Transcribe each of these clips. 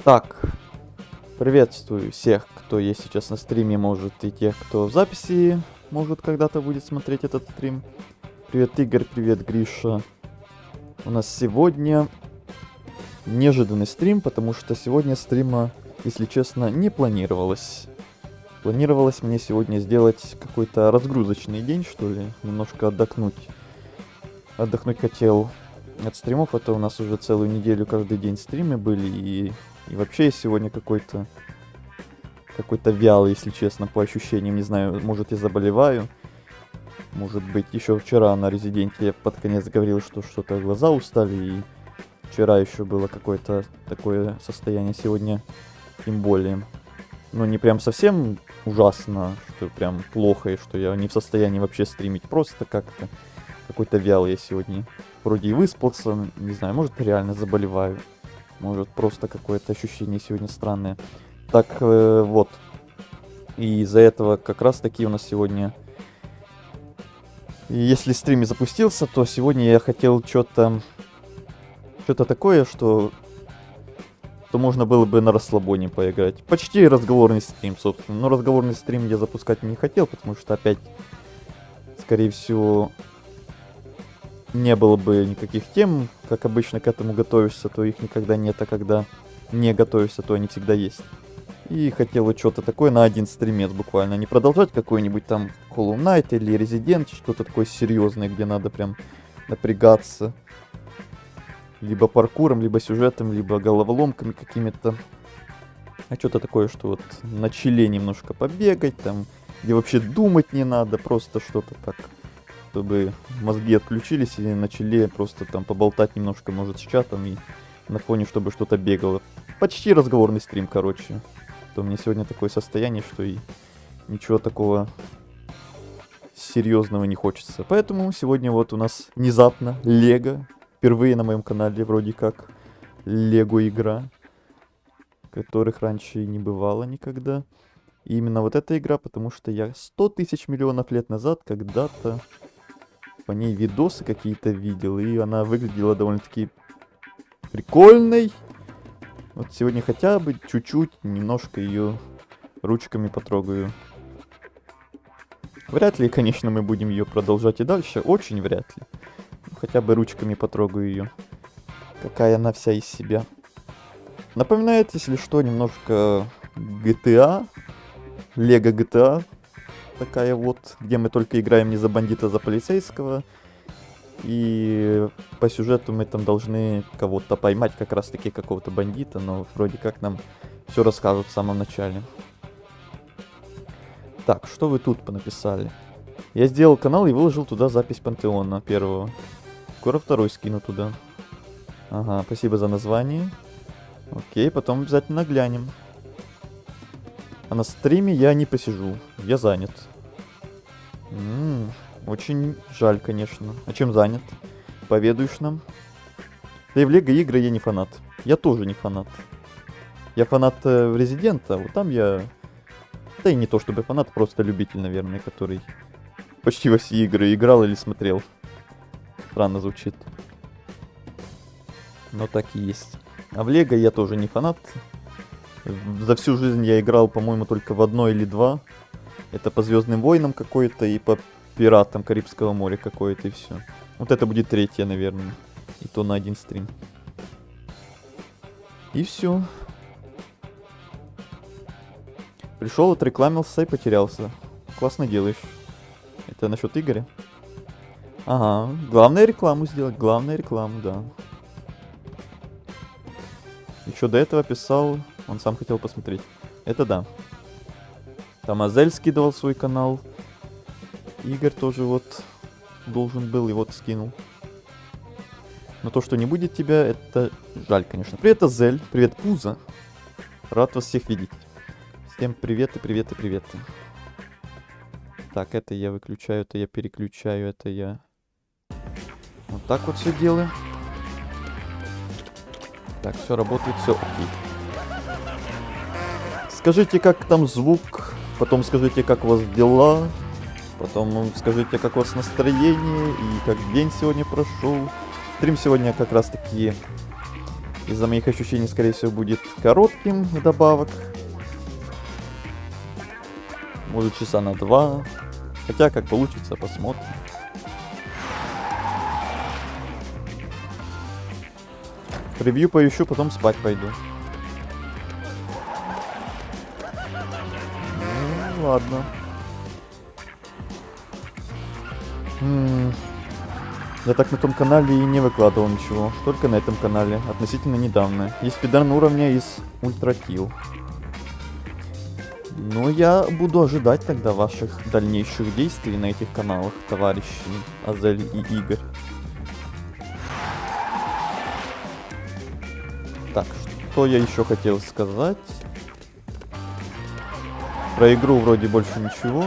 Так, приветствую всех, кто есть сейчас на стриме, может, и тех, кто в записи, может, когда-то будет смотреть этот стрим. Привет, Игорь, привет, Гриша. У нас сегодня неожиданный стрим, потому что сегодня стрима, если честно, не планировалось. Планировалось мне сегодня сделать какой-то разгрузочный день, что ли, немножко отдохнуть. Отдохнуть хотел от стримов, это у нас уже целую неделю каждый день стримы были, и вообще я сегодня какой-то вялый, если честно, по ощущениям. Не знаю, может, я заболеваю. Может быть, еще вчера на Резиденте я под конец говорил, что что-то глаза устали, и вчера еще было какое-то такое состояние, сегодня тем более. Ну, не прям совсем ужасно, что прям плохо, и что я не в состоянии вообще стримить, просто как-то какой-то вялый я сегодня. Вроде и выспался, не знаю, может, реально заболеваю. Может, просто какое-то ощущение сегодня странное. Так, вот. И из-за этого как раз таки у нас сегодня... И если стрим не запустился, то сегодня я хотел что-то такое, что можно было бы на расслабоне поиграть. Почти разговорный стрим, собственно. Но разговорный стрим я запускать не хотел, потому что опять, скорее всего, не было бы никаких тем. Как обычно к этому готовишься, то их никогда нет, а когда не готовишься, то они всегда есть. И хотел вот что-то такое на один стримец буквально. Не продолжать какой-нибудь там Hollow Knight или Resident, что-то такое серьезное, где надо прям напрягаться. Либо паркуром, либо сюжетом, либо головоломками какими-то. А что-то такое, что вот на чиле немножко побегать, там, где вообще думать не надо, просто что-то так, чтобы мозги отключились и на чиле просто там поболтать немножко, может, с чатом и на фоне, чтобы что-то бегало. Почти разговорный стрим, короче. То у меня сегодня такое состояние, что и ничего такого серьезного не хочется. Поэтому сегодня вот у нас внезапно Лего. Впервые на моем канале вроде как Лего игра, которых раньше и не бывало никогда. И именно вот эта игра, потому что я 100 тысяч миллионов лет назад когда-то по ней видосы какие-то видел, и она выглядела довольно-таки прикольной. Вот сегодня хотя бы чуть-чуть, немножко ее ручками потрогаю. Вряд ли, конечно, мы будем ее продолжать и дальше, очень вряд ли. Хотя бы ручками потрогаю ее. Какая она вся из себя. Напоминает, если что, немножко GTA. Лего GTA. Такая вот, где мы только играем не за бандита, а за полицейского. И по сюжету мы там должны кого-то поймать, как раз таки какого-то бандита. Но вроде как нам все расскажут в самом начале. Так, что вы тут понаписали? Я сделал канал и выложил туда запись Пантеона первого. Скоро второй скину туда. Ага, спасибо за название. Окей, потом обязательно глянем. А на стриме я не посижу. Я занят. Очень жаль, конечно. А чем занят? Поведаешь нам? Да и в Лего игры я не фанат. Я тоже не фанат. Я фанат Резидента, вот там я... Да и не то чтобы фанат, просто любитель, наверное, который почти во все игры играл или смотрел. Странно звучит. Но так и есть. А в Лего я тоже не фанат. За всю жизнь я играл, по-моему, только в одно или два. Это по Звездным войнам какой-то и по Пиратам Карибского моря какое-то, и все. Вот это будет третье, наверное. И то на один стрим. И все. Пришел, отрекламился и потерялся. Классно делаешь. Это насчет Игоря? Ага, главное рекламу сделать, главное рекламу, да. Еще до этого писал, он сам хотел посмотреть. Это да. Там Азель скидывал свой канал. Игорь тоже вот должен был, и вот скинул. Но то, что не будет тебя, это жаль, конечно. Привет, Азель, привет, Пуза. Рад вас всех видеть. Всем привет и привет и привет. Так, это я выключаю, это я переключаю, это я... Вот так вот все делаем. Так, все работает, все окей. Скажите, как там звук, потом скажите, как у вас дела, потом скажите, как у вас настроение и как день сегодня прошел. Стрим сегодня как раз таки из-за моих ощущений, скорее всего, будет коротким вдобавок. Может, часа на 2. Хотя, как получится, посмотрим. Превью поищу, потом спать пойду. Ну, ладно. Я так на том канале и не выкладывал ничего. Только на этом канале. Относительно недавно. Есть спидран уровня из Ультра Килл. Ну, я буду ожидать тогда ваших дальнейших действий на этих каналах, товарищи Азель и Игорь. Так, что я еще хотел сказать? Про игру вроде больше ничего.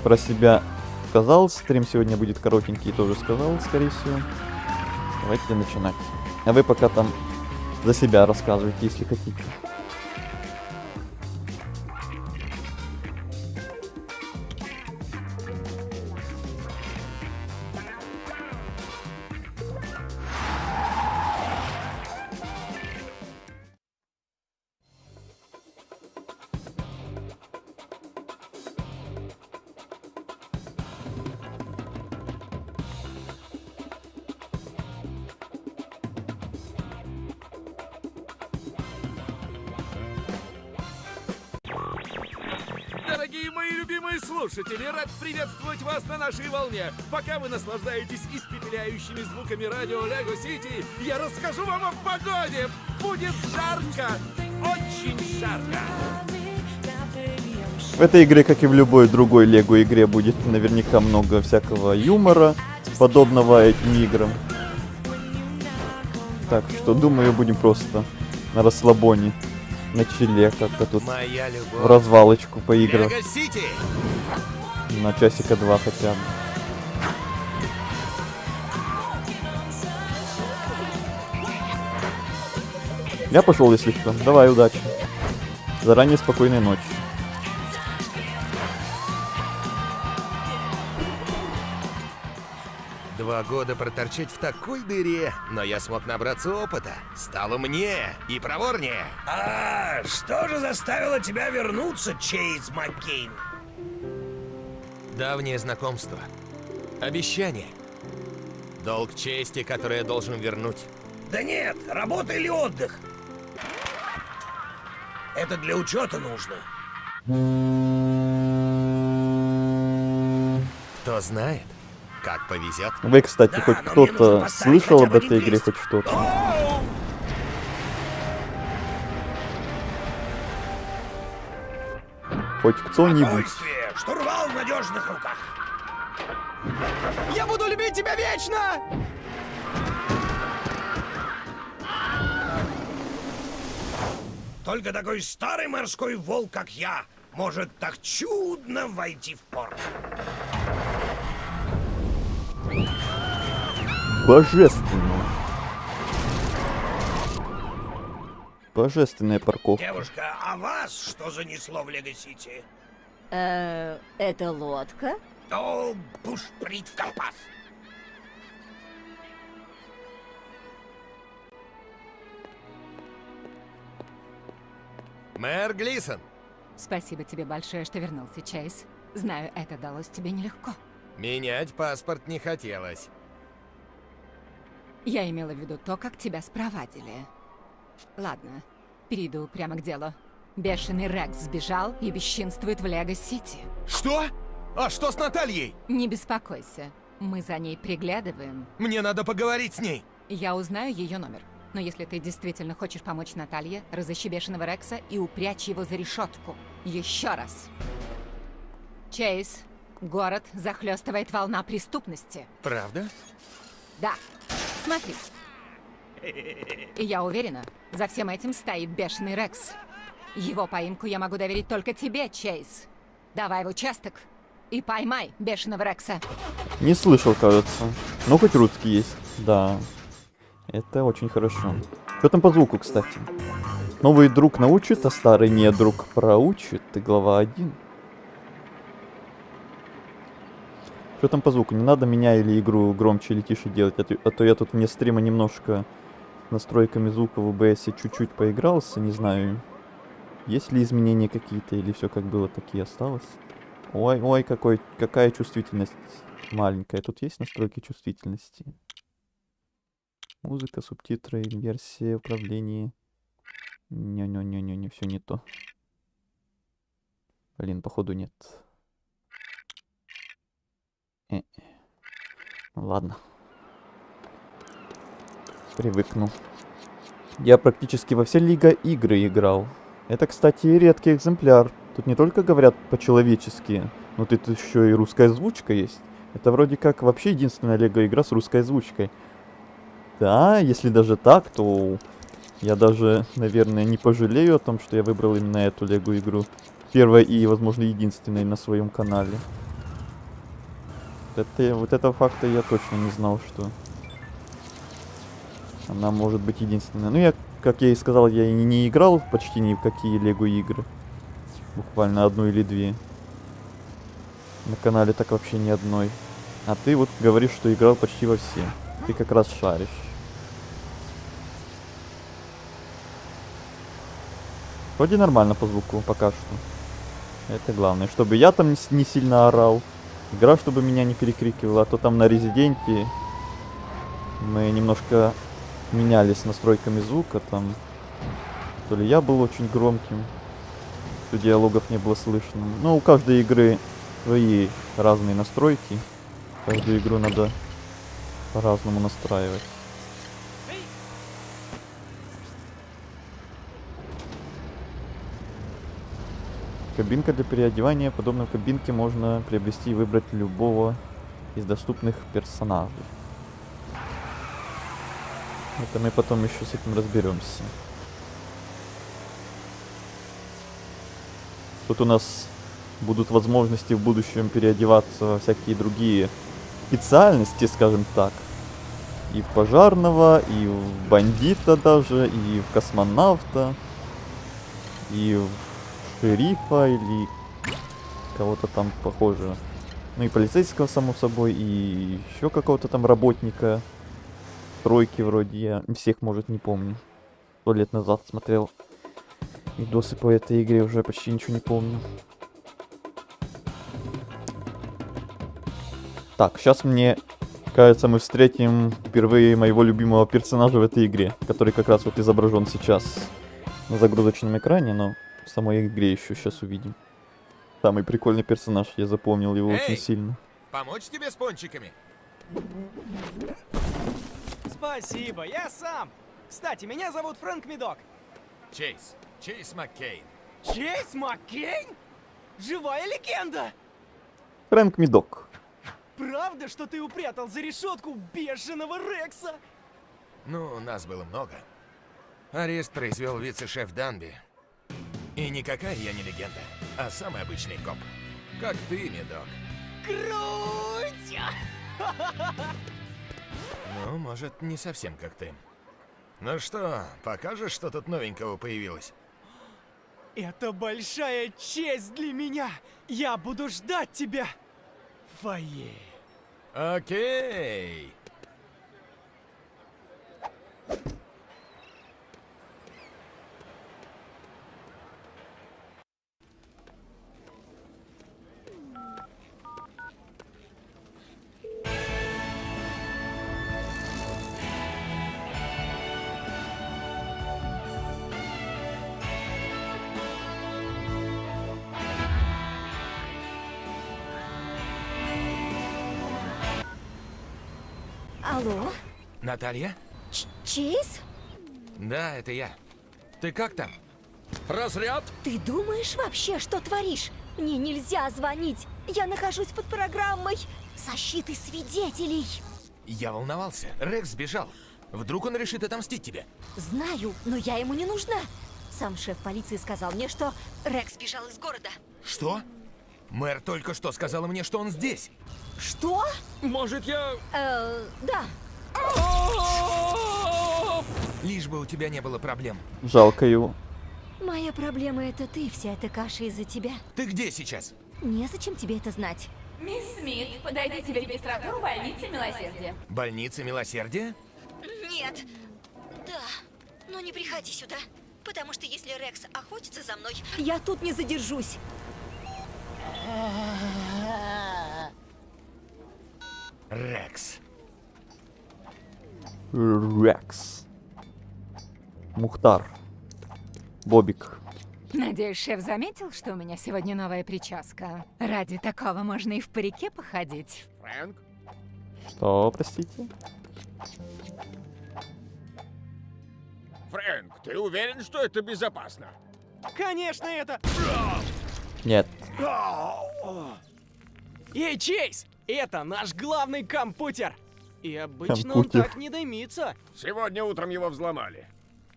Про себя сказал. Стрим сегодня будет коротенький, тоже сказал, скорее всего. Давайте начинать. А вы пока там за себя рассказывайте, если хотите. Дорогие мои любимые слушатели, рад приветствовать вас на нашей волне. Пока вы наслаждаетесь испепеляющими звуками радио Лего Сити, я расскажу вам о погоде. Будет жарко, очень жарко. В этой игре, как и в любой другой Лего игре, будет наверняка много всякого юмора, подобного этим играм. Так что, думаю, будем просто на расслабоне, на чиле, как-то тут в развалочку поиграть. Лего Сити! На часика 2 хотя бы. Я пошел, если что. Давай, удачи. Заранее спокойной ночи. Два года проторчать в такой дыре, но я смог набраться опыта. Стало мне и проворнее. А что же заставило тебя вернуться, Чейз Маккейн? Давнее знакомство. Обещание. Долг чести, который я должен вернуть. Да нет, работа или отдых? Это для учета нужно. Кто знает, как повезет. Вы, кстати, Да, хоть но мне кто-то нужно поставить слышал хотя об бы этой один игре, лист. хоть что-то? Оу! Хоть кто-нибудь. Спокойствие! Штурвал в надежных руках. Я буду любить тебя вечно! Только такой старый морской волк, как я, может так чудно войти в порт. Божественно. Божественная парковка. Девушка, а вас что занесло в Лего-Сити? Это лодка? О, бушприт в компас. Мэр Глисон, Спасибо тебе большое, что вернулся, Чейз. Знаю, это далось тебе нелегко. менять паспорт не хотелось. Я имела в виду то, как тебя спровадили. Ладно, перейду прямо к делу. Бешеный Рекс сбежал и бесчинствует в Лего-Сити. Что? А что с Натальей? Не беспокойся, мы за ней приглядываем. Мне надо поговорить с ней. Я узнаю ее номер. Но если ты действительно хочешь помочь Наталье, разыщи Бешеного Рекса и упрячь его за решетку. Еще раз. Чейз, город захлестывает волна преступности. Правда? Да. Смотри. И я уверена, за всем этим стоит Бешеный Рекс. Его поимку я могу доверить только тебе, Чейз. Давай в участок и поймай Бешеного Рекса. Не слышал, кажется. Но хоть русский есть. Да. Это очень хорошо. Что там по звуку, кстати? Новый друг научит, а старый недруг проучит. Ты глава 1. Что там по звуку? Не надо меня или игру громче или тише делать, а то я тут вне стрима немножко с настройками звука в OBS чуть-чуть поигрался, не знаю, есть ли изменения какие-то или все как было, так и осталось. Ой, ой, какая чувствительность маленькая. Тут есть настройки чувствительности? Музыка, субтитры, инверсия, управление. Не, все не то. Блин, походу нет. Ну, ладно. Привыкну. Я практически во все Лига игры играл. Это, кстати, редкий экземпляр. Тут не только говорят по-человечески, но тут еще и русская озвучка есть. Это вроде как вообще единственная Лего игра с русской озвучкой. Да, если даже так, то я даже, наверное, не пожалею о том, что я выбрал именно эту Лего игру. Первой и, возможно, единственной на своем канале. Вот этого факта я точно не знал, что она может быть единственная. Ну, как я и сказал, я и не играл почти ни в какие Лего игры. Буквально одну или две. На канале так вообще ни одной. А ты вот говоришь, что играл почти во все. Ты как раз шаришь. Вроде нормально по звуку пока что. Это главное. Чтобы я там не сильно орал. Игра, чтобы меня не перекрикивала. А то там на Резиденте мы немножко менялись настройками звука. Там то ли я был очень громким, то диалогов не было слышно. Но у каждой игры свои разные настройки. Каждую игру надо по-разному настраивать. Кабинка для переодевания. Подобно кабинке можно приобрести и выбрать любого из доступных персонажей. Это мы потом еще с этим разберемся. Тут у нас будут возможности в будущем переодеваться во всякие другие специальности, скажем так. И в пожарного, и в бандита даже, и в космонавта, и в шерифа, или кого-то там похожего. Ну и полицейского, само собой, и еще какого-то там работника. Тройки вроде, я всех, может, не помню. 100 лет назад смотрел видосы по этой игре, уже почти ничего не помню. Так, сейчас мне кажется, мы встретим впервые моего любимого персонажа в этой игре, который как раз вот изображен сейчас на загрузочном экране, но в самой игре еще сейчас увидим. Самый прикольный персонаж, я запомнил его очень сильно. Помочь тебе с пончиками? Спасибо, я сам. Кстати, меня зовут Фрэнк Медок. Чейз Маккейн. Чейз Маккейн? Живая легенда! Фрэнк Медок. Правда, что ты упрятал за решетку бешеного Рекса? Ну, нас было много. Арест произвел вице-шеф Данби. И никакая я не легенда, а самый обычный коп. Как ты, Медок. Круть! Ну, может, не совсем как ты. Ну что, покажешь, что тут новенького появилось? Это большая честь для меня. Я буду ждать тебя в фойе. Окей. Алло? Наталья? Чейз? Да, это я. Ты как там? Разряд? Ты думаешь вообще, что творишь? Мне нельзя звонить. Я нахожусь под программой защиты свидетелей. Я волновался. Рекс сбежал. Вдруг он решит отомстить тебе? Знаю, но я ему не нужна. Сам шеф полиции сказал мне, что Рекс сбежал из города. Что? Мэр только что сказала мне, что он здесь. Что? Может, я... Да. Лишь бы у тебя не было проблем. Жалко его. Моя проблема — это ты, вся эта каша из-за тебя. Ты где сейчас? Незачем тебе это знать. Мисс Смит, подойдите в регистратуру больницы Милосердия. Больница милосердия? Нет. Да, но не приходи сюда. Потому что если Рекс охотится за мной, я тут не задержусь. Рекс. Рекс. Мухтар. Бобик. Надеюсь, шеф заметил, что у меня сегодня новая прическа. Ради такого можно и в парике походить. Фрэнк? Что, простите? Фрэнк, ты уверен, что это безопасно? Конечно, это... Нет. Эй, Чейз! Это наш главный компьютер! И обычно он Компьютер. так не дымится. Сегодня утром его взломали.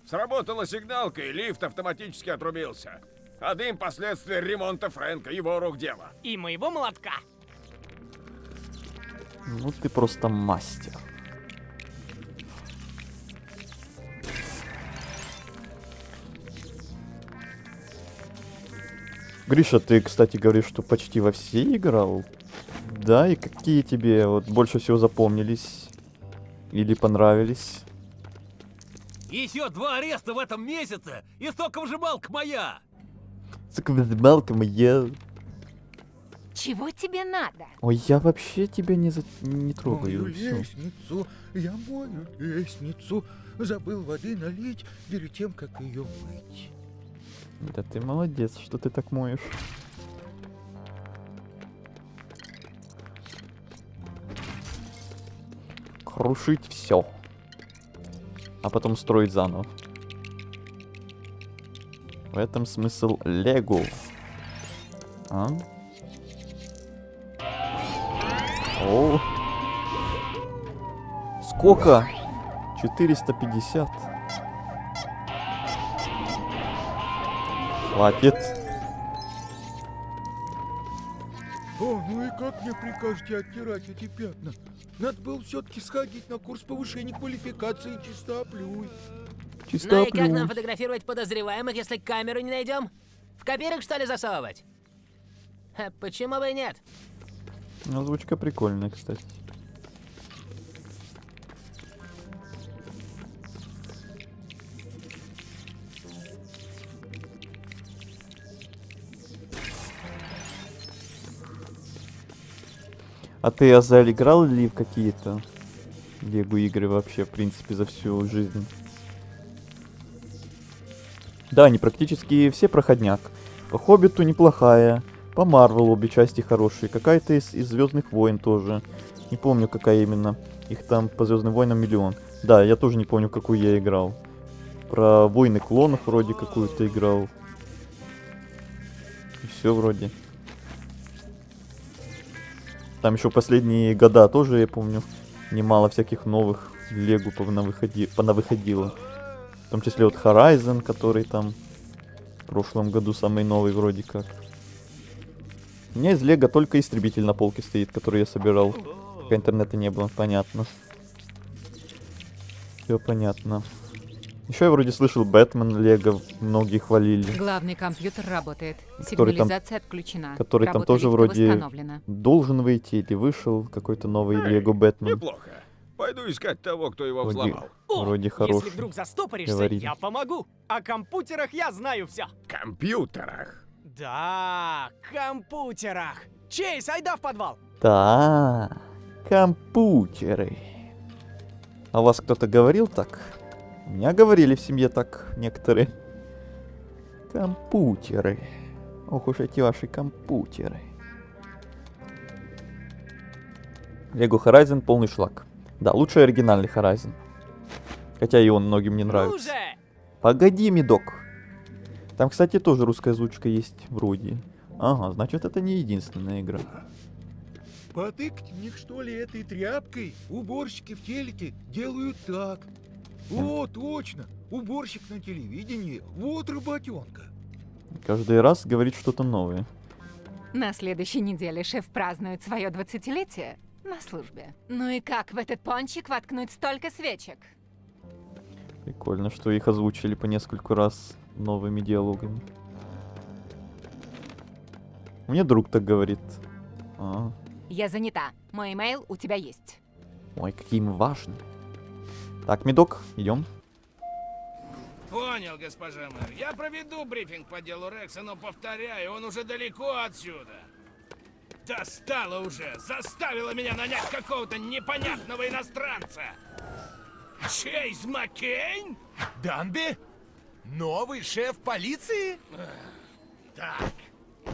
Сработала сигналка, и лифт автоматически отрубился. А дым — последствия ремонта Фрэнка, его рук дело. И моего молотка. Ну ты просто мастер. Гриша, ты, кстати, говоришь, что почти во все играл? Да, и какие тебе вот больше всего запомнились? Или понравились? Еще 2 ареста в этом месяце, и столько выжималка моя! Заколебалка моя. Чего тебе надо? Ой, я вообще тебя не трогаю. Мою всё. лестницу, я мою лестницу. Забыл воды налить перед тем, как ее мыть. Да ты молодец, что ты так моешь. Крушить все. А потом строить заново. В этом смысл Лего. А? О. Сколько? 450. Хватит. О, ну и как мне прикажете оттирать эти пятна? Надо было все-таки сходить на курс повышения квалификации чистоплюй. Чисто Ну и как нам фотографировать подозреваемых, если камеру не найдем? В копирок, что ли, засовывать? Почему бы и нет? Озвучка прикольная, кстати. А ты, Азаль, играл ли в какие-то Лего игры вообще, в принципе, за всю жизнь? Да, они практически все проходняк. По Хоббиту неплохая. По Марвелу обе части хорошие. Какая-то из Звездных войн тоже. Не помню, какая именно. Их там по Звездным войнам миллион. Да, я тоже не помню, какую я играл. Про Войны клонов вроде какую-то играл. И все вроде. Там еще последние года тоже, я помню, немало всяких новых Лего понавыходило. В том числе вот Horizon, который там в прошлом году самый новый вроде как. У меня из Лего только Истребитель на полке стоит, который я собирал. Пока интернета не было, понятно. Все понятно. Еще я вроде слышал Бэтмен Лего, многие хвалили. Главный компьютер работает. Который там- Сигнализация отключена. который там Работа тоже лифта вроде восстановлена. должен выйти или вышел какой-то новый Лего Бэтмен. Неплохо. Пойду искать того, кто его Вроде, взломал. вроде хороший. Если вдруг застопоришься, говорили. я помогу. О компьютерах я знаю все. Компьютерах. Да, компьютерах. Чейз, айда в подвал. Да, компьютеры. А у вас кто-то говорил так? У меня говорили в семье так некоторые. Компьютеры. Ох уж эти ваши компьютеры. Лего Horizon полный шлак. Да, лучший оригинальный Horizon. Хотя и он многим не Ну нравится. же! Погоди, Медок. Там, кстати, тоже русская озвучка есть, вроде. Ага, значит, это не единственная игра. Потыкать в них, что ли, этой тряпкой? Уборщики в телеке делают так. О, точно! Уборщик на телевидении. Вот работенка. Каждый раз говорит что-то новое. На следующей неделе шеф празднует свое 20-летие на службе. Ну и как в этот пончик воткнуть столько свечек? Прикольно, что их озвучили по нескольку раз новыми диалогами. Мне друг так говорит. А, Я занята. Мой имейл у тебя есть. Ой, какие мы важные. Так, Медок, идем. Понял, госпожа мэр. Я проведу брифинг по делу Рекса, но повторяю, он уже далеко отсюда. Достала уже! Заставила меня нанять какого-то непонятного иностранца! Чейз Маккейн? Данби? Новый шеф полиции? Так,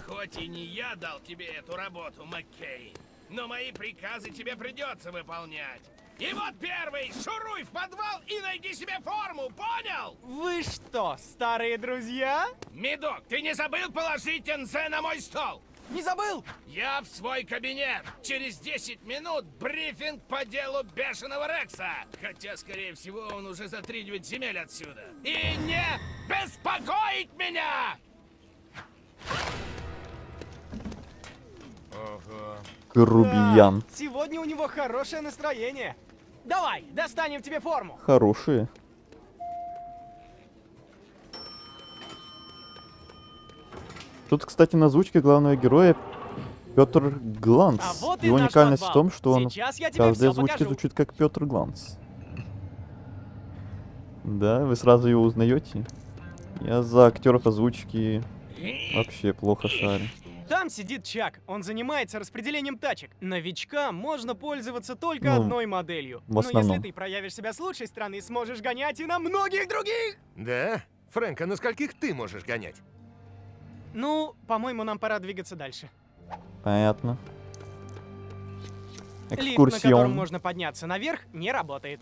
хоть и не я дал тебе эту работу, Маккейн, но мои приказы тебе придется выполнять. И вот первый, шуруй в подвал и найди себе форму, понял? Вы что, старые друзья? Медок, ты не забыл положить НЗ на мой стол? Не забыл? Я в свой кабинет. Через 10 минут брифинг по делу бешеного Рекса. Хотя, скорее всего, он уже за 3/9 земель отсюда. И не беспокоить меня! Грубиян. Да, сегодня у него хорошее настроение. Давай, достанем тебе форму. Хорошие. Тут, кстати, на озвучке главного героя Петр Гланц. А вот и Его наш уникальность в подвал. том, что он Сейчас я в тебе каждой всё озвучке покажу. звучит как Петр Гланц. Да, вы сразу его узнаете? Я за актеров озвучки вообще плохо шарю. Там сидит Чак. Он занимается распределением тачек. Новичкам можно пользоваться только Ну, одной моделью. в Но основном. если ты проявишь себя с лучшей стороны, сможешь гонять и на многих других. Да? Фрэнк, а на скольких ты можешь гонять? Ну, по-моему, нам пора двигаться дальше. Понятно. Лифт, на котором Экскурсион. можно подняться наверх, не работает.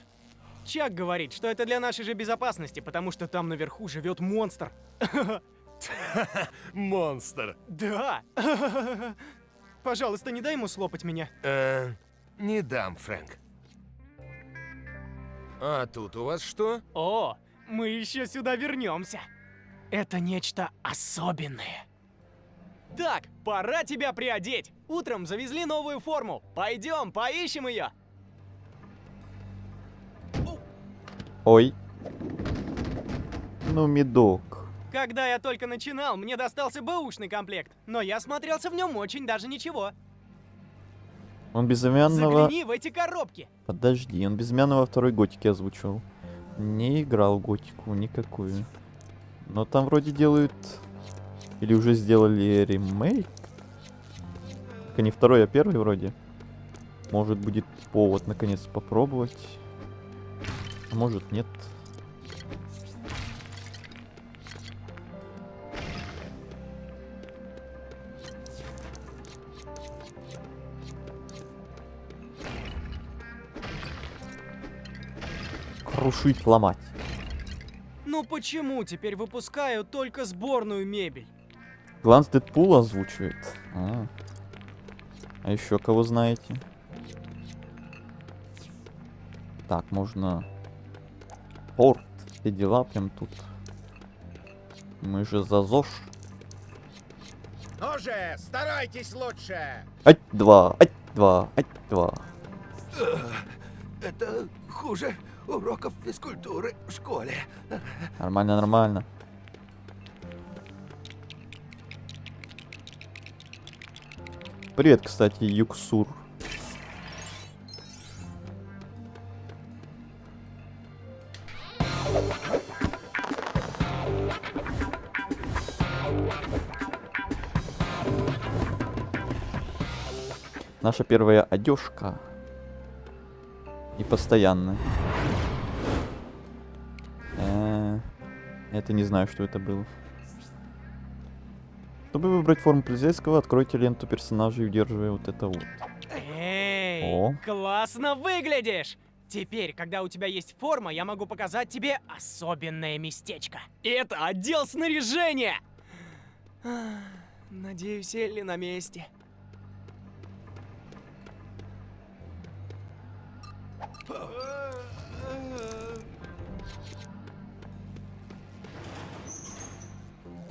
Чак говорит, что это для нашей же безопасности, потому что там наверху живет монстр. Монстр. Да. Пожалуйста, не дай ему слопать меня. Не дам, Фрэнк. А тут у вас что? О, мы еще сюда вернемся. Это нечто особенное. Так, пора тебя приодеть. Утром завезли новую форму. Пойдем, поищем ее. Ой. Ну, Медок. Когда я только начинал, мне достался бэушный комплект, но я смотрелся в нем очень даже ничего. Он безымянного... Загляни в эти коробки. Подожди, он безымянного второй готики озвучивал. Не играл готику никакую. Но там вроде делают... Или уже сделали ремейк? Только не второй, а первый вроде. Может будет повод наконец попробовать. А может нет. Крушить, ломать. Ну почему теперь выпускают только сборную мебель? Гланс Дэдпула озвучивает. А еще кого знаете? Так, можно... Порт. Все дела прям тут. Мы же за ЗОЖ. Ну же, старайтесь лучше! Ать-два, ать-два, ать-два. Это хуже уроков физкультуры в школе. Нормально, нормально. Привет, кстати, Юксур. Наша первая одежка. И постоянная. Это не знаю, что это было. Чтобы выбрать форму полицейского, откройте ленту персонажей, удерживая вот это вот. Эй, О. классно выглядишь! Теперь, когда у тебя есть форма, я могу показать тебе особенное местечко. Это отдел снаряжения! Надеюсь, Элли на месте.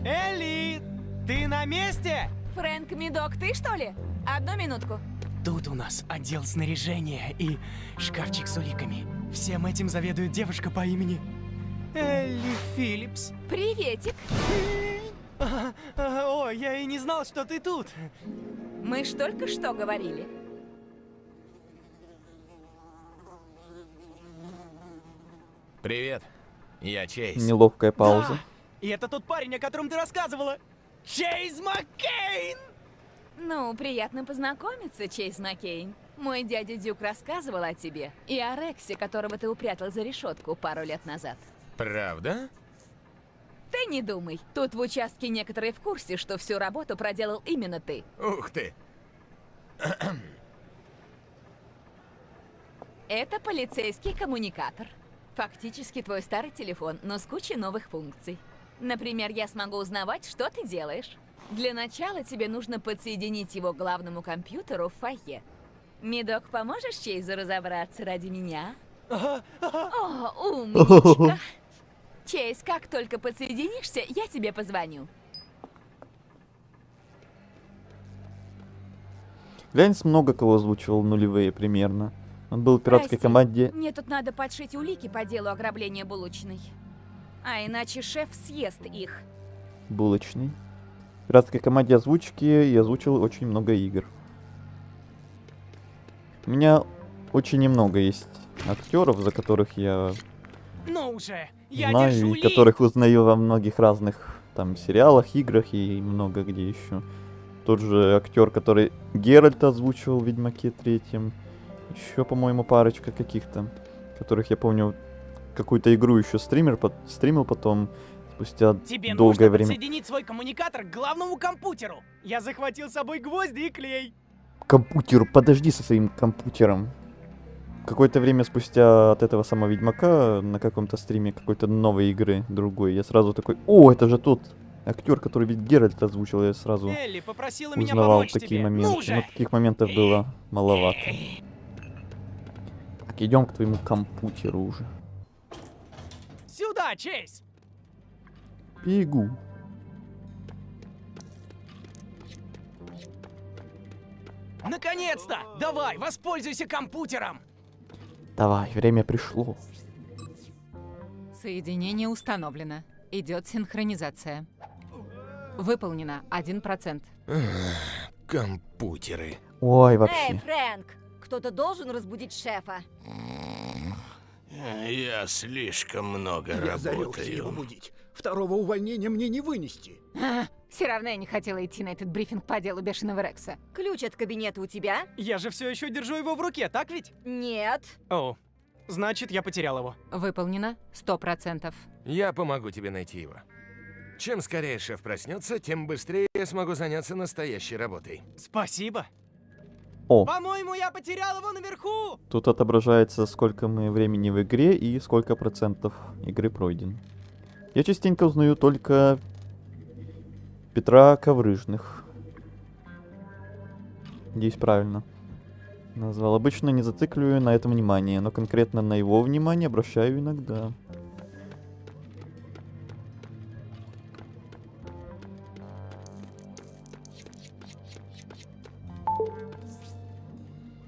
Элли, ты на месте? Фрэнк, Медок, ты что ли? Одну минутку. Тут у нас отдел снаряжения и шкафчик с уликами. Всем этим заведует девушка по имени Элли Филлипс. Приветик. О, я и не знал, что ты тут. Мы ж только что говорили. Привет, я Чейз. Неловкая пауза. Да! И это тот парень, о котором ты рассказывала. Чейз Маккейн! Ну, приятно познакомиться, Чейз Маккейн. Мой дядя Дюк рассказывал о тебе и о Рексе, которого ты упрятал за решетку пару лет назад. Правда? Ты не думай, тут в участке некоторые в курсе, что всю работу проделал именно ты. Ух ты. Это полицейский коммуникатор. Фактически твой старый телефон, но с кучей новых функций. Например, я смогу узнавать, что ты делаешь. Для начала тебе нужно подсоединить его к главному компьютеру в фойе. Мидок, поможешь Чейзу разобраться ради меня? О, умничка! Чейз, как только подсоединишься, я тебе позвоню. Глянец много кого озвучивал в нулевые примерно. Он был в пиратской Прости, команде мне тут надо подшить улики по делу ограбления булочной. А иначе шеф съест их. булочной. В пиратской команде озвучки и озвучил очень много игр. У меня очень немного есть актеров, за которых я Ну уже, я знаю держу и которых узнаю во многих разных там сериалах, играх и много где еще. Тот же актер, который Геральта озвучивал в Ведьмаке 3. Еще, по-моему, парочка каких-то, которых я помню, какую-то игру еще стримил потом, спустя Тебе долгое нужно время. подсоединить свой коммуникатор к главному компьютеру. Я захватил с собой гвозди и клей. Компьютер, подожди со своим компьютером. Какое-то время спустя от этого самого Ведьмака на каком-то стриме какой-то новой игры другой, я сразу такой: о, это же тот актер, который ведь Геральт озвучил. Я сразу Элли попросила меня узнавал помочь такие тебе. моменты. Ну же! Но таких моментов было маловато. Так, идем к твоему компьютеру уже. Сюда, Чейз! Бегу. Наконец-то! Давай, воспользуйся компьютером! Давай, время пришло. Соединение установлено. Идет синхронизация. Выполнено 1%. Компьютеры. Ой, Эй, вообще. Фрэнк, кто-то должен разбудить шефа. Я слишком много Я зарекся его будить. Второго увольнения мне не вынести. Все равно я не хотела идти на этот брифинг по делу бешеного Рекса. Ключ от кабинета у тебя? Я же все еще держу его в руке, так ведь? Нет. О, значит, я потерял его. Выполнено 100%. Я помогу тебе найти его. Чем скорее шеф проснется, тем быстрее я смогу заняться настоящей работой. Спасибо. О, По-моему, я потерял его наверху. тут отображается, сколько мы времени в игре и сколько процентов игры пройден. Я частенько узнаю только Петра Коврыжных. Надеюсь, правильно назвал. Обычно не зацикливаю на этом внимание, но конкретно на его внимание обращаю иногда.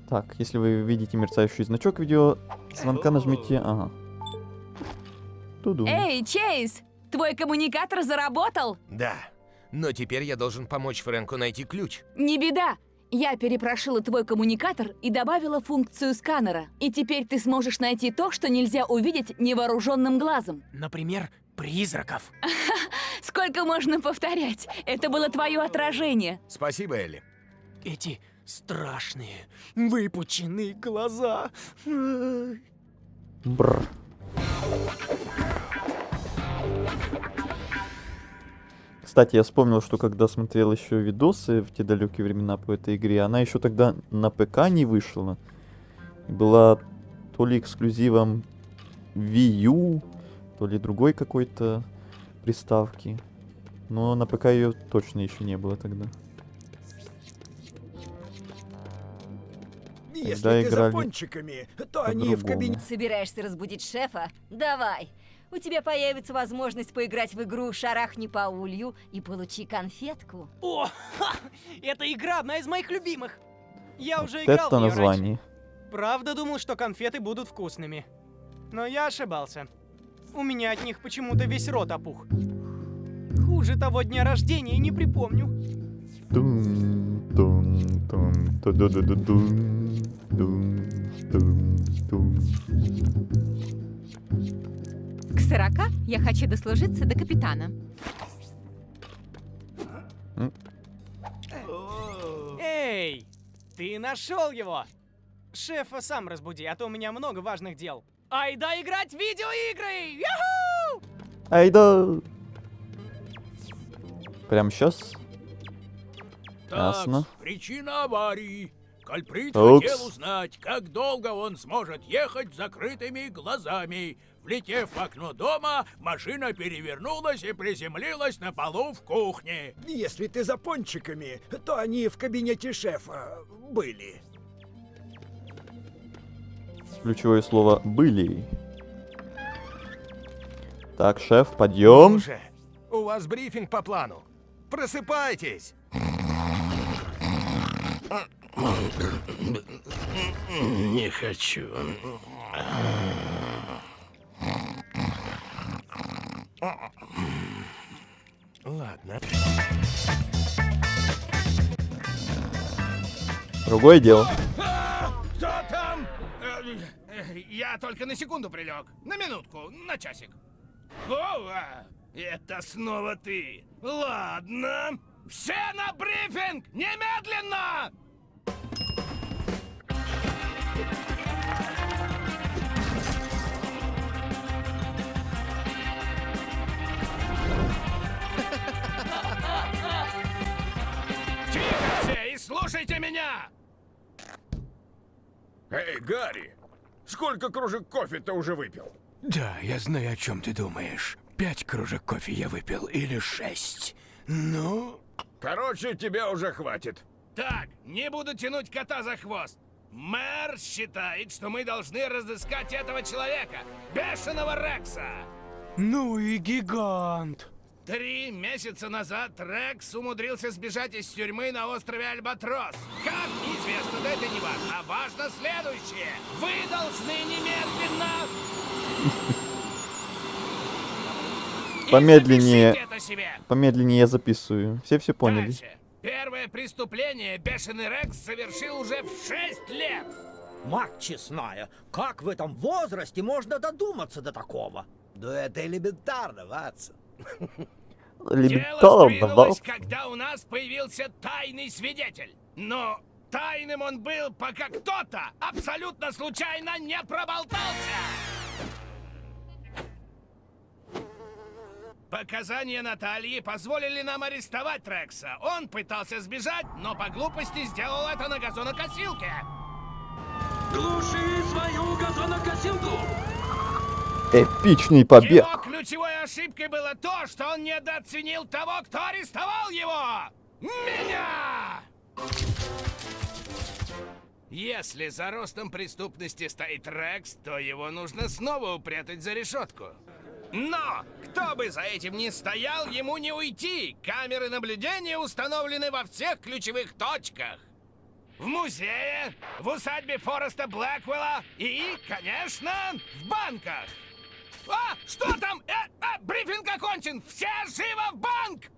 Так, если вы видите мерцающий значок видео звонка, нажмите... Ага. Туду. Эй, Чейз! Твой коммуникатор заработал? Да, но теперь я должен помочь Фрэнку найти ключ. Не беда. Я перепрошила твой коммуникатор и добавила функцию сканера. И теперь ты сможешь найти то, что нельзя увидеть невооруженным глазом. Например, призраков. Сколько можно повторять? Это было твое отражение. Спасибо, Элли. Эти страшные, выпученные глаза. Бррр. Кстати, я вспомнил, что когда смотрел еще видосы в те далекие времена по этой игре, она еще тогда на ПК не вышла. Была то ли эксклюзивом Wii U, то ли другой какой-то приставки. Но на ПК ее точно еще не было тогда. Если Тогда ты играли за пончиками, то они в по-другому. кабинете. Собираешься разбудить шефа? Давай. У тебя появится возможность поиграть в игру «Шарахни по улью» и получи конфетку. О, ха! Эта игра одна из моих любимых. Я уже Вот играл это в неё название. раньше. Правда, думал, что конфеты будут вкусными. Но я ошибался. У меня от них почему-то весь рот опух. Хуже того дня рождения не припомню. Тун-тун-тун, ту-ду-ду-ду-дун, дун-дун-дун. 40 я хочу дослужиться до капитана. Эй, ты нашел его! Шефа сам разбуди, а то у меня много важных дел. Айда играть в видеоигры! Яху! Айда! Прям сейчас? Ясно. Причина аварии. Кольприт Упс. хотел узнать, как долго он сможет ехать с закрытыми глазами. Влетев в окно дома, машина перевернулась и приземлилась на полу в кухне. Если ты за пончиками, то они в кабинете шефа были. Ключевое слово «были». Так, шеф, подъем. Уже. У вас брифинг по плану. Просыпайтесь. Не хочу. Ладно. Другое дело. Кто там? Я только на секунду прилег. На минутку, на часик. О, это снова ты. Ладно. Все на брифинг! Немедленно! Тихо все и слушайте меня! Эй, Гарри, сколько кружек кофе ты уже выпил? Да, я знаю, о чем ты думаешь. 5 кружек кофе я выпил или 6. Ну? Короче, тебе уже хватит. Так, не буду тянуть кота за хвост. Мэр считает, что мы должны разыскать этого человека, бешеного Рекса. Ну и гигант! 3 месяца назад Рекс умудрился сбежать из тюрьмы на острове Альбатрос. Как, неизвестно, да это не важно. А важно следующее. Вы должны немедленно... Помедленнее. И запишите это себе. Помедленнее я записываю. Все поняли. Дальше. Первое преступление бешеный Рекс совершил уже в 6 лет. Мать честная, как в этом возрасте можно додуматься до такого? Да это элементарно, Ватсон. Дело сдвинулось, когда у нас появился тайный свидетель. Но тайным он был, пока кто-то абсолютно случайно не проболтался. Показания Натальи позволили нам арестовать Рекса. Он пытался сбежать, но по глупости сделал это на газонокосилке. Глуши свою газонокосилку! Эпичный побег. Его ключевой ошибкой было то, что он недооценил того, кто арестовал его! Меня! Если за ростом преступности стоит Рекс, то его нужно снова упрятать за решетку. Но, кто бы за этим ни стоял, ему не уйти. Камеры наблюдения установлены во всех ключевых точках. В музее, в усадьбе Фореста Блэквелла и, конечно, в банках. А, что там? Брифинг окончен! Все живо в банк!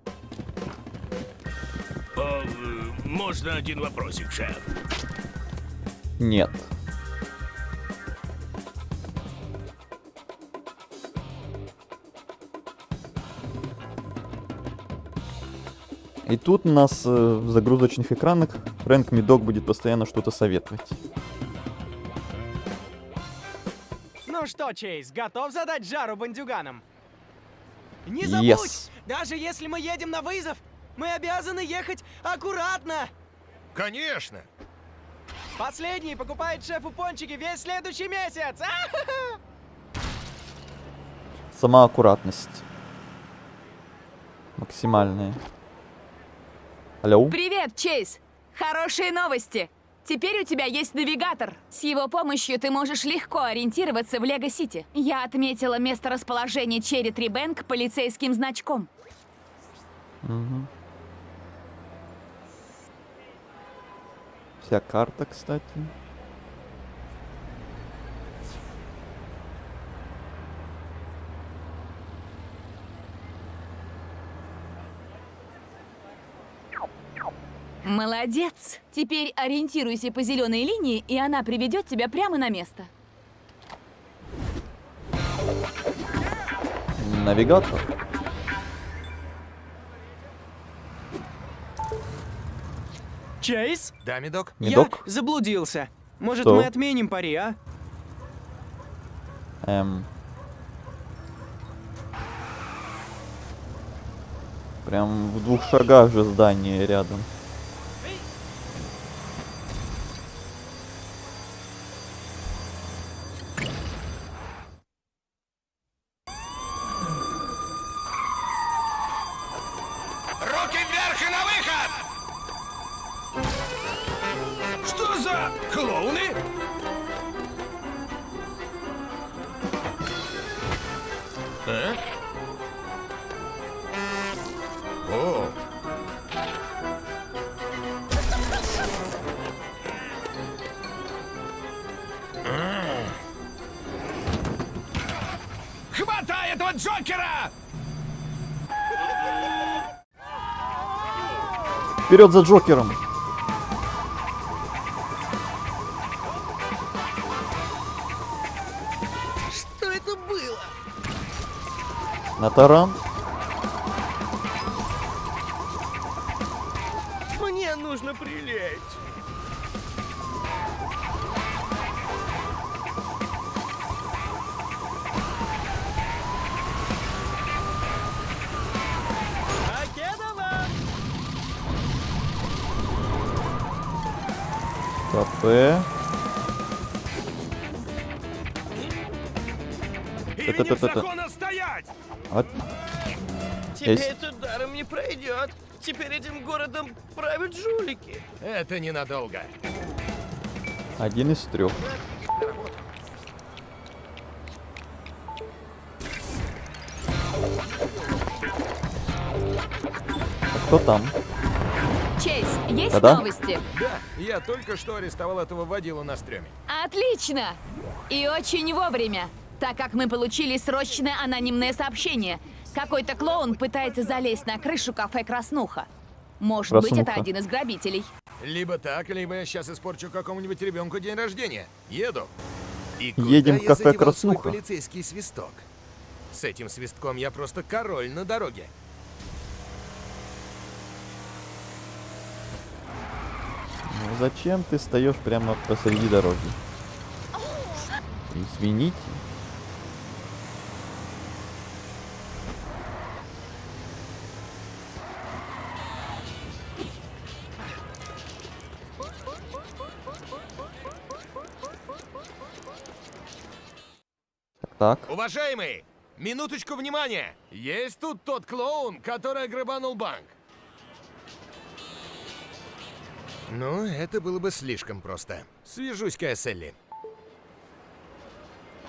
Можно один вопросик, шеф? Нет. И тут у нас в загрузочных экранах Фрэнк Медок будет постоянно что-то советовать. Ну что, Чейз, готов задать жару бандюганам? Не забудь, Yes. даже если мы едем на вызов, мы обязаны ехать аккуратно. Конечно. Последний покупает шефу пончики весь следующий месяц. А-ха-ха! Сама аккуратность. Максимальная. Алло? Привет, Чейз! Хорошие новости! Теперь у тебя есть навигатор. С его помощью ты можешь легко ориентироваться в Лего-Сити. Я отметила месторасположение Черри Три Бэнк полицейским значком. Угу. Вся карта, кстати. Молодец! Теперь ориентируйся по зеленой линии, и она приведет тебя прямо на место. навигатор. Чейз? Да, Медок? Медок? Я заблудился. Может, Что? мы отменим пари, а? Прям в 2 шагах же здание рядом. Руки вверх и на выход! Что за клоуны? А? О! Хватай этого Джокера! Вперед за Джокером! Что это было? На таран. Мне нужно прилечь. КП. Или не в законах стоять! Вот. Тебе Есть. это даром не пройдет. Теперь этим городом правят жулики. Это ненадолго. 1 из 3. Кто там? Чейз, есть Да-да. новости? Да, я только что арестовал этого водилу на стреме. Отлично! И очень вовремя, так как мы получили срочное анонимное сообщение. Какой-то клоун пытается залезть на крышу кафе «Краснуха». Может быть, это «Краснуха». один из грабителей. Либо так, либо я сейчас испорчу какому-нибудь ребенку день рождения. Еду. И Едем в куда я кафе задевал свой «Краснуха». полицейский свисток? С этим свистком я просто король на дороге. Ну, зачем ты встаешь прямо посреди дороги? Извините. Так. Уважаемый, минуточку внимания. Есть тут тот клоун, который грабанул банк. Ну, это было бы слишком просто. Свяжусь-ка с Элли.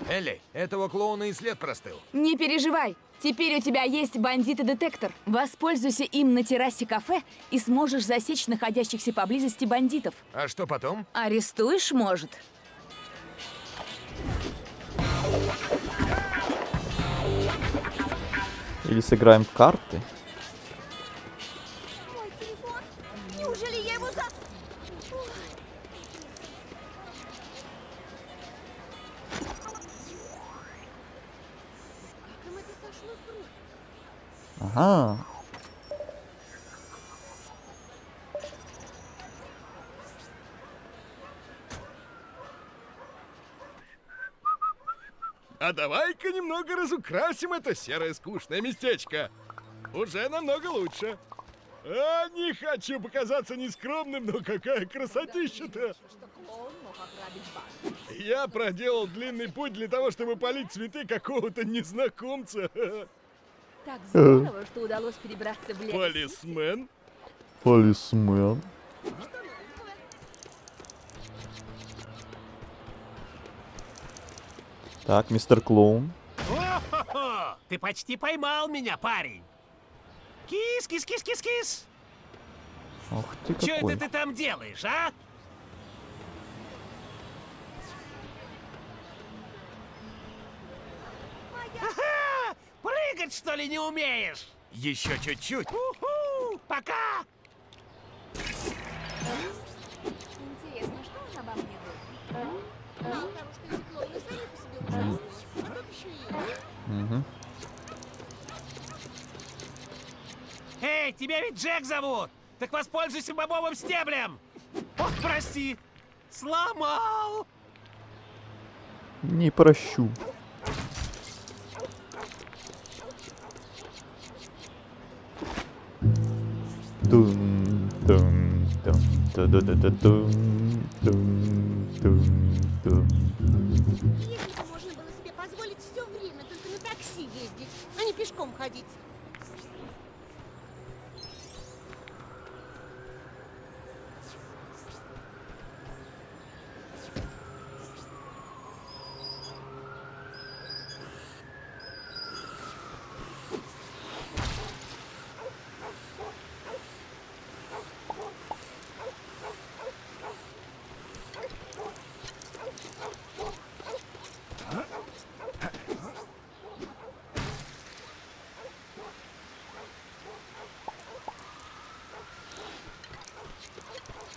Элли, этого клоуна и след простыл. Не переживай, теперь у тебя есть бандит-детектор. Воспользуйся им на террасе кафе и сможешь засечь находящихся поблизости бандитов. А что потом? Арестуешь, может? Или сыграем в карты? Мой телефон? Неужели я его за... Как им это сошло с рук? Ага. А давай-ка немного разукрасим это серое скучное местечко. Уже намного лучше. А, не хочу показаться нескромным, но какая красотища-то! Я проделал длинный путь для того, чтобы полить цветы какого-то незнакомца. Так здорово, что удалось перебраться в лес. Полисмен? Полисмен. Так, мистер Клоун. О-хо-хо! Ты почти поймал меня, парень. Кис-кис-кис-кис-кис. Ох ты Чё какой. это ты там делаешь, а? Ага! Прыгать, что ли, не умеешь? Еще чуть-чуть. Уху! Пока! Интересно, что он обо мне думает? Мало того, что эти клоуны сами по себе ужасны, а тут еще и я. Мгм. Эй, тебя ведь Джек зовут! Так воспользуйся бобовым стеблем! Ох, прости! Сломал! Не прощу. Если бы можно было себе позволить все время только на такси ездить, а не пешком ходить.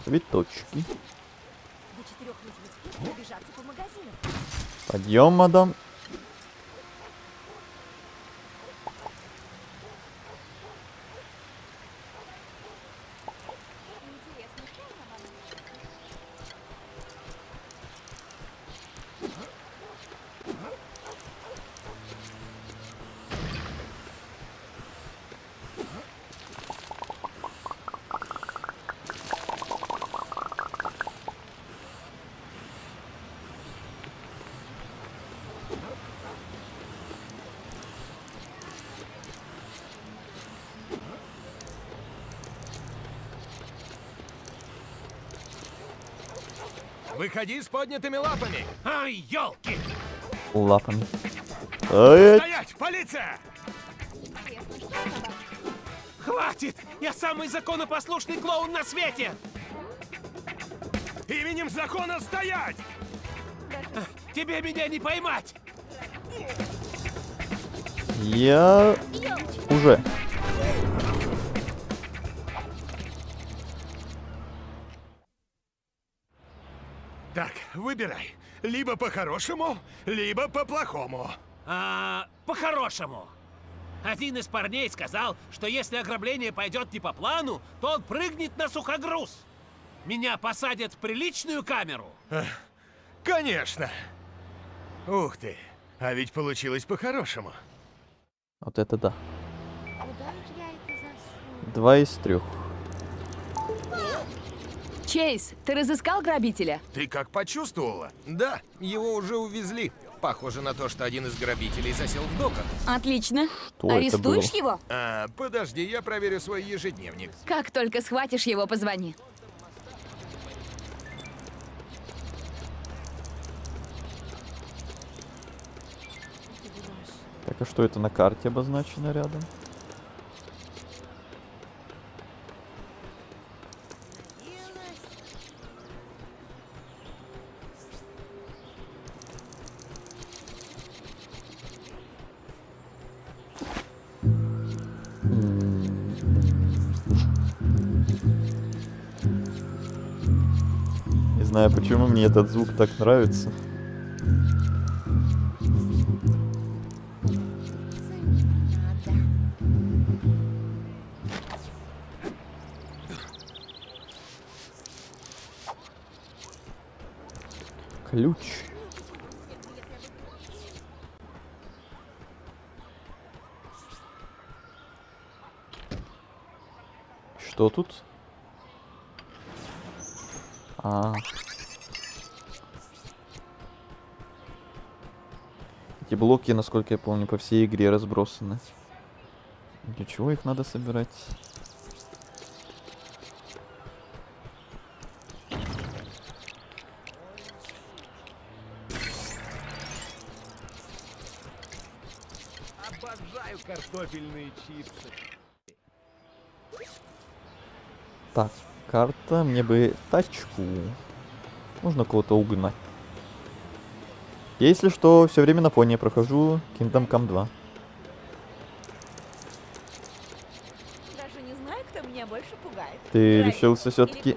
Цветочки. До 4 нужно успеть пробежаться по магазинам. Подъем, мадам. Интересно, что она вам? Выходи с поднятыми лапами! Ай, елки! Лапами. Эй, Стоять! Полиция! Хватит! Я самый законопослушный клоун на свете! Именем закона стоять! Тебе меня не поймать! я уже. Так, выбирай. Либо по-хорошему, либо по-плохому. По-хорошему. Один из парней сказал, что если ограбление пойдет не по плану, то он прыгнет на сухогруз. Меня посадят в приличную камеру. Конечно. Ух ты, а ведь получилось по-хорошему. Вот это да. Куда же я это засуну? 2 из 3. Чейз, ты разыскал грабителя? Ты как почувствовала? Да, его уже увезли. Похоже на то, что один из грабителей засел в доках. Отлично. Что это было? Арестуешь его? Подожди, я проверю свой ежедневник. Как только схватишь его, позвони. Так, а что это на карте обозначено рядом? Не знаю, почему мне этот звук так нравится. Ключ. Что тут? Эти блоки, насколько я помню, по всей игре разбросаны. Для чего их надо собирать? Обожаю картофельные чипсы. Так, карта. Мне бы тачку. Можно кого-то угнать. Если что, все время на фоне прохожу Kingdom Come 2. Даже не знаю, кто меня больше пугает. Ты решился все-таки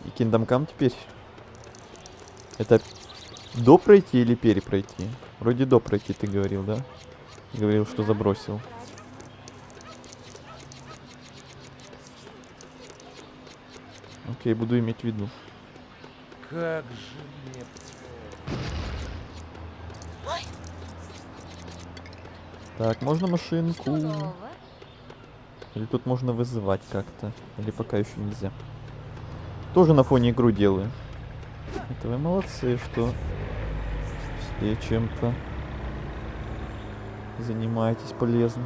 и Kingdom Come теперь? Это до пройти или перепройти? Вроде до пройти ты говорил, да? Говорил, что забросил. Окей, буду иметь в виду. Как же мне... Так, можно машинку? Нового? Или тут можно вызывать как-то? Или пока еще нельзя? Тоже на фоне игру делаю. Это вы молодцы, что все чем-то занимаетесь полезно.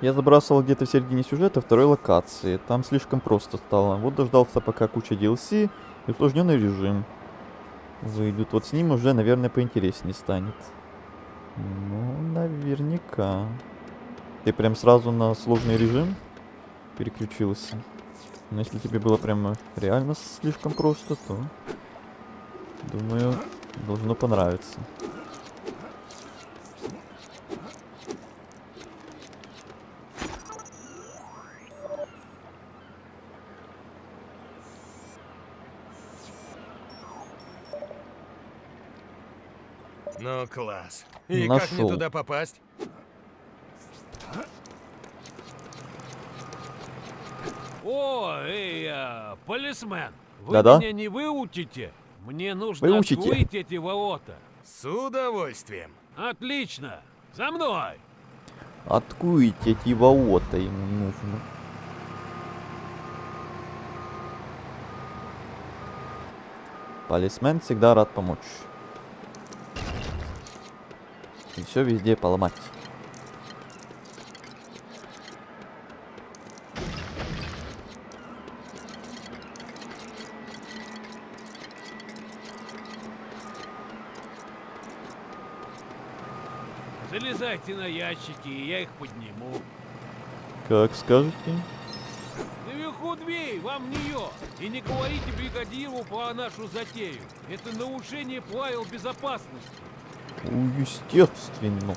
Я забрасывал где-то в середине сюжета второй локации. Там слишком просто стало. Вот дождался, пока куча DLC и усложненный режим выйдут. Вот с ним уже, наверное, поинтереснее станет. Ну, наверняка. Ты прям сразу на сложный режим переключился. Но если тебе было прямо реально слишком просто, то, думаю, должно понравиться. Ну, класс. И как мне Нашел. туда попасть? О, эй, полисмен, вы Да-да. меня не выучите? Мне нужно Выучите. отвоить эти ворота. С удовольствием. Отлично, за мной. Откуйте эти ворота ему нужно. Полисмен всегда рад помочь. И все везде поломать. Залезайте на ящики, и я их подниму. Как скажете? Наверху дверь, вам в нее. И не говорите бригадиру про нашу затею. Это нарушение правил безопасности. Естественно.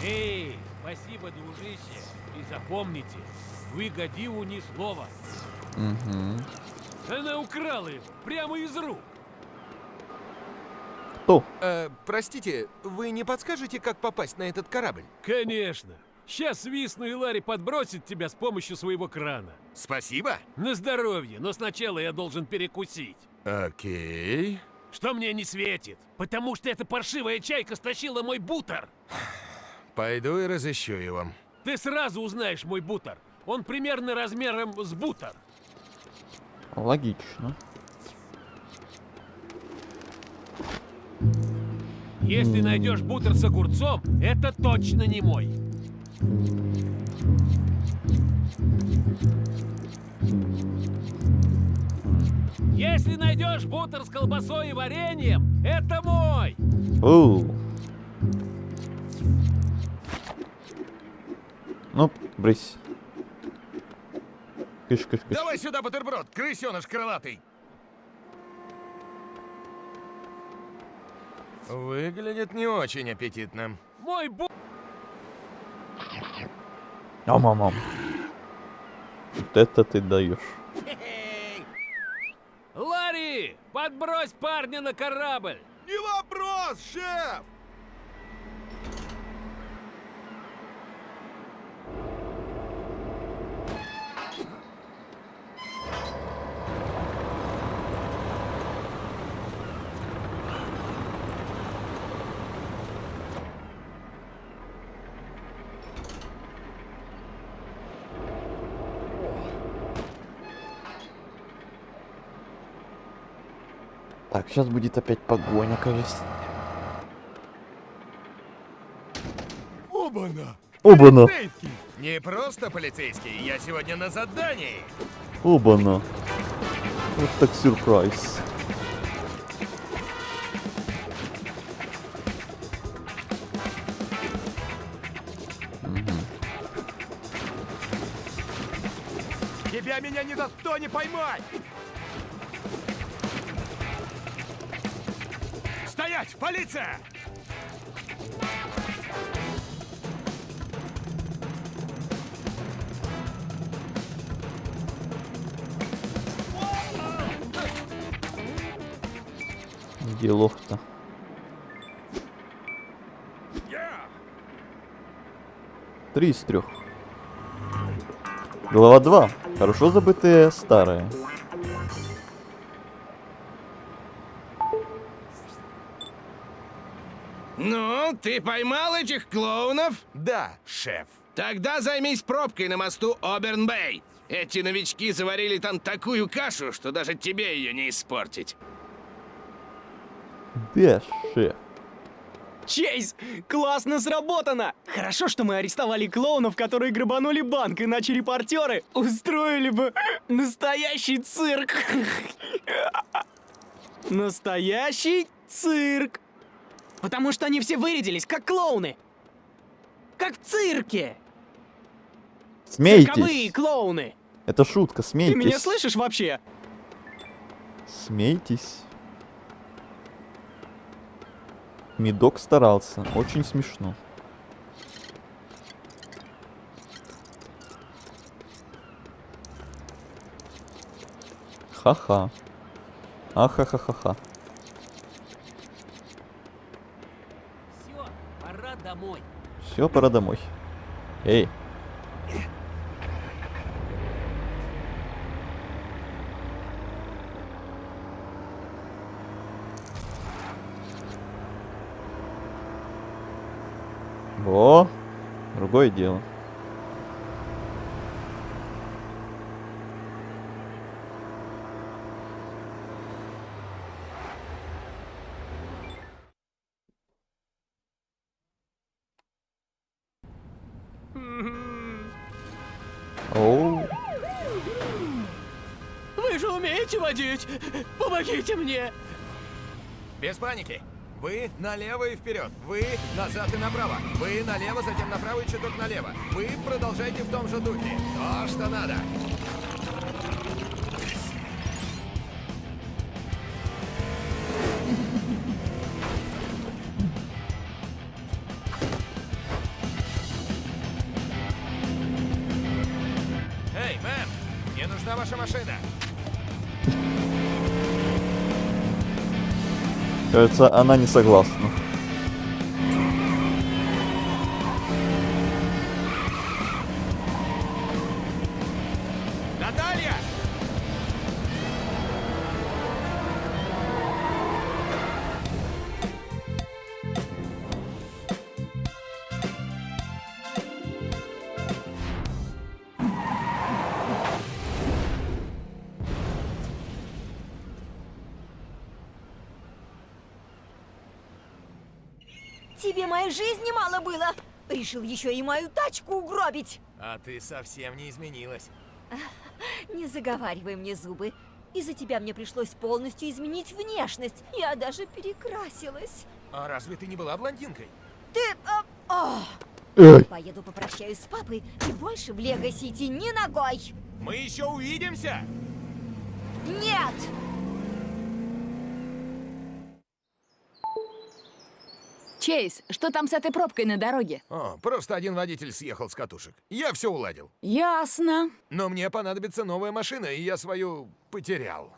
Эй, спасибо, дружище. И запомните, вы Гадиву ни слова. Угу. Она украла его прямо из рук. Кто? Простите, вы не подскажете, как попасть на этот корабль? Конечно. Сейчас свистну, и Ларри подбросит тебя с помощью своего крана. Спасибо. На здоровье, но сначала я должен перекусить. Окей. Что мне не светит? Потому что эта паршивая чайка стащила мой бутер. Пойду и разыщу его. Ты сразу узнаешь мой бутер. Он примерно размером с бутер. Логично. Если найдешь бутер с огурцом, это точно не мой. Если найдешь бутер с колбасой и вареньем, это мой. Оу. Ну, брысь. Кыш, кыш, кыш. Давай сюда бутерброд, крысеныш крылатый. Выглядит не очень аппетитно. Мой бутер. Ам-ам-ам. Вот это ты даешь. Ларри, подбрось парня на корабль. Не вопрос, шеф! Так, сейчас будет опять погоня, кажется. Оба-на! Оба-на! Полицейский! Не просто полицейский, я сегодня на задании. Оба-на. Вот так сюрприз. Тебя меня ни за что не поймать! Стоять! Полиция! Где лох-то? Три из 3. Глава 2. Хорошо забытые старые. Ну, ты поймал этих клоунов? Да, шеф. Тогда займись пробкой на мосту Оберн-Бэй. Эти новички заварили там такую кашу, что даже тебе ее не испортить. Да, шеф. Чейз, классно сработано! Хорошо, что мы арестовали клоунов, которые грабанули банк, иначе репортеры устроили бы настоящий цирк. Настоящий цирк. Потому что они все вырядились, как клоуны. Как в цирке. Цирковые Смейтесь. клоуны. Это шутка, смейтесь. Ты меня слышишь вообще? Смейтесь. Медок старался. Очень смешно. Ха-ха. Ахахахаха. Все, пора домой. Все, пора домой. Эй. Во, другое дело. Оу. Вы же умеете водить? Помогите мне! Без паники. Вы налево и вперед. Вы назад и направо. Вы налево, затем направо и чуток налево. Вы продолжайте в том же духе. То, что надо. Эй, мэм, мне нужна ваша машина. Кажется, она не согласна. Наталья! Тебе моей жизни мало было. Решил еще и мою тачку угробить. А ты совсем не изменилась. Не заговаривай мне зубы. Из-за тебя мне пришлось полностью изменить внешность. Я даже перекрасилась. А разве ты не была блондинкой? Ты... Эй. Поеду попрощаюсь с папой и больше в Лего-Сити ни ногой. Мы еще увидимся! Нет! Чейз, что там с этой пробкой на дороге? О, просто один водитель съехал с катушек. Я все уладил. Ясно. Но мне понадобится новая машина, и я свою потерял.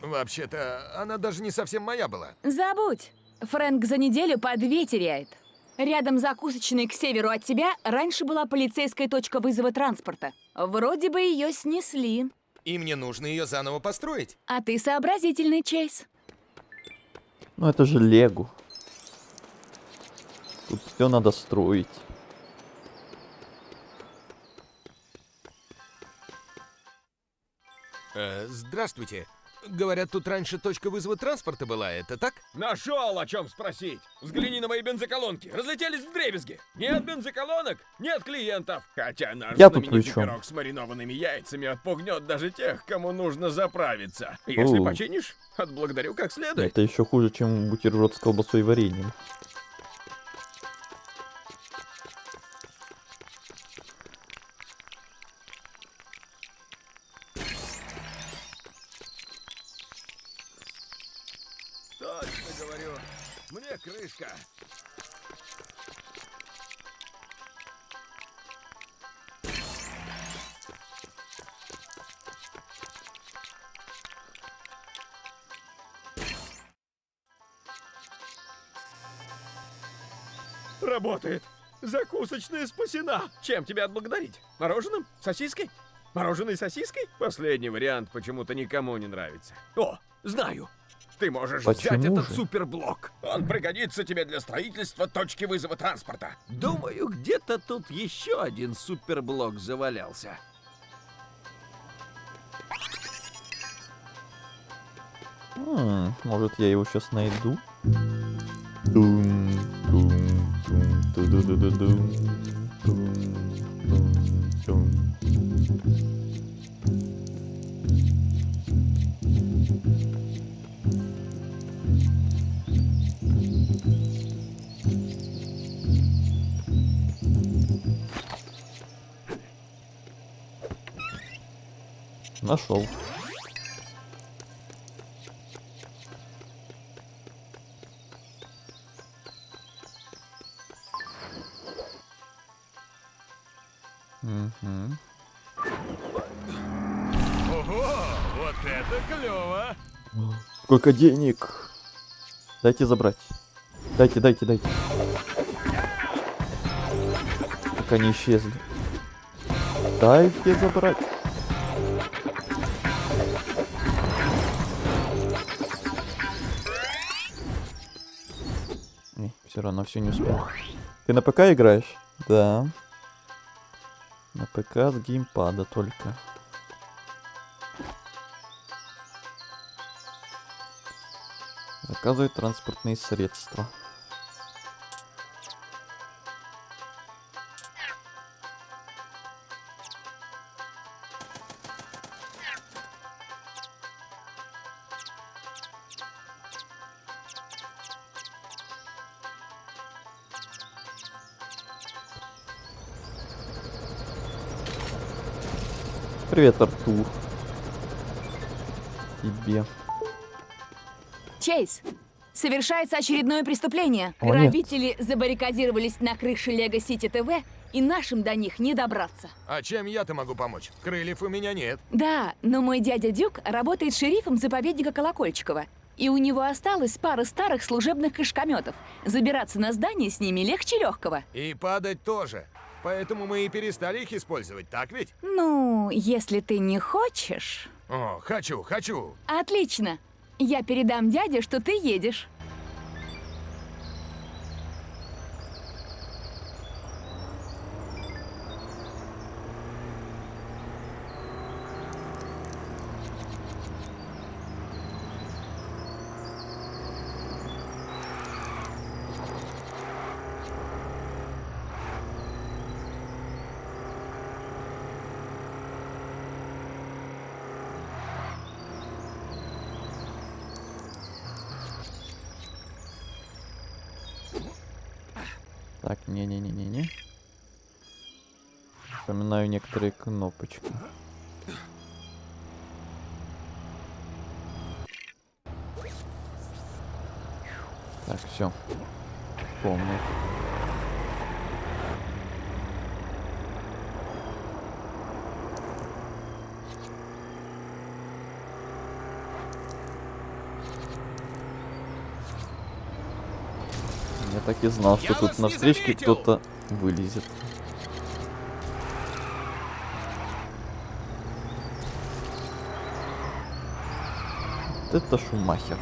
Вообще-то, она даже не совсем моя была. Забудь. Фрэнк за неделю по 2 теряет. Рядом закусочной к северу от тебя раньше была полицейская точка вызова транспорта. Вроде бы ее снесли. И мне нужно ее заново построить. А ты сообразительный, Чейз. Ну это же Лего. Тут все надо строить. Здравствуйте. Говорят, тут раньше точка вызова транспорта была, это так? Нашел о чем спросить. Взгляни на мои бензоколонки. Разлетелись вдребезги. Нет бензоколонок, нет клиентов. Хотя наш Я тут знаменитый при чём? пирог с маринованными яйцами отпугнет даже тех, кому нужно заправиться. Если Оу. починишь, отблагодарю как следует. Это еще хуже, чем бутерброд с колбасой и вареньем. Точно говорю. Мне крышка. Работает. Закусочная спасена. Чем тебя отблагодарить? Мороженым? Сосиской? Мороженой сосиской? Последний вариант почему-то никому не нравится. О, знаю. Ты можешь взять Почему этот же? суперблок. Он пригодится тебе для строительства точки вызова транспорта. Думаю, где-то тут еще один суперблок завалялся. Может, я его сейчас найду? Тум, тум, тум, ту-ду-ду-ду-дум, тум, тум, тум. Нашел. Угу. Ого, вот это клево! Сколько денег? Дайте забрать. Дайте. Как они исчезли. Дайте забрать. Все равно все не успел. Ты на ПК играешь? Да. На ПК с геймпада только. Заказывать транспортные средства. Привет, Артур. Тебе. Чейз, совершается очередное преступление. О, нет. Грабители забаррикадировались на крыше Лего Сити ТВ, и нашим до них не добраться. А чем я-то могу помочь? Крыльев у меня нет. Да, но мой дядя Дюк работает шерифом заповедника Колокольчикова. И у него осталась пара старых служебных кошкометов. Забираться на здание с ними легче легкого. И падать тоже. Поэтому мы и перестали их использовать, так ведь? Ну, если ты не хочешь... О, хочу. Отлично. Я передам дяде, что ты едешь. Так, не-не-не-не-не. Вспоминаю некоторые кнопочки. Так, все. Помню. Я так и знал, что Я тут вас на не встречке заметил! кто-то вылезет. Вот это Шумахер.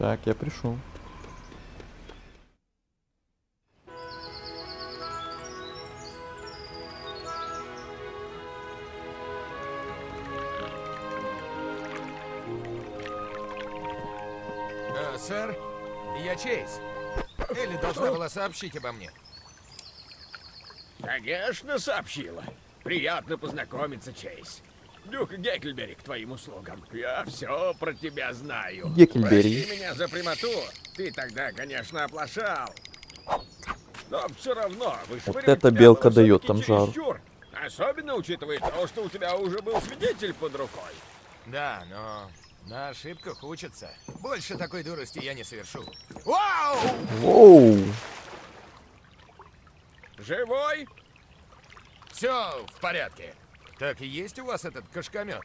Так, я пришел. Сэр, я Чейз. Элли должна была сообщить обо мне. Конечно, сообщила. Приятно познакомиться, Чейз. Дюк Гекльбери к твоим услугам. Я все про тебя знаю. Гекльбери. Прости меня за прямоту. Ты тогда, конечно, оплошал. Но все равно Вот эта белка дает там жару. Особенно учитывая то, что у тебя уже был свидетель под рукой. Да, но на ошибках учатся. Больше такой дурости я не совершу. Вау! Воу! Живой? Все в порядке. Так и есть у вас этот кашкомет?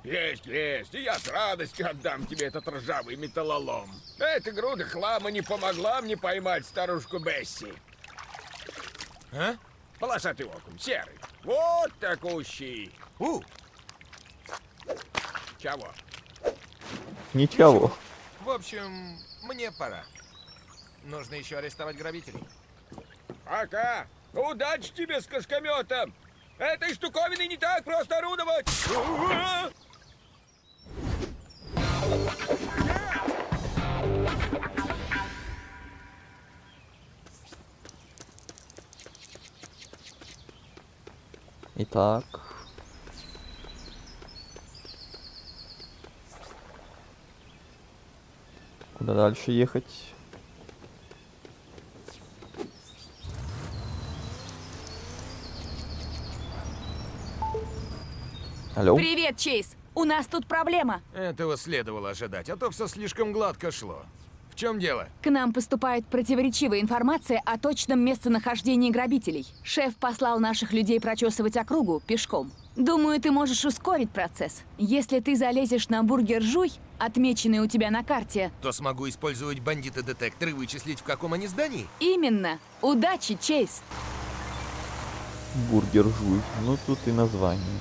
Есть, есть. И я с радостью отдам тебе этот ржавый металлолом. Эта груда хлама не помогла мне поймать старушку Бесси. А? Полосатый окунь, серый. Вот такущий. Чего? Ничего. В общем, мне пора. Нужно еще арестовать грабителей. Пока. Удачи тебе с кашкометом. Этой штуковиной не так просто орудовать. Итак. Куда дальше ехать? Алло? Привет, Чейз. У нас тут проблема. Этого следовало ожидать, а то все слишком гладко шло. В чем дело? К нам поступает противоречивая информация о точном местонахождении грабителей. Шеф послал наших людей прочесывать округу пешком. Думаю, ты можешь ускорить процесс. Если ты залезешь на бургер Жуй, отмеченный у тебя на карте... То смогу использовать бандиты-детекторы и вычислить, в каком они здании? Именно. Удачи, Чейз. Бургер Жуй. Ну тут и название.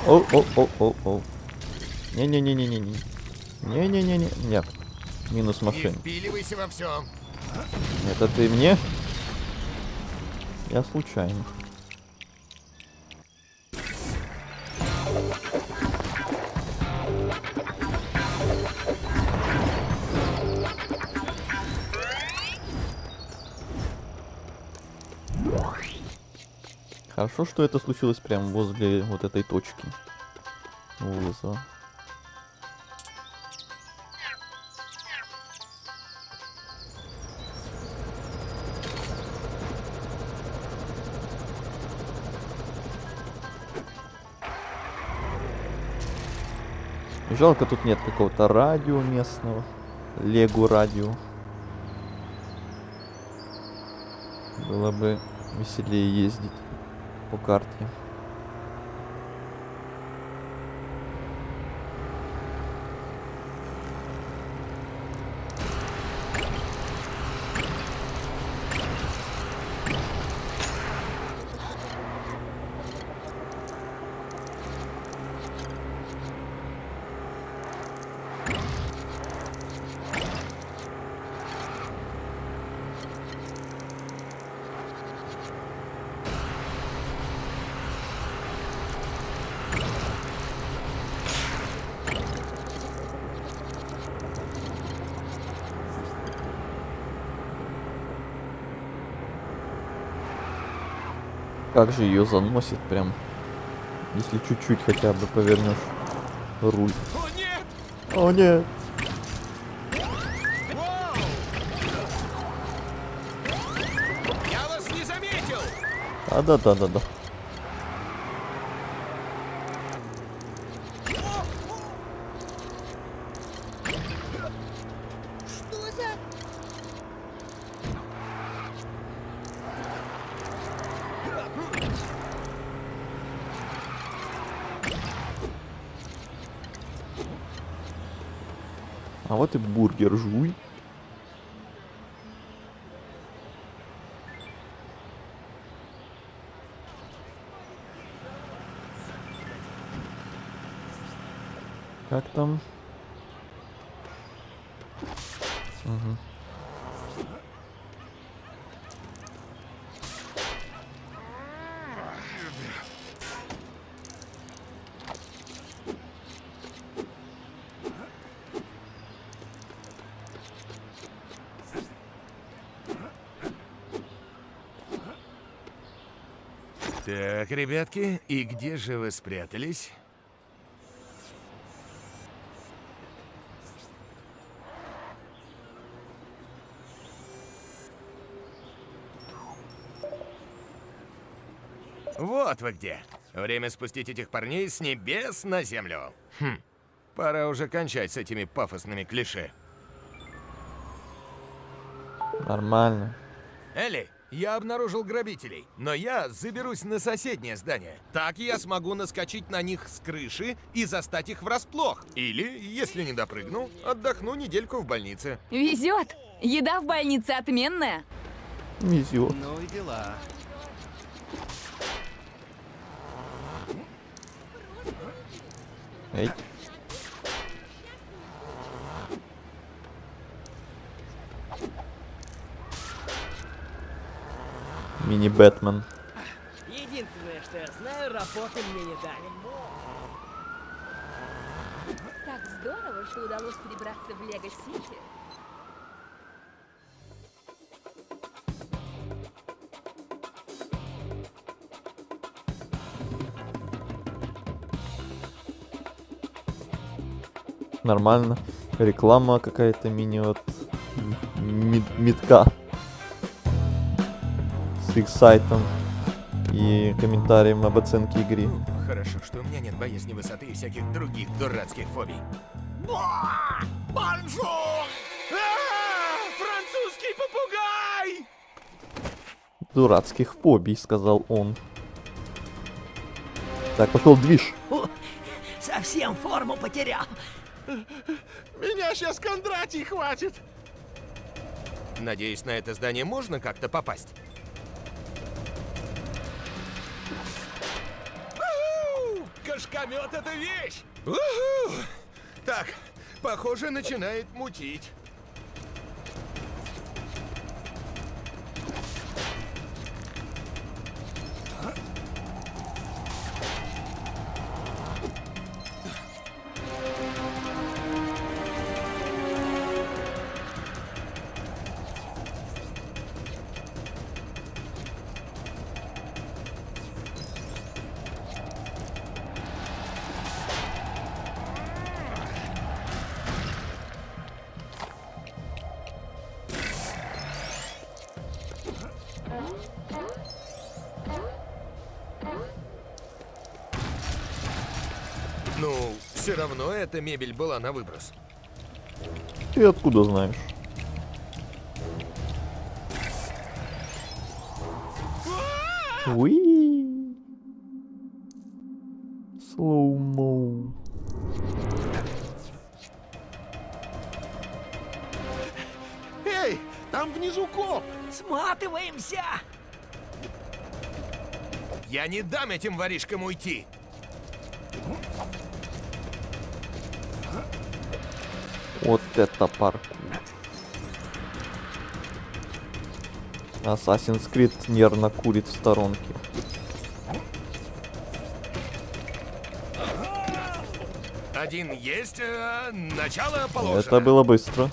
О. Не-не-не-не-не-не. Не-не-не-не. Нет. Минус Не машин. впиливайся во все. Это ты мне? Я случайно. Хорошо, что это случилось прямо возле вот этой точки вызова. Жалко, тут нет какого-то радио местного. Лего радио. Было бы веселее ездить по карте. Как же ее заносит прям, если чуть-чуть хотя бы повернешь руль. О, нет! О нет! Вау! Я вас не заметил! Да. А вот и бургер жуй. Как там? Угу. Так, ребятки, и где же вы спрятались? Вот вы где. Время спустить этих парней с небес на землю. Хм, пора уже кончать с этими пафосными клише. Нормально. Элли, я обнаружил грабителей, но я заберусь на соседнее здание. Так я смогу наскочить на них с крыши и застать их врасплох. Или, если не допрыгну, отдохну недельку в больнице. Везет! Еда в больнице отменная. Везет. Ну и дела. Эй. Мини-Бэтмен. Единственное, что я знаю, работы мне не дали. Так здорово, что удалось перебраться в Лего-Сити. Нормально. Реклама какая-то мини от Митка. С их сайтом и комментарием об оценке игры. Хорошо, что у меня нет боязни высоты и всяких других дурацких фобий. Бонжур! Французский попугай! Дурацких фобий, сказал он. Так, пошел движ. Совсем форму потерял. Меня сейчас Кондратий хватит! Надеюсь, на это здание можно как-то попасть? Кошкомет — это вещь! Уху! Так, похоже, начинает мутить. Ну, все равно эта мебель была на выброс. Ты откуда знаешь? Уи. Слоумо. Эй, там внизу коп! Сматываемся! Я не дам этим воришкам уйти! Вот это паркур. Assassin's Creed нервно курит в сторонке. Один есть, начало положено. Это было быстро.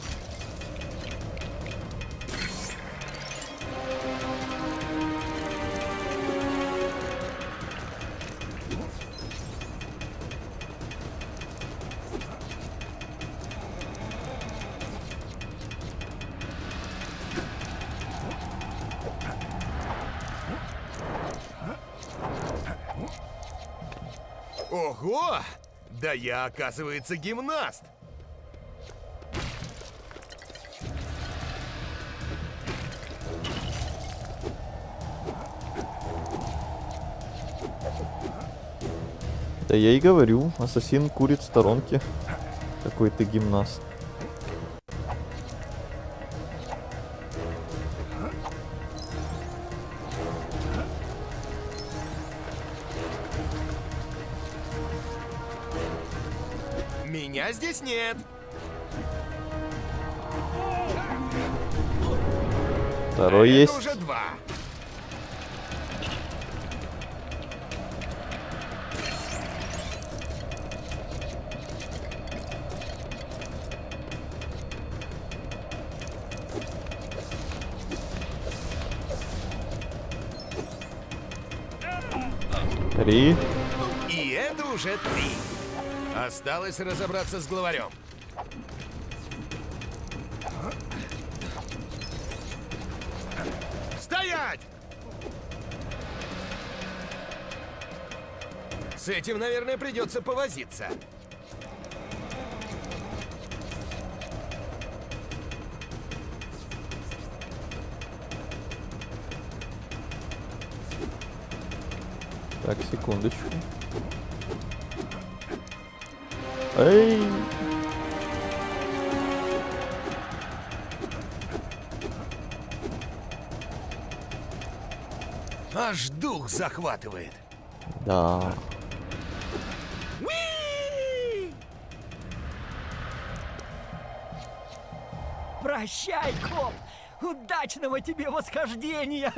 Ого! Да я, оказывается, гимнаст! Да я и говорю, ассасин курит в сторонке. Какой ты гимнаст. Меня здесь нет. Второй Это есть. уже 2. Три. И это уже 3. Осталось разобраться с главарем. Стоять! С этим, наверное, придется повозиться. Так, секундочку. Эй! Аж дух захватывает. Да. Прощай, коп! Удачного тебе восхождения!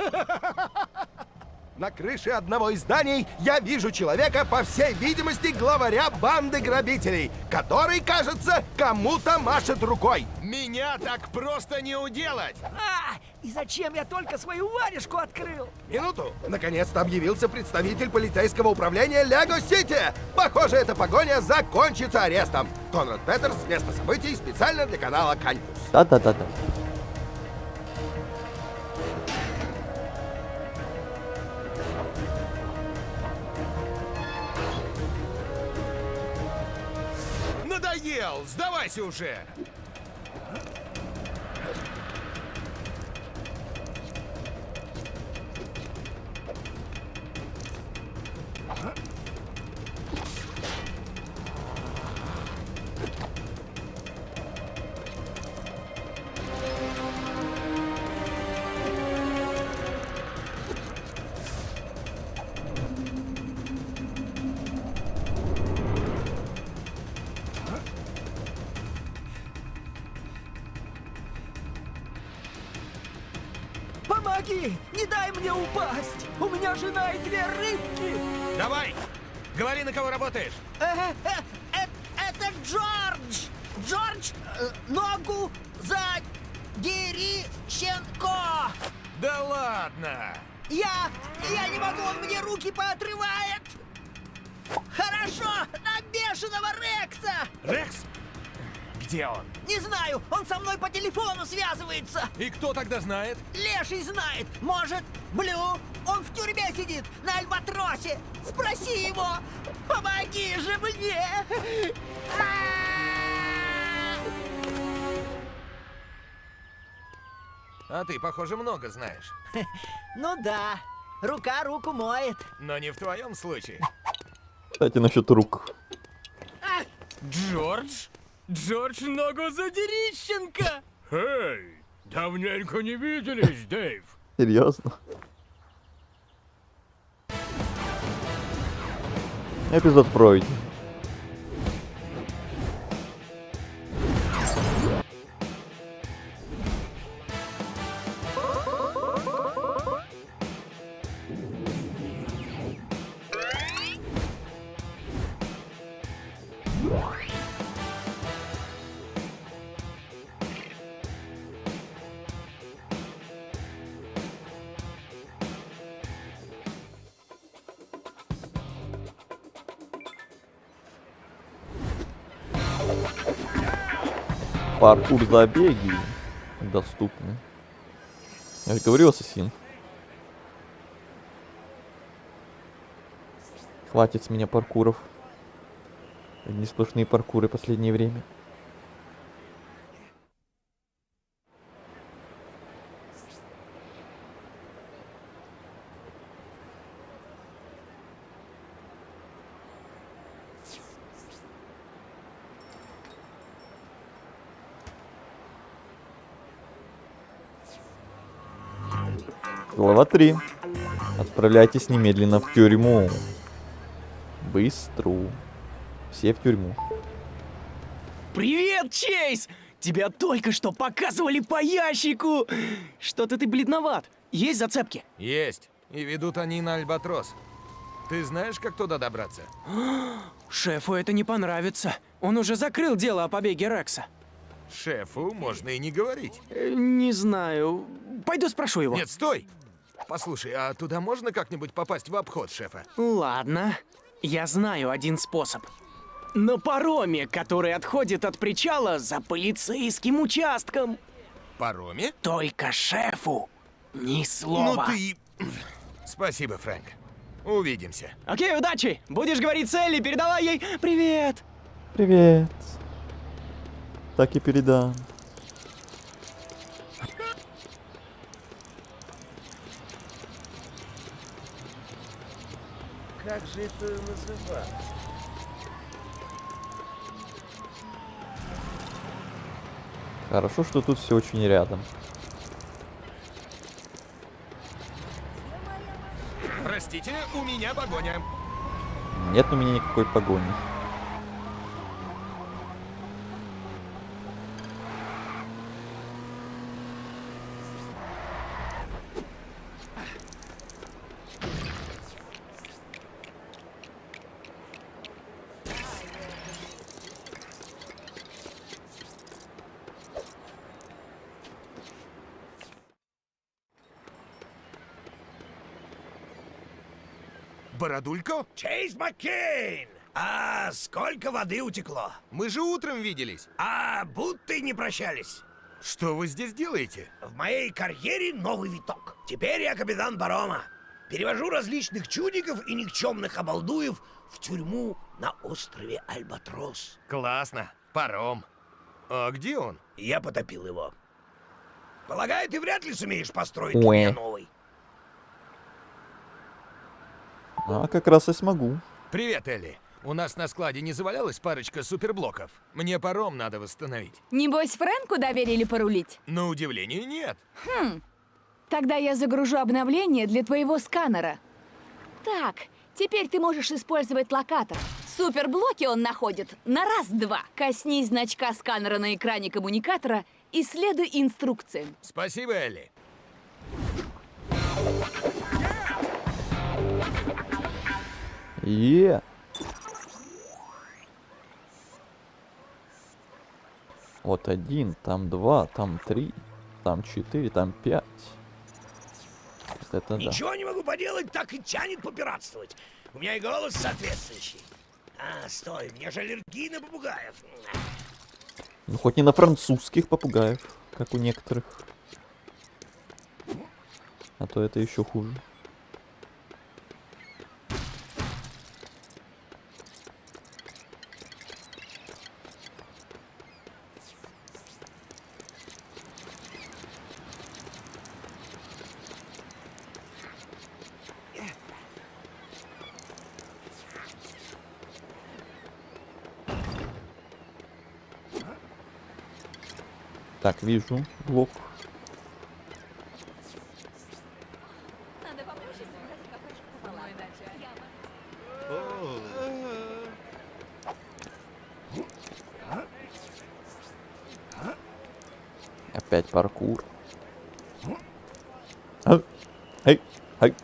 На крыше одного из зданий я вижу человека, по всей видимости, главаря банды грабителей, который, кажется, кому-то машет рукой. Меня так просто не уделать! И зачем я только свою варежку открыл? Минуту. Наконец-то объявился представитель полицейского управления Лего-Сити. Похоже, эта погоня закончится арестом. Конрад Петерс с места событий специально для канала Каньюс. Да-да-да-да. Надоел! Сдавайся уже! Помоги! Не дай мне упасть! У меня жена и 2 рыбки! Давай! Говори, на кого работаешь! Это Джордж! Джордж, ногу за Дерищенко! Да ладно! Я не могу, он мне руки поотрывает! Хорошо, на бешеного Рекса! Рекс? Где он? Не знаю, он со мной по телефону связывается! И кто тогда знает? Леший знает! Может, Блю? Он в тюрьме сидит, на Альбатросе! Спроси его! Помоги же мне! А ты, похоже, много знаешь. Ну да, рука руку моет. Но не в твоем случае. Кстати, насчет рук. Джордж? Джордж ногу за Дерищенко! Эй, давненько не виделись, Дэйв. Серьезно? Эпизод пройден. Паркур забеги доступны. Я же говорил, ассасин. Хватит с меня паркуров. Одни сплошные паркуры в последнее время. Глава 3. Отправляйтесь немедленно в тюрьму. Быстро. Все в тюрьму. Привет, Чейз! Тебя только что показывали по ящику! Что-то ты бледноват. Есть зацепки? Есть. И ведут они на Альбатрос. Ты знаешь, как туда добраться? Шефу это не понравится. Он уже закрыл дело о побеге Рекса. Шефу можно и не говорить. Не знаю. Пойду спрошу его. Нет, стой! Послушай, а туда можно как-нибудь попасть в обход шефа? Ладно. Я знаю один способ. На пароме, который отходит от причала за полицейским участком. Пароме? Только шефу ни слова. Ну ты... Спасибо, Фрэнк. Увидимся. Окей, удачи! Будешь говорить Элли, передавай ей привет! Привет. Так и передам. Как же это называть? Хорошо, что тут все очень рядом. Простите, у меня погоня. Нет у меня никакой погони. Бородулько? Чейз Маккейн! А сколько воды утекло? Мы же утром виделись. А будто и не прощались. Что вы здесь делаете? В моей карьере новый виток. Теперь я капитан парома. Перевожу различных чудиков и никчемных обалдуев в тюрьму на острове Альбатрос. Классно. Паром. А где он? Я потопил его. Полагаю, ты вряд ли сумеешь построить для меня новый. А как раз и смогу. Привет, Элли. У нас на складе не завалялась парочка суперблоков? Мне паром надо восстановить. Небось, Фрэнку доверили порулить? На удивление, нет. Тогда я загружу обновление для твоего сканера. Так, теперь ты можешь использовать локатор. Суперблоки он находит на раз-два. Коснись значка сканера на экране коммуникатора и следуй инструкциям. Спасибо, Элли. Вот 1, там 2, там 3, там 4, там 5. Вот это да. Ничего не могу поделать, так и тянет попиратствовать. У меня и голос соответствующий. А, стой, мне же аллергия на попугаев. Ну хоть не на французских попугаев, как у некоторых. А то это еще хуже. Так, вижу блок. Опять паркур. Эй, эй.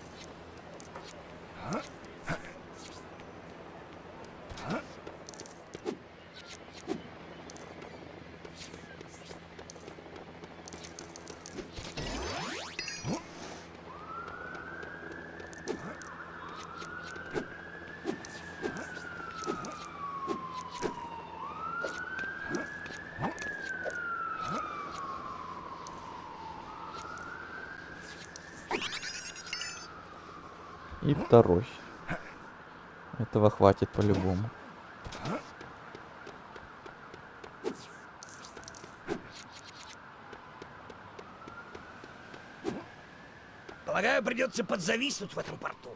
И второй. Этого хватит по-любому. Полагаю, придется подзависнуть в этом порту.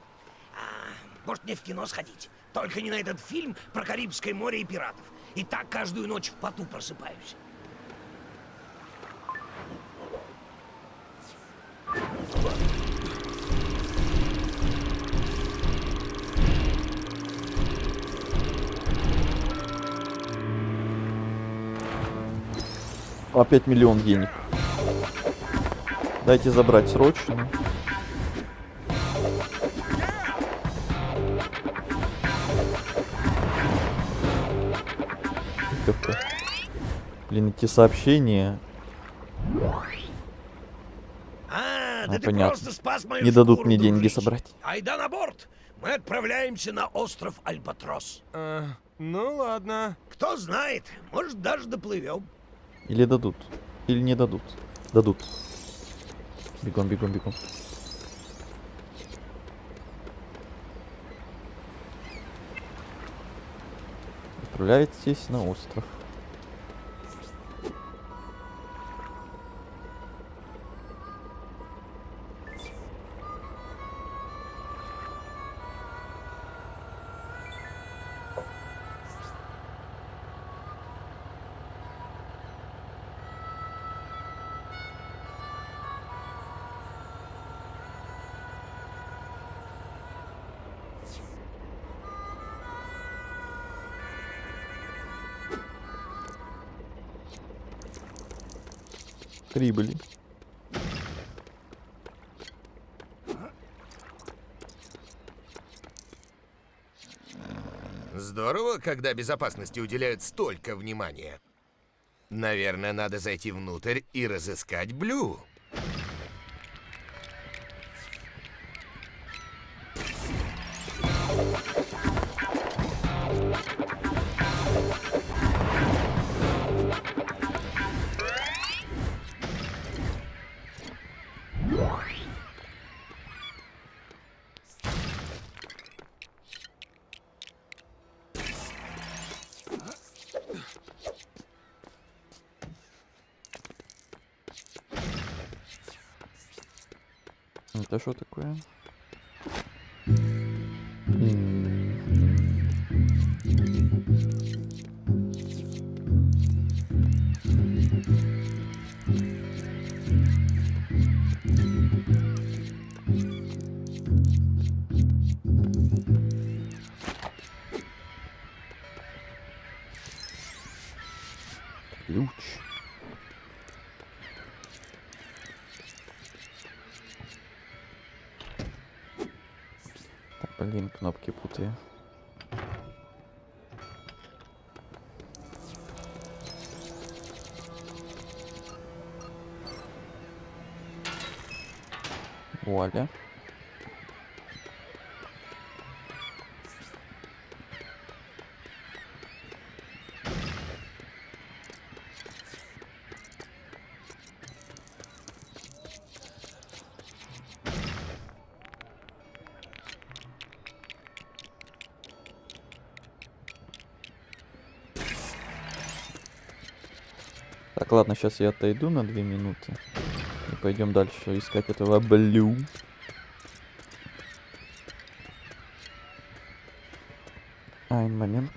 Может, мне в кино сходить? Только не на этот фильм про Карибское море и пиратов. И так каждую ночь в поту просыпаюсь. Опять миллион денег. Дайте забрать срочно. Как-то. Блин, эти сообщения. Да ты понятно. просто спас мою Не дадут шкуру, мне деньги дружище. собрать. Айда на борт. Мы отправляемся на остров Альбатрос. Ну ладно. Кто знает, может даже доплывем. Или дадут. Или не дадут. Дадут. Бегом, бегом, бегом. Отправляйтесь на остров. Прибыли. Здорово, когда безопасности уделяют столько внимания. Наверное, надо зайти внутрь и разыскать Блю. Это что такое? Ключ. Так, блин, кнопки путаю. Вуаля. Так, ладно, сейчас я отойду на 2 минуты. И пойдем дальше искать этого Блю. Один момент.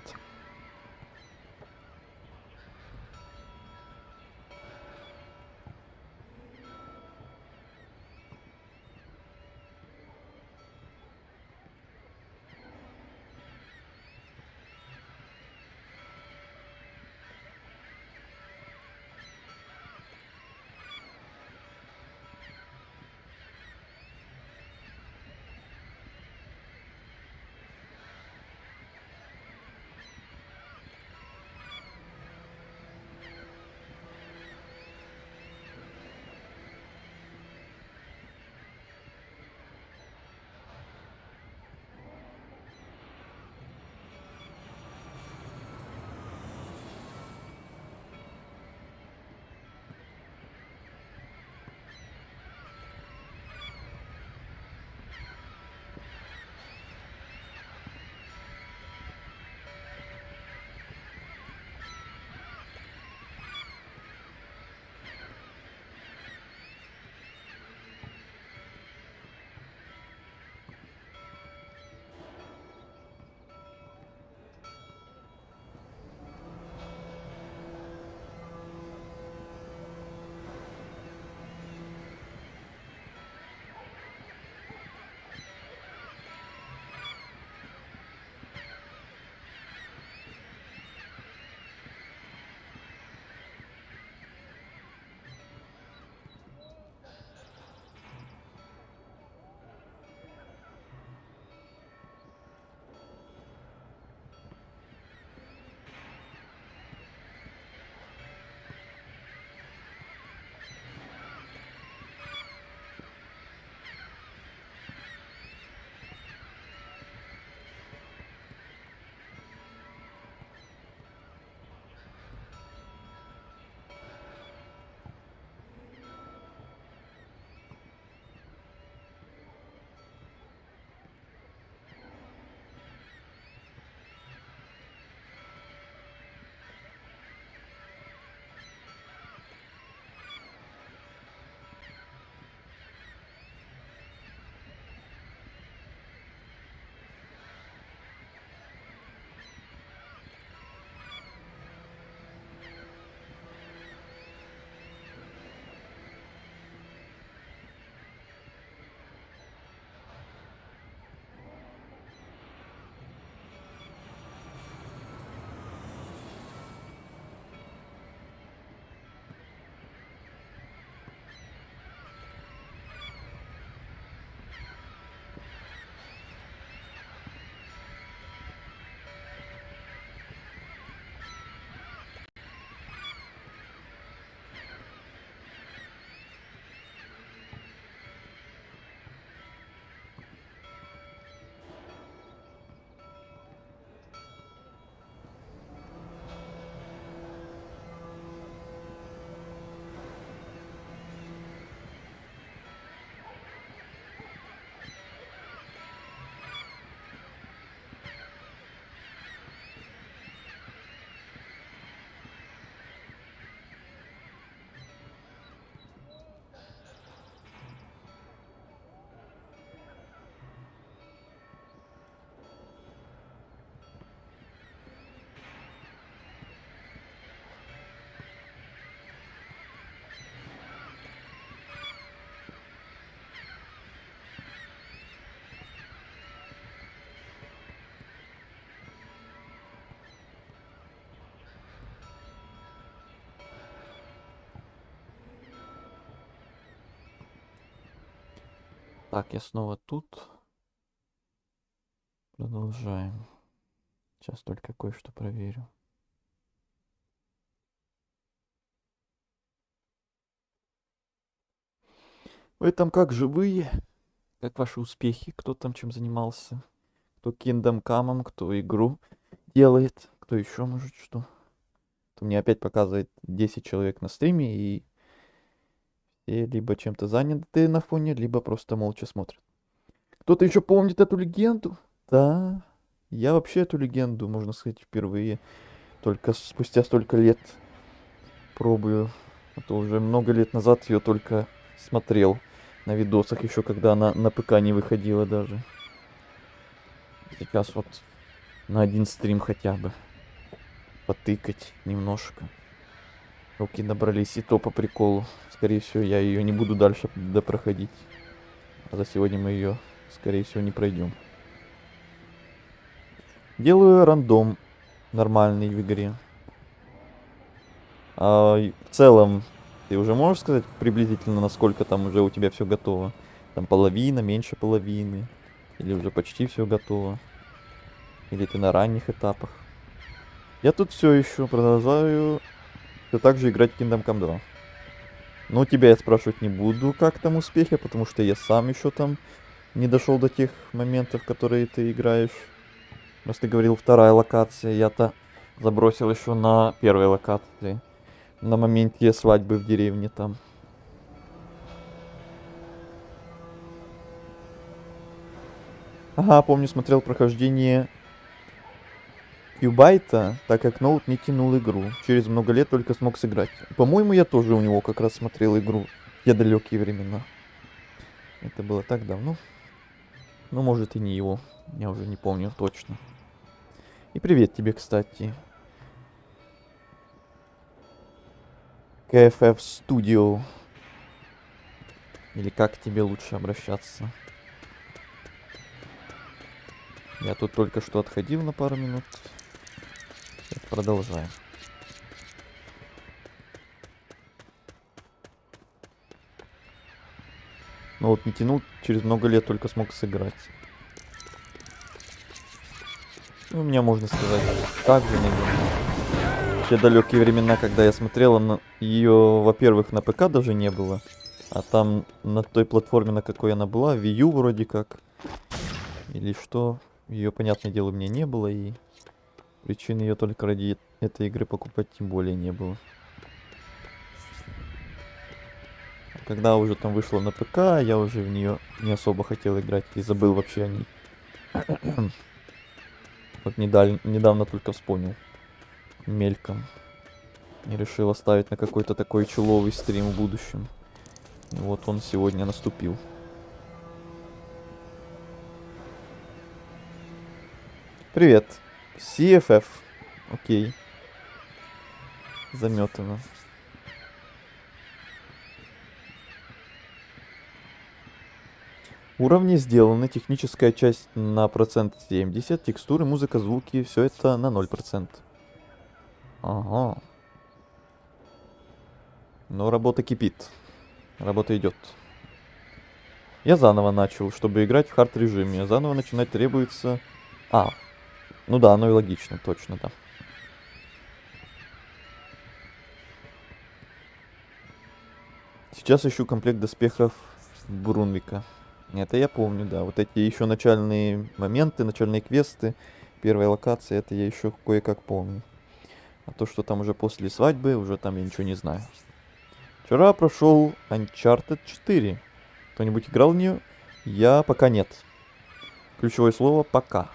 Так, я снова тут. Продолжаем. Сейчас только кое-что проверю. Вы там как, живые? Как ваши успехи? Кто там чем занимался? Кто Kingdom Come, кто игру делает? Кто еще может что? То мне опять показывает 10 человек на стриме, и все либо чем-то заняты на фоне, либо просто молча смотрят. Кто-то еще помнит эту легенду? Да. Я вообще эту легенду, можно сказать, впервые. Только спустя столько лет пробую. А то уже много лет назад ее только смотрел на видосах, еще когда она на ПК не выходила даже. Сейчас вот на один стрим хотя бы потыкать немножко. Руки набрались, и то по приколу. Скорее всего, я ее не буду дальше допроходить. А за сегодня мы ее, скорее всего, не пройдем. Делаю рандом нормальный в игре. А в целом, ты уже можешь сказать приблизительно, насколько там уже у тебя все готово? Там половина, меньше половины? Или уже почти все готово? Или ты на ранних этапах? Я тут все еще продолжаю все так же играть в Kingdom Come 2. Но тебя я спрашивать не буду, как там успехи, потому что я сам еще там не дошел до тех моментов, которые ты играешь. Раз ты говорил, вторая локация, я-то забросил еще на первой локации. На моменте свадьбы в деревне там. Ага, помню, смотрел прохождение Кьюбайта, так как ноут не тянул игру. Через много лет только смог сыграть. По-моему, я тоже у него как раз смотрел игру в те далекие времена. Это было так давно. Ну, может, и не его. Я уже не помню точно. И привет тебе, кстати. KFF Studio. Или как к тебе лучше обращаться? Я тут только что отходил на пару минут. Продолжаем. Ну вот не тянул, через много лет только смог сыграть. Ну, у меня, можно сказать, так же, наверное. В те далекие времена, когда я смотрел, ее, во-первых, на ПК даже не было. А там на той платформе, на какой она была, Wii U вроде как. Или что. Ее, понятное дело, у меня не было. И причин ее только ради этой игры покупать тем более не было. Когда уже там вышла на ПК, я уже в нее не особо хотел играть и забыл вообще о ней. Вот недавно только вспомнил. Мельком. И решил оставить на какой-то такой чуловый стрим в будущем. И вот он сегодня наступил. Привет. CFF. Окей. Заметано. Уровни сделаны, техническая часть на процент 70, текстуры, музыка, звуки, все это на 0%. Ага. Но работа кипит. Работа идет. Я заново начал, чтобы играть в хард режиме. Заново начинать требуется... Ну да, оно и логично, точно, да. Сейчас ищу комплект доспехов Брунвика. Это я помню, да. Вот эти еще начальные моменты, начальные квесты, первая локация, это я еще кое-как помню. А то, что там уже после свадьбы, уже там я ничего не знаю. Вчера прошел Uncharted 4. Кто-нибудь играл в нее? Я пока нет. Ключевое слово «пока».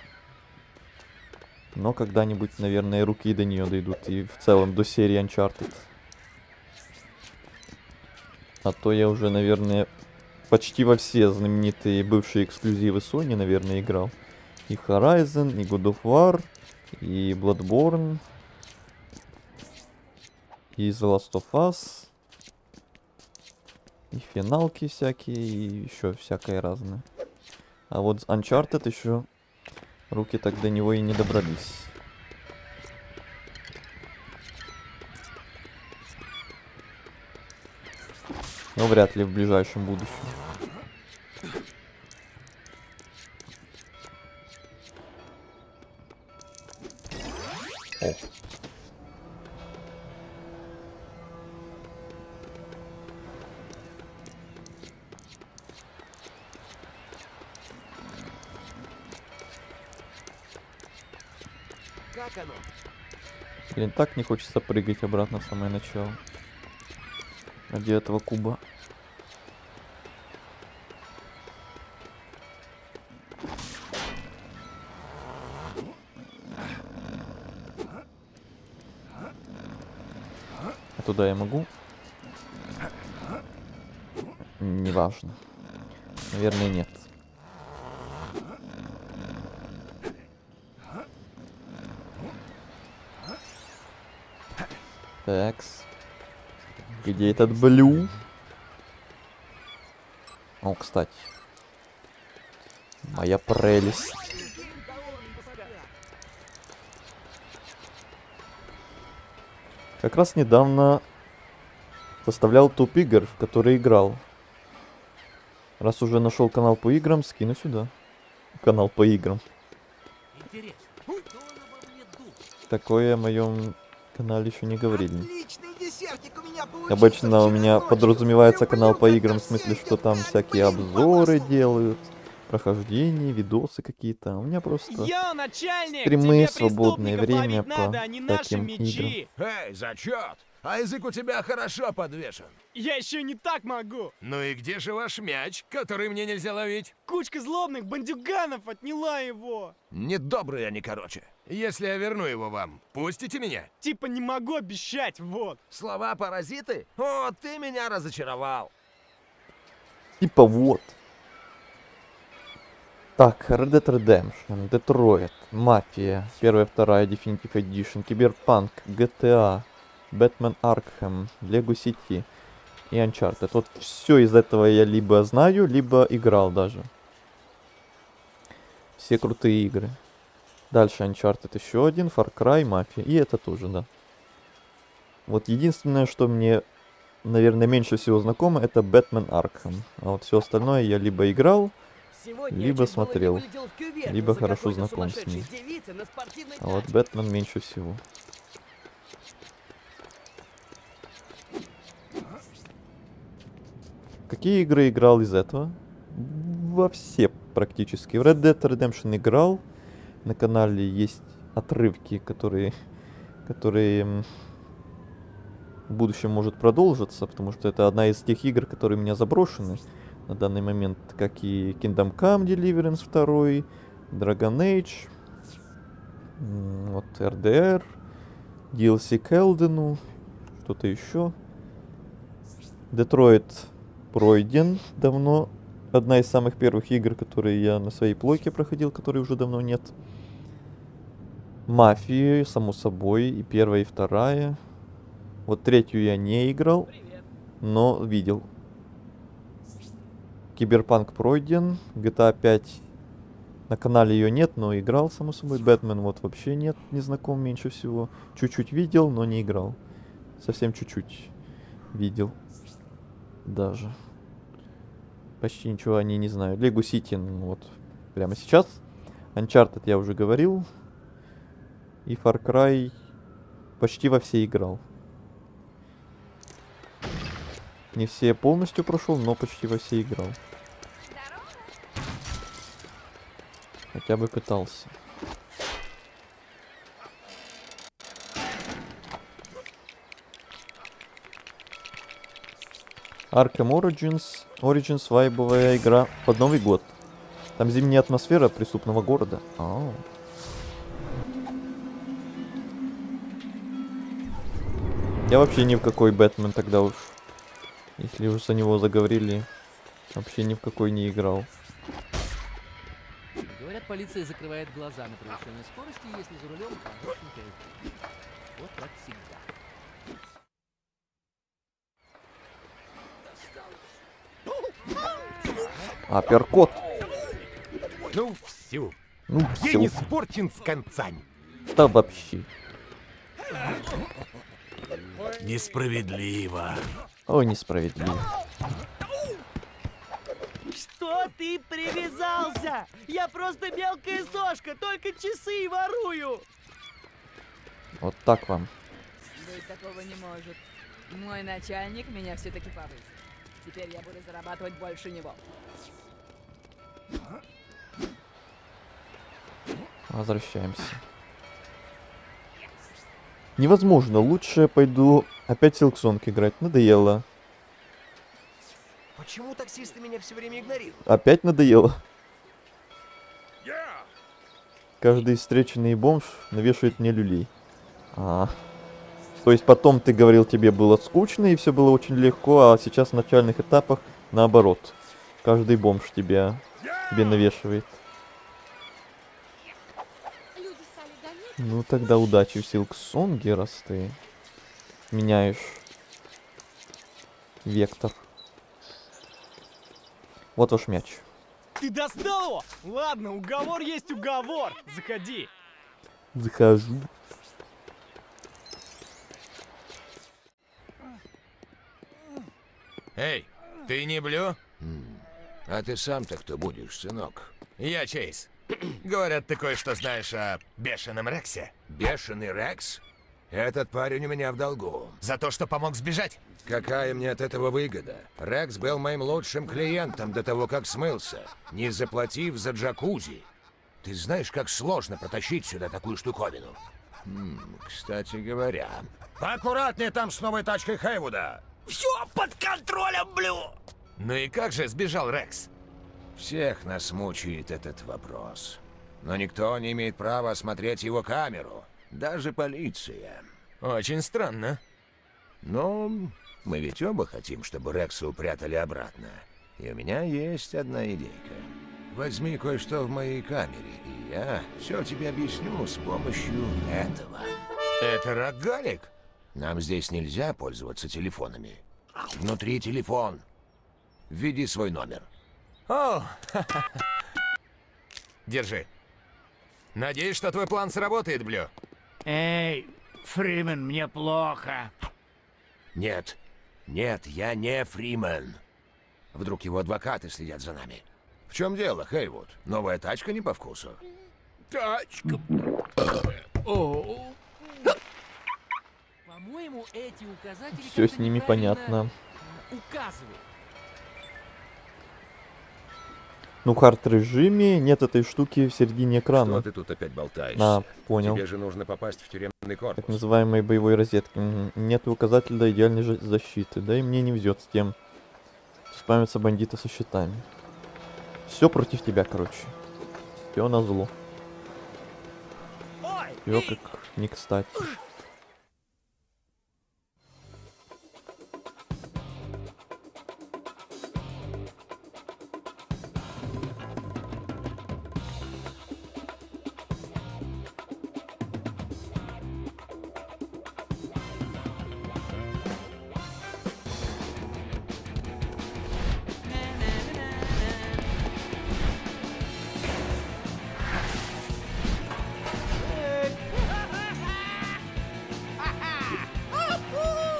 Но когда-нибудь, наверное, руки до нее дойдут. И в целом до серии Uncharted. А то я уже, наверное, почти во все знаменитые бывшие эксклюзивы Sony, наверное, играл. И Horizon, и God of War, и Bloodborne, и The Last of Us, и финалки всякие, и еще всякое разное. А вот Uncharted еще руки так до него и не добрались. Но вряд ли в ближайшем будущем. О. Как оно? Блин, так не хочется прыгать обратно в самое начало. Ради этого куба. А туда я могу? Неважно. Наверное, нет. Такс. Где этот Блю? О, кстати. Моя прелесть. Как раз недавно составлял топ игр, в которые играл. Раз уже нашел канал по играм, скину сюда. Канал по играм. Такое о моем канале еще не говорили. Отличный десертик у меня получился Обычно у вчера меня ночью. подразумевается канал Люблю, по когда играм, в все смысле, что любят, там а всякие деньги обзоры по делают, прохождения, видосы какие-то. А у меня просто Йо, начальник! стримы, тебе свободное преступников время ловить надо, по а не наши таким мечи! Эй, зачет! А язык у тебя хорошо подвешен. Я еще не так могу! Ну и где же ваш мяч, который мне нельзя ловить? Кучка злобных бандюганов отняла его! Недобрые они, короче. Если я верну его вам, пустите меня? Типа не могу обещать, вот! Слова-паразиты? О, ты меня разочаровал. Типа вот. Так, Red Dead Redemption, Detroit, Mafia, 1, 2, Definitive Edition, Cyberpunk, GTA, Batman Arkham, Lego City и Uncharted. Вот все из этого я либо знаю, либо играл даже. Все крутые игры. Дальше Uncharted еще один, Far Cry, Mafia. И это тоже, да. Вот единственное, что мне, наверное, меньше всего знакомо, это Batman Arkham. А вот все остальное я либо играл, либо смотрел, либо хорошо знаком с ним. А вот Бэтмен меньше всего. Какие игры играл из этого? Во все практически. В Red Dead Redemption играл. На канале есть отрывки, которые в будущем может продолжиться, потому что это одна из тех игр, которые у меня заброшены на данный момент, как и Kingdom Come Deliverance 2, Dragon Age, вот RDR, DLC к Элдену, что-то еще. Детройт пройден давно. Одна из самых первых игр, которые я на своей плойке проходил, которой уже давно нет. Мафию, само собой, и 1, и 2. Вот 3 я не играл, но видел. Киберпанк пройден, GTA 5 на канале ее нет, но играл, само собой. Бэтмен вот вообще нет, не знаком меньше всего. Чуть-чуть видел, но не играл. Совсем чуть-чуть видел. Даже. Почти ничего о ней не знаю. Lego City, ну, вот прямо сейчас. Uncharted я уже говорил. И Far Cry почти во все играл. Не все полностью прошел, но почти во все играл. Хотя бы пытался. Arkham Origins вайбовая игра под Новый год. Там зимняя атмосфера преступного города. Я вообще ни в какой Бэтмен тогда уж. Если уж за него заговорили, вообще ни в какой не играл. Говорят, полиция закрывает глаза на превышение скорости, если за рулем помощника. Вот так всегда. Апперкот. Ну все. Ну День все. испорчен с концами. Да вообще. Несправедливо. О, несправедливо. Что ты привязался? Я просто мелкая сошка, только часы ворую. Вот так вам. Быть такого не может. Мой начальник меня все-таки повысил. Теперь я буду зарабатывать больше него. Возвращаемся. Невозможно. Лучше я пойду опять Silksong играть. Надоело. Почему таксисты меня все время игнорируют? Опять надоело. Каждый встреченный бомж навешивает мне люлей. То есть потом ты говорил, тебе было скучно и все было очень легко, а сейчас в начальных этапах наоборот. Каждый бомж тебе навешивает. Ну тогда удачи в Силксонге, раз ты меняешь вектор. Вот ваш мяч. Ты достал его? Ладно, уговор есть уговор. Заходи. Захожу. Эй, ты не Блю? А ты сам-то кто будешь, сынок? Я Чейз. Говорят, ты кое-что знаешь о бешеном Рексе. Бешеный Рекс? Этот парень у меня в долгу. За то, что помог сбежать? Какая мне от этого выгода? Рекс был моим лучшим клиентом до того, как смылся, не заплатив за джакузи. Ты знаешь, как сложно протащить сюда такую штуковину? Кстати говоря... Поаккуратнее там с новой тачкой Хейвуда! Все под контролем, Блю! Ну и как же сбежал Рекс? Всех нас мучает этот вопрос. Но никто не имеет права осмотреть его камеру. Даже полиция. Очень странно. Но мы ведь оба хотим, чтобы Рекса упрятали обратно. И у меня есть одна идейка. Возьми кое-что в моей камере, и я все тебе объясню с помощью этого. Это рогалик? Нам здесь нельзя пользоваться телефонами. Внутри телефон. Введи свой номер. О, держи. Надеюсь, что твой план сработает, Блю. Эй, Фримен, мне плохо. Нет, я не Фримен. Вдруг его адвокаты следят за нами. В чем дело, Хейвуд? Новая тачка не по вкусу? Тачка. По-моему, эти указатели Все с ними понятно. указывают. Ну, в хард-режиме нет этой штуки в середине экрана. Что ты тут опять болтаешься? Понял. Тебе же нужно попасть в тюремный корпус. Так называемой боевой розетки. Нет указателя до идеальной защиты. Да и мне не везет с тем. Спамятся бандиты со щитами. Все против тебя, короче. Все назло. Все как не кстати.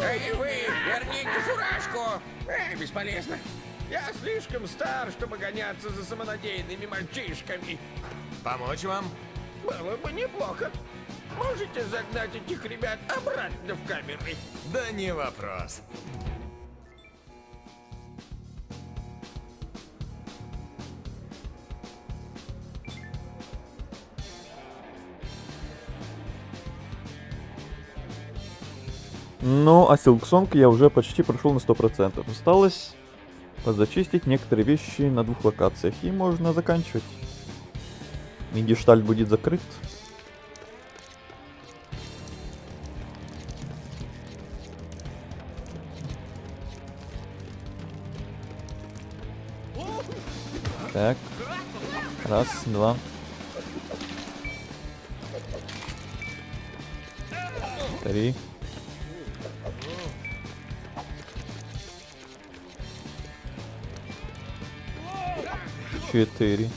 Эй, вы, верните фуражку! Эй, бесполезно. Я слишком стар, чтобы гоняться за самонадеянными мальчишками. Помочь вам? Было бы неплохо. Можете загнать этих ребят обратно в камеры? Да не вопрос. Ну, а Silksong я уже почти прошел на 100%. Осталось зачистить некоторые вещи на 2 локациях, и можно заканчивать. И гештальт будет закрыт. Так. Раз, два. Три. 4.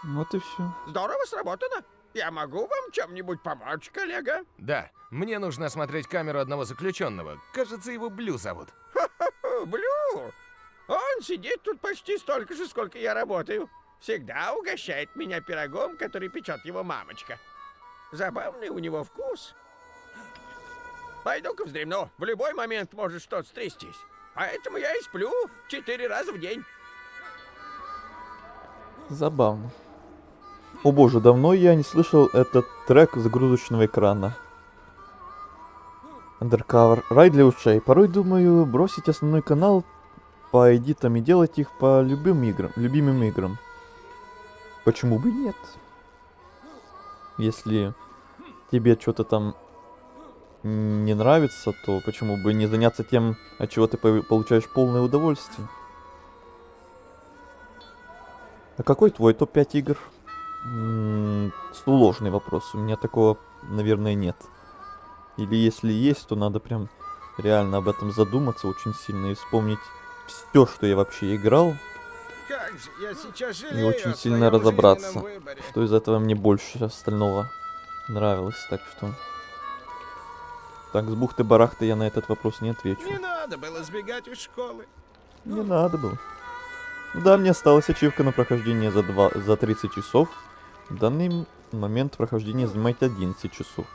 Вот и все. Здорово сработано. Я могу вам чем-нибудь помочь, коллега? Да, мне нужно осмотреть камеру одного заключенного. Кажется, его Блю зовут. Блю! Он сидит тут почти столько же, сколько я работаю. Всегда угощает меня пирогом, который печет его мамочка. Забавный у него вкус. Пойду-ка вздремну. В любой момент может что-то стрястись. Поэтому я и сплю 4 раза в день. Забавно. О боже, давно я не слышал этот трек загрузочного экрана. Undercover. Рай для ушей. Порой думаю бросить основной канал по эдитам и делать их по любимым играм. Почему бы нет? Если тебе что-то там не нравится, то почему бы не заняться тем, от чего ты получаешь полное удовольствие? А какой твой топ-5 игр? Сложный вопрос. У меня такого, наверное, нет. Или если есть, то надо прям реально об этом задуматься очень сильно и вспомнить все, что я вообще играл. Как же я сейчас И жалею очень о сильно своем разобраться, жизненном выборе. что из этого мне больше остального нравилось. Так что... Так, с бухты-барахты я на этот вопрос не отвечу. Не надо было сбегать из школы. Не надо было. Ну да, мне осталась ачивка на прохождение за 30 часов. В данный момент прохождение занимает 11 часов.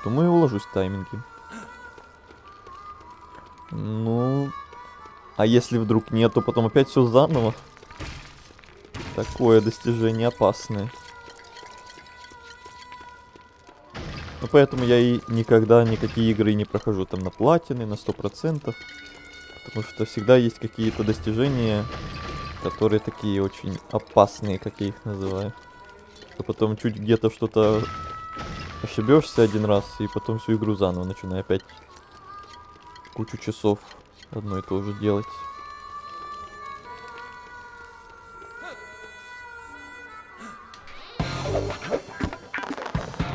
Думаю, уложусь в тайминги. Ну... А если вдруг нет, то потом опять все заново. Такое достижение опасное. Ну поэтому я и никогда никакие игры не прохожу там на платины, на 100%. Потому что всегда есть какие-то достижения, которые такие очень опасные, как я их называю. Что потом чуть где-то что-то ошибешься один раз, и потом всю игру заново начинаю опять кучу часов одно и то же делать.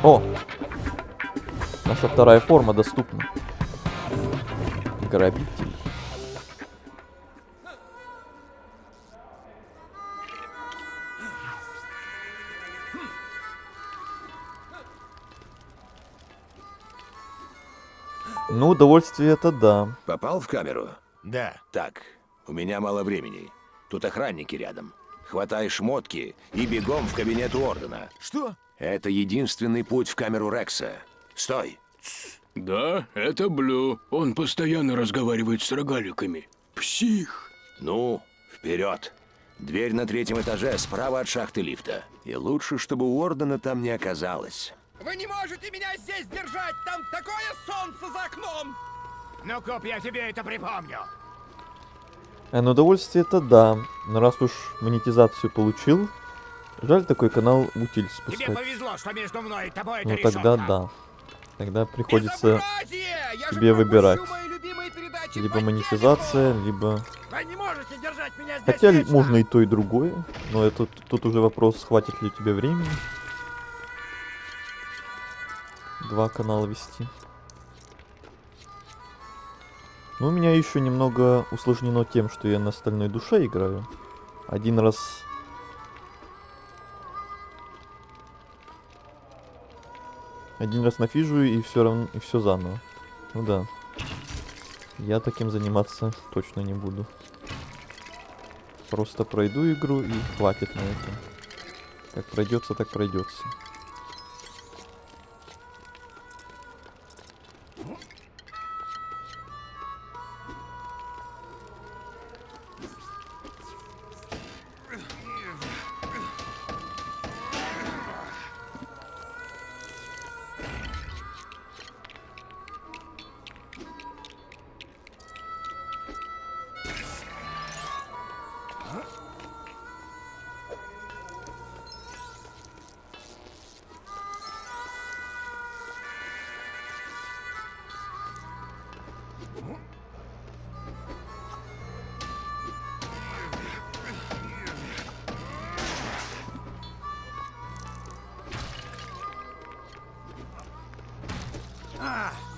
О! Наша вторая форма доступна. Грабитель. Ну, удовольствие это да. Попал в камеру? Да. Так, у меня мало времени. Тут охранники рядом. Хватай шмотки и бегом в кабинет Уордена. Что? Это единственный путь в камеру Рекса. Стой! Да, это Блю. Он постоянно разговаривает с рогаликами. Псих. Ну, вперед! Дверь на 3-м этаже, справа от шахты лифта. И лучше, чтобы Уордена там не оказалось. Вы не можете меня здесь держать! Там такое солнце за окном! Ну, Коп, я тебе это припомню. Ну, удовольствие это да. Но раз уж монетизацию получил, жаль такой канал в утиль спускать. Тебе повезло, что между мной и тобой это Ну тогда решетка. да. Тогда приходится Безобразие! Я же тебе выбирать. пропущу мои любимые передачи Либо по монетизация, телеку! либо... Вы не можете держать меня здесь Хотя вечно! можно и то, и другое. Но это тут уже вопрос, хватит ли тебе времени. 2 канала вести. Ну, у меня еще немного усложнено тем, что я на стальной душе играю. Один раз нафижу и все равно, и все заново. Ну да. Я таким заниматься точно не буду. Просто пройду игру и хватит на это. Как пройдется, так пройдется.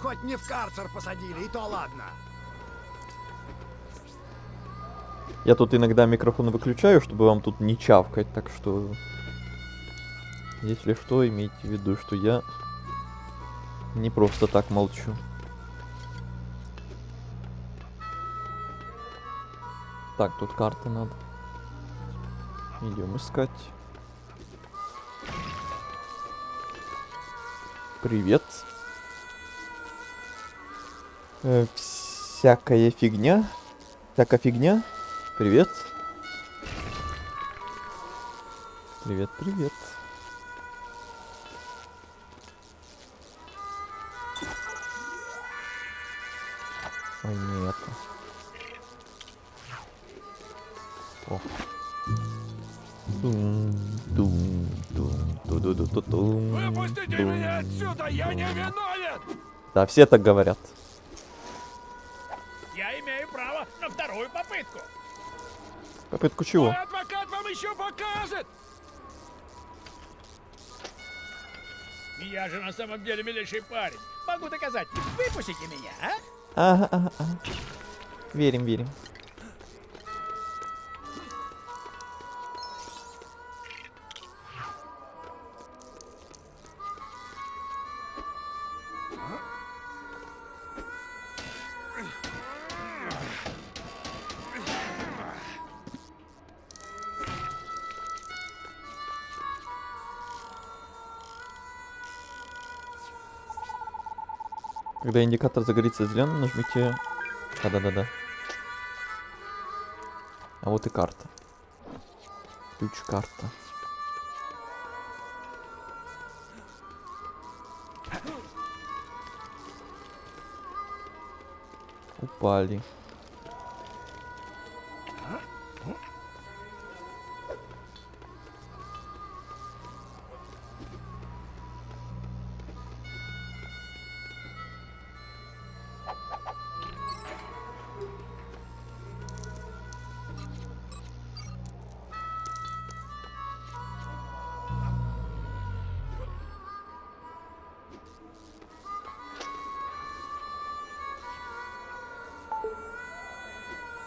Хоть не в карцер посадили, и то ладно. Я тут иногда микрофон выключаю, чтобы вам тут не чавкать, так что... Если что, имейте в виду, что я не просто так молчу. Так, тут карты надо. Идем искать. Привет. Всякая фигня. Всякая фигня. Привет. Привет, привет. Ой, нет. О. Выпустите меня отсюда, я не виновен! Да, все так говорят. Я имею право на вторую попытку. Попытку чего? Мой адвокат вам еще покажет! Я же на самом деле милейший парень. Могу доказать. Выпустите меня, а? Ага, ага, ага. Верим, верим. Когда индикатор загорится зеленым, нажмите... Да-да-да-да. А вот и карта. Ключ-карта. Упали.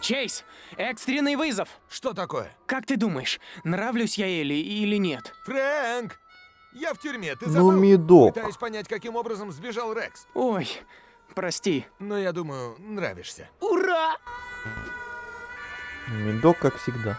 Чейз, экстренный вызов. Что такое? Как ты думаешь, нравлюсь я Элли или нет? Фрэнк! Я в тюрьме, ты Ну, забыл? Медок. Пытаюсь понять, каким образом сбежал Рекс. Ой, прости. Но я думаю, нравишься. Ура! Медок, как всегда.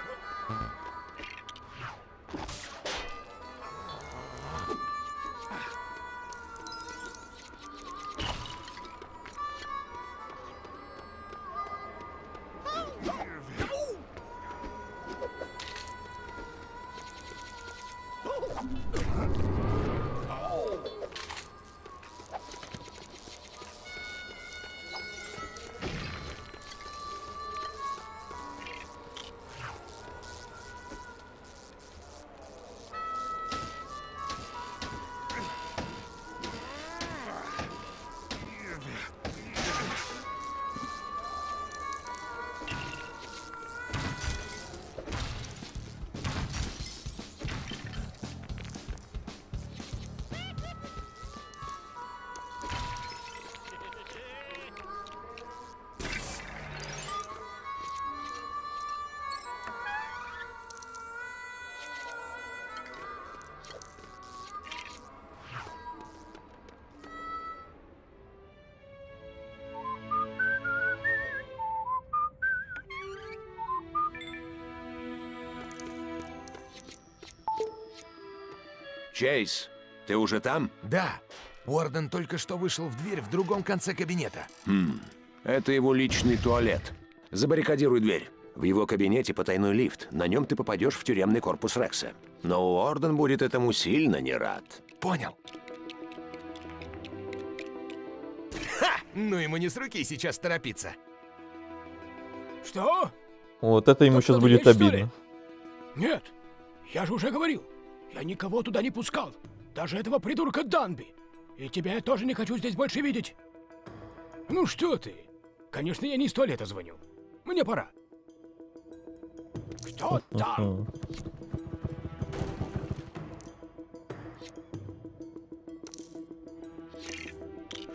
Чейз, ты уже там? Да. Уорден только что вышел в дверь в другом конце кабинета. Это его личный туалет. Забаррикадируй дверь. В его кабинете потайной лифт. На нем ты попадешь в тюремный корпус Рекса. Но Уорден будет этому сильно не рад. Понял. Ха! Ну ему не с руки сейчас торопиться. Что? Вот это ему Так сейчас кто-то будет есть, что ли? обидно. Нет, я же уже говорил. Я никого туда не пускал. Даже этого придурка Данби. И тебя я тоже не хочу здесь больше видеть. Ну что ты? Конечно, я не из туалета звоню. Мне пора. Кто там?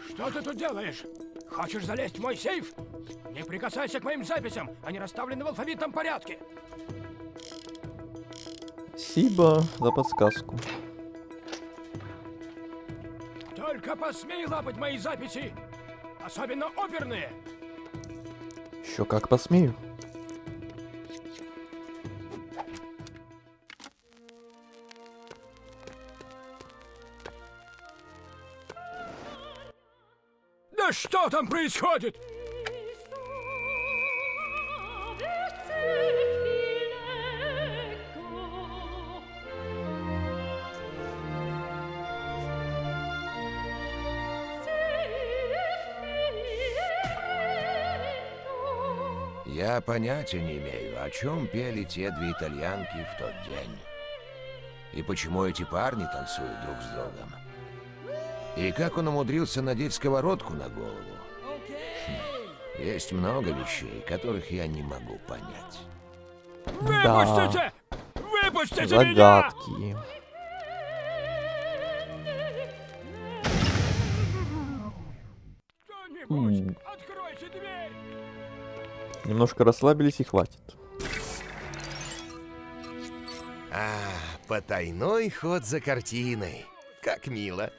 Что ты тут делаешь? Хочешь залезть в мой сейф? Не прикасайся к моим записям, они расставлены в алфавитном порядке. Спасибо за подсказку. Только посмей лапать мои записи! Особенно оперные! Еще как посмею. Да что там происходит? Я понятия не имею, о чем пели те две итальянки в тот день. И почему эти парни танцуют друг с другом. И как он умудрился надеть сковородку на голову. Есть много вещей, которых я не могу понять. Выпустите! Выпустите Загадки. меня! Кто-нибудь, откройте дверь! Немножко расслабились и хватит. Потайной ход за картиной. Как мило.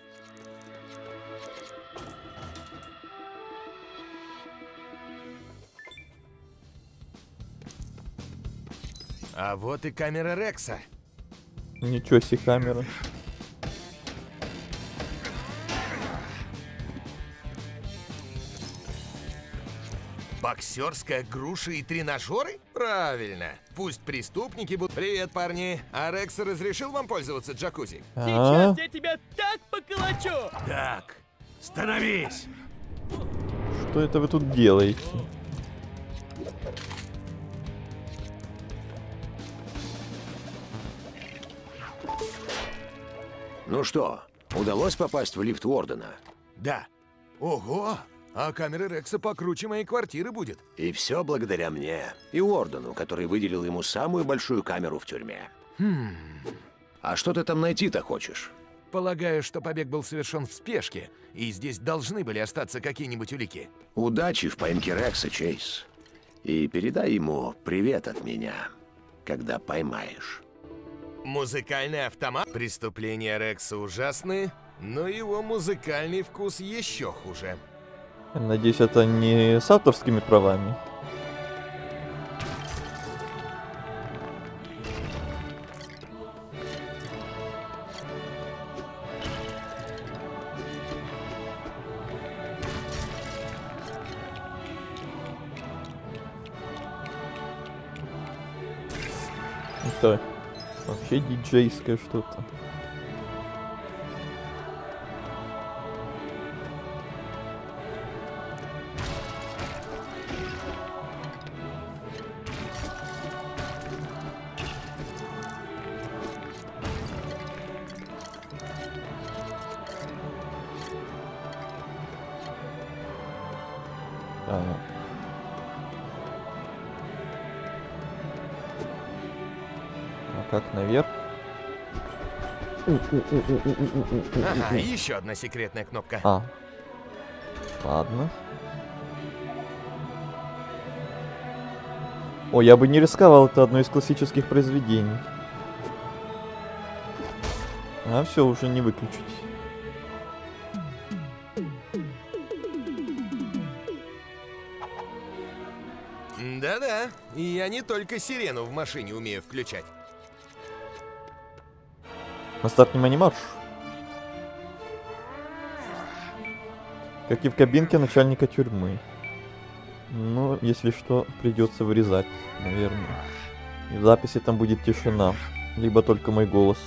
А вот и камера Рекса. Ничего себе камера. Боксерская груша и тренажеры? Правильно. Пусть преступники будут... Привет, парни. А Рекс разрешил вам пользоваться джакузи? А? Я тебя так поколочу! Так, становись! Что это вы тут делаете? Ну что, удалось попасть в лифт Уордена? Да. Ого! А камера Рекса покруче моей квартиры будет. И все благодаря мне. И Уордену, который выделил ему самую большую камеру в тюрьме. А что ты там найти-то хочешь? Полагаю, что побег был совершен в спешке, и здесь должны были остаться какие-нибудь улики. Удачи в поимке Рекса, Чейз. И передай ему привет от меня, когда поймаешь. Музыкальный автомат. Преступления Рекса ужасны, но его музыкальный вкус еще хуже. Надеюсь, это не с авторскими правами. Это вообще диджейское что-то. А как наверх? Ага, еще одна секретная кнопка. А. Ладно. О, я бы не рисковал, это одно из классических произведений. А все, уже не выключить. Да-да, и я не только сирену в машине умею включать. На старт внимание, марш. Как и в кабинке начальника тюрьмы. Ну, если что, придется вырезать, наверное. И в записи там будет тишина. Либо только мой голос.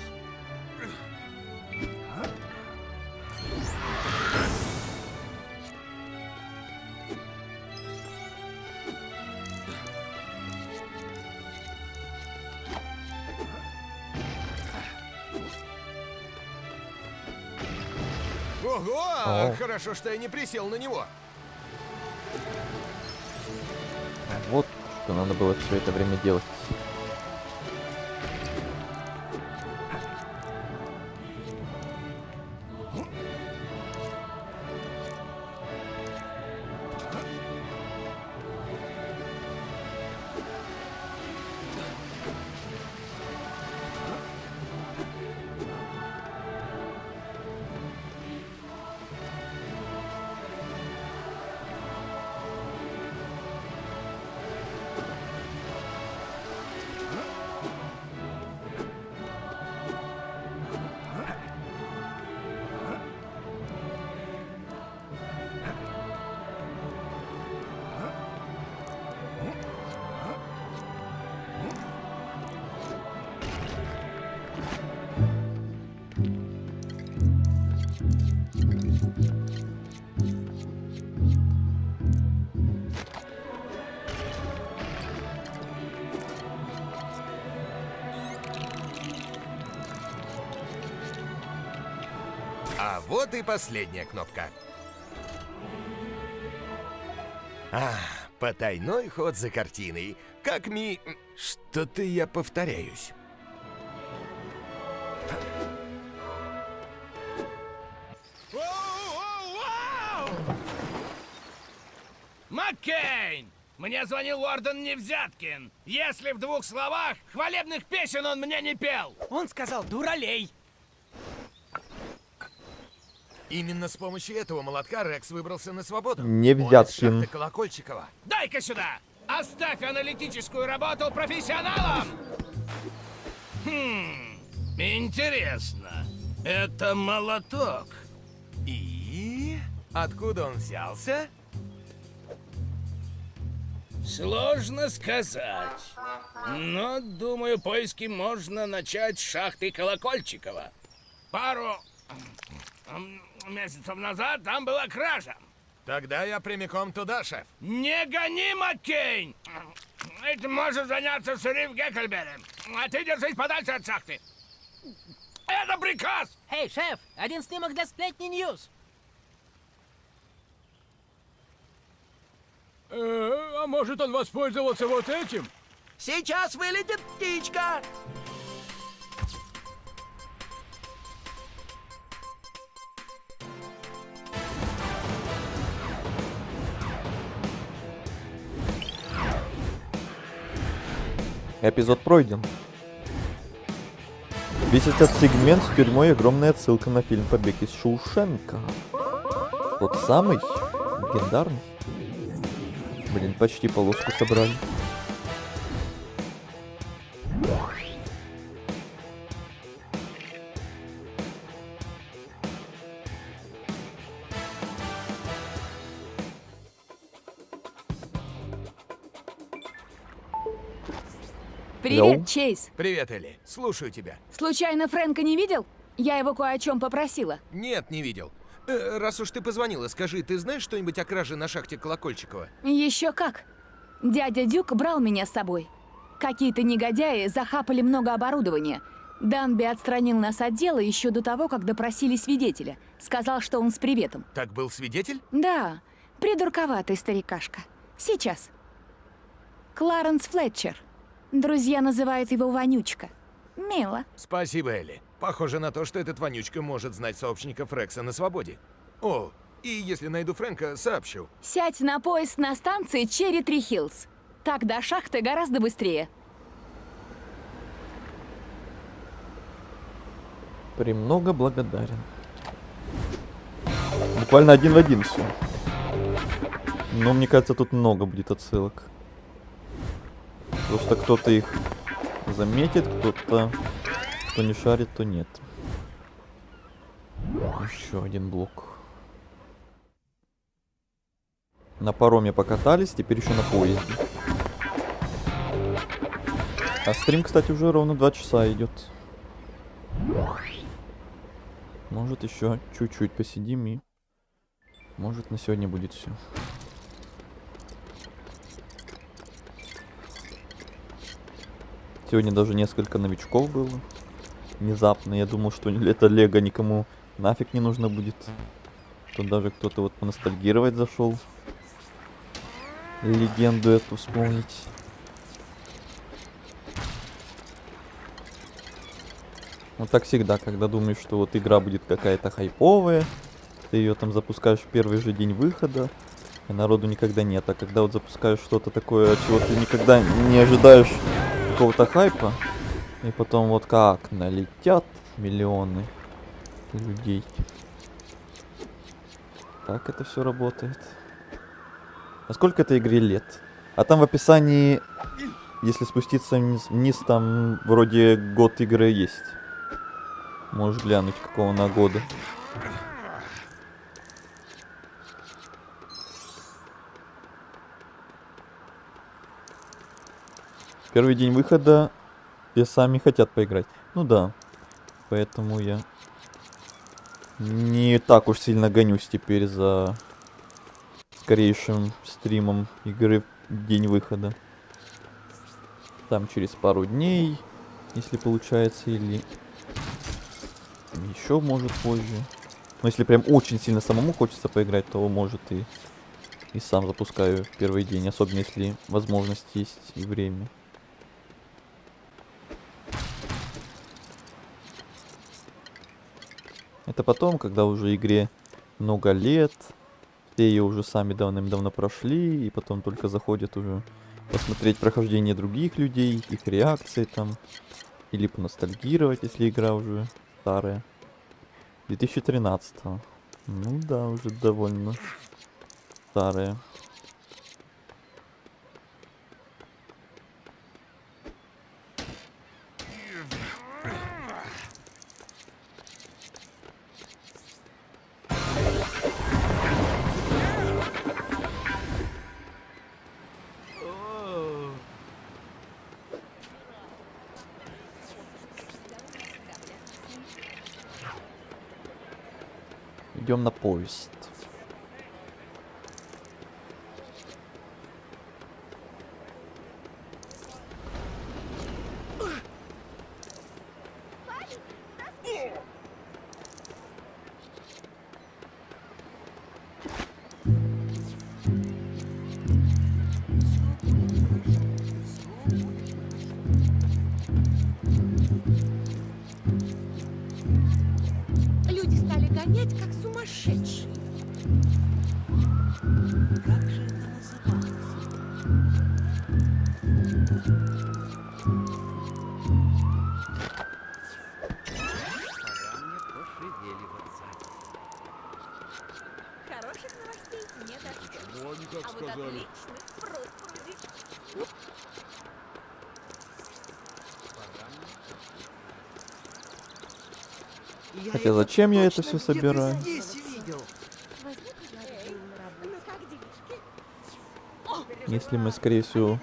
Ого! О. Хорошо, что я не присел на него. Вот что надо было все это время делать. А вот и последняя кнопка. Потайной ход за картиной. Как ми... Что-то я повторяюсь. Маккейн! Мне звонил Уорден Невзяткин. Если в 2 словах, хвалебных песен он мне не пел. Он сказал «дуралей». Именно с помощью этого молотка Рекс выбрался на свободу. Невзяткин. Он из шахты Колокольчикова. Дай-ка сюда! Оставь аналитическую работу профессионалам! Интересно. Это молоток. И... Откуда он взялся? Сложно сказать. Но, думаю, поиски можно начать с шахты Колокольчикова. Пару месяцев назад там была кража. Тогда я прямиком туда, шеф. Не гони, Маккейн! Этим может заняться шериф Геккельберри. А ты держись подальше от шахты. Это приказ! Эй, шеф, один снимок для сплетни Ньюс. А может он воспользовался вот этим? Сейчас вылетит птичка. Эпизод пройден. Весь этот сегмент с тюрьмой — огромная отсылка на фильм «Побег из Шоушенка». Тот самый, легендарный. Блин, почти полоску собрали. Привет, Йоу. Чейз. Привет, Элли. Слушаю тебя. Случайно Фрэнка не видел? Я его кое о чем попросила. Нет, не видел. Раз уж ты позвонила, скажи, ты знаешь что-нибудь о краже на шахте Колокольчикова? Еще как. Дядя Дюк брал меня с собой. Какие-то негодяи захапали много оборудования. Данби отстранил нас от дела еще до того, как допросили свидетеля. Сказал, что он с приветом. Так был свидетель? Да, придурковатый старикашка. Сейчас. Кларенс Флетчер. Друзья называют его Вонючка. Мило. Спасибо, Элли. Похоже на то, что этот вонючка может знать сообщников Рекса на свободе. О, и если найду Фрэнка, сообщу. Сядь на поезд на станции Черри-Три Хиллз. Так до шахты гораздо быстрее. Премного благодарен. Буквально один в один все. Но мне кажется, тут много будет отсылок. Просто кто-то их заметит, кто-то, кто не шарит, то нет. Еще один блок. На пароме покатались, теперь еще на поезде. А стрим, кстати, уже ровно 2 часа идет. Может, еще чуть-чуть посидим и... Может, на сегодня будет все. Сегодня даже несколько новичков было. Внезапно. Я думал, что это Лего никому нафиг не нужно будет. Тут даже кто-то вот поностальгировать зашел. Легенду эту вспомнить. Вот так всегда, когда думаешь, что вот игра будет какая-то хайповая, ты ее там запускаешь в первый же день выхода, и народу никогда нет. А когда вот запускаешь что-то такое, чего ты никогда не ожидаешь какого-то хайпа, и потом вот как налетят миллионы людей. Как это все работает? А сколько этой игре лет? А там в описании, если спуститься вниз, там вроде год игры есть. Можешь глянуть, какого она года. Первый день выхода и сами хотят поиграть. Ну да. Поэтому я не так уж сильно гонюсь теперь за скорейшим стримом игры в день выхода. Там через пару дней, если получается, или еще может позже. Но если прям очень сильно самому хочется поиграть, то может и сам запускаю в первый день, особенно если возможность есть и время. Это потом, когда уже игре много лет, все ее уже сами давным-давно прошли, и потом только заходят уже посмотреть прохождение других людей, их реакции там, или поностальгировать, если игра уже старая. 2013. Ну да, уже довольно старая. Идем на поезд. Люди стали гонять, как сумасшедшие. Как же это называется? Пора мне пошевеливаться. Хороших новостей не дождёшься. Чего они так А вот сказали? отличных пруд-прудик. Хотя зачем я это все собираю? Здесь видел. Возьми, пожалуйста, на работу. Ну как делишки? Если мы, скорее всего,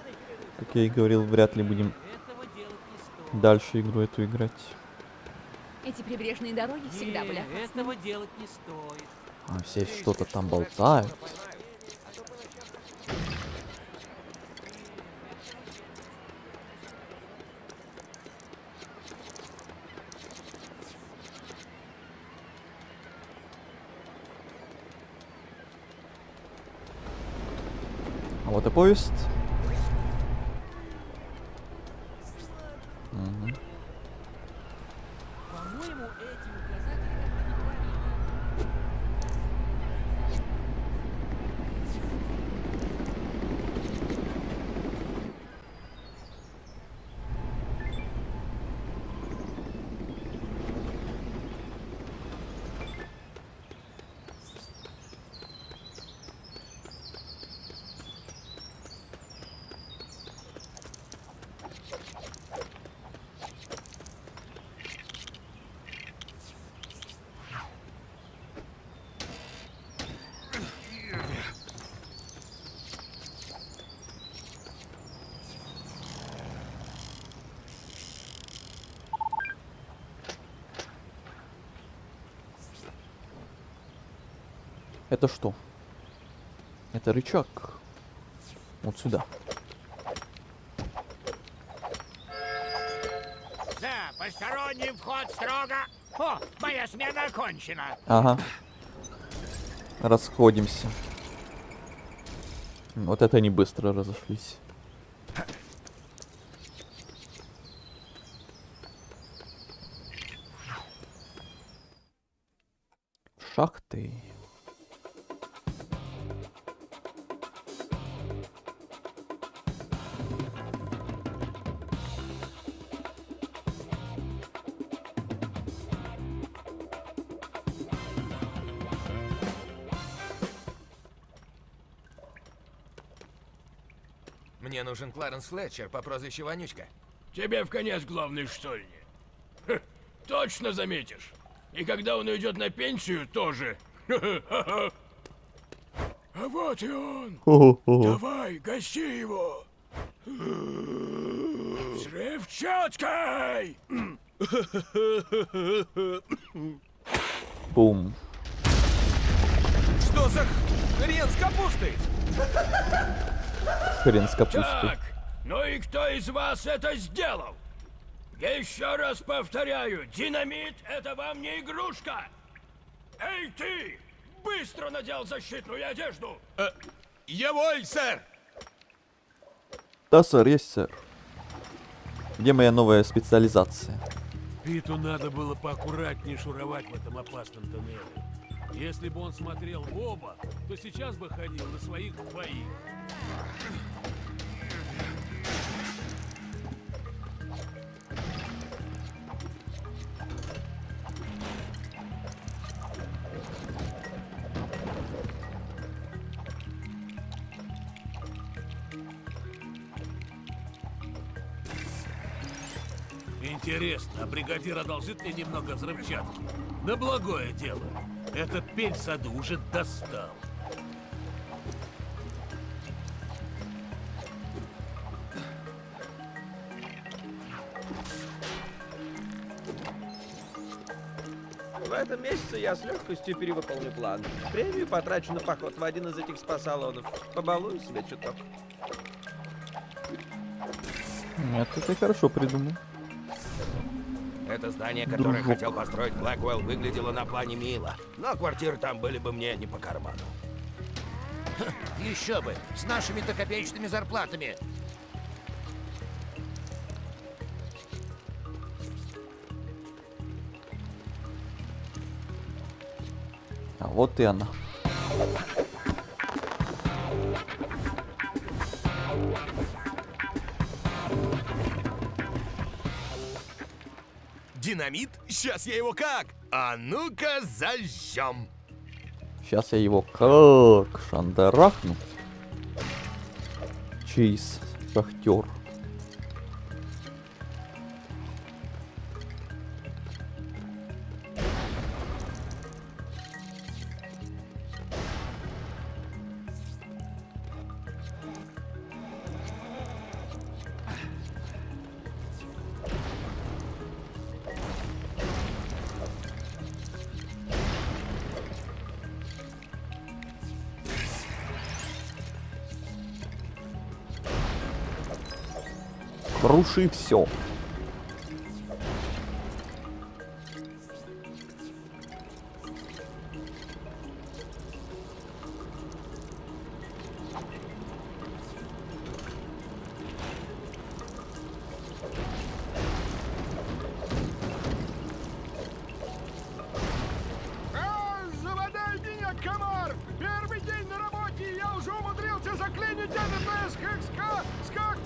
как я и говорил, вряд ли будем дальше игру эту играть. Эти прибрежные дороги всегда были опасны. Этого делать не стоит. А все что-то там болтают. А вот и поезд. Мгм. По-моему, эти указатели Это что? Это рычаг. Вот сюда. Да, посторонний вход строго. О, моя смена окончена. Ага. Расходимся. Вот это они быстро разошлись. Шахты. Мне нужен Кларенс Флетчер по прозвищу Вонючка. Тебе в конец главный, что ли? Хе, точно заметишь. И когда он уйдет на пенсию, тоже. А вот и он. Хо-хо-хо. Давай, гаси его. Взрывчаткой! Бум. Что за хрен с капустой? Хрен с капустой. Так, ну и кто из вас это сделал? Еще раз повторяю, динамит — это вам не игрушка. Эй, ты! Быстро надел защитную одежду! Я воль, сэр! Да, сэр, есть, сэр. Где моя новая специализация? Питу надо было поаккуратнее шуровать в этом опасном тоннеле. Если бы он смотрел в оба, то сейчас бы ходил на своих двоих. Интересно, а бригадир одолжит мне немного взрывчатки? На благое дело. Этот пень в саду уже достал. В этом месяце я с легкостью перевыполню план. Премию потрачу на поход в один из этих спа-салонов. Побалую себя чуток. Это ты хорошо придумал. Это здание, которое Дружок. хотел построить Блэквелл, выглядело на плане мило. Но квартиры там были бы мне не по карману. Еще бы! С нашими-то копеечными зарплатами! А вот и она. Динамит? Сейчас я его как? А ну-ка зажжем! Сейчас я его как шандарахну. Чейз, шахтер. Круши все. Заводай меня, комар! Первый день на работе, и я уже умудрился заклинить ДНС,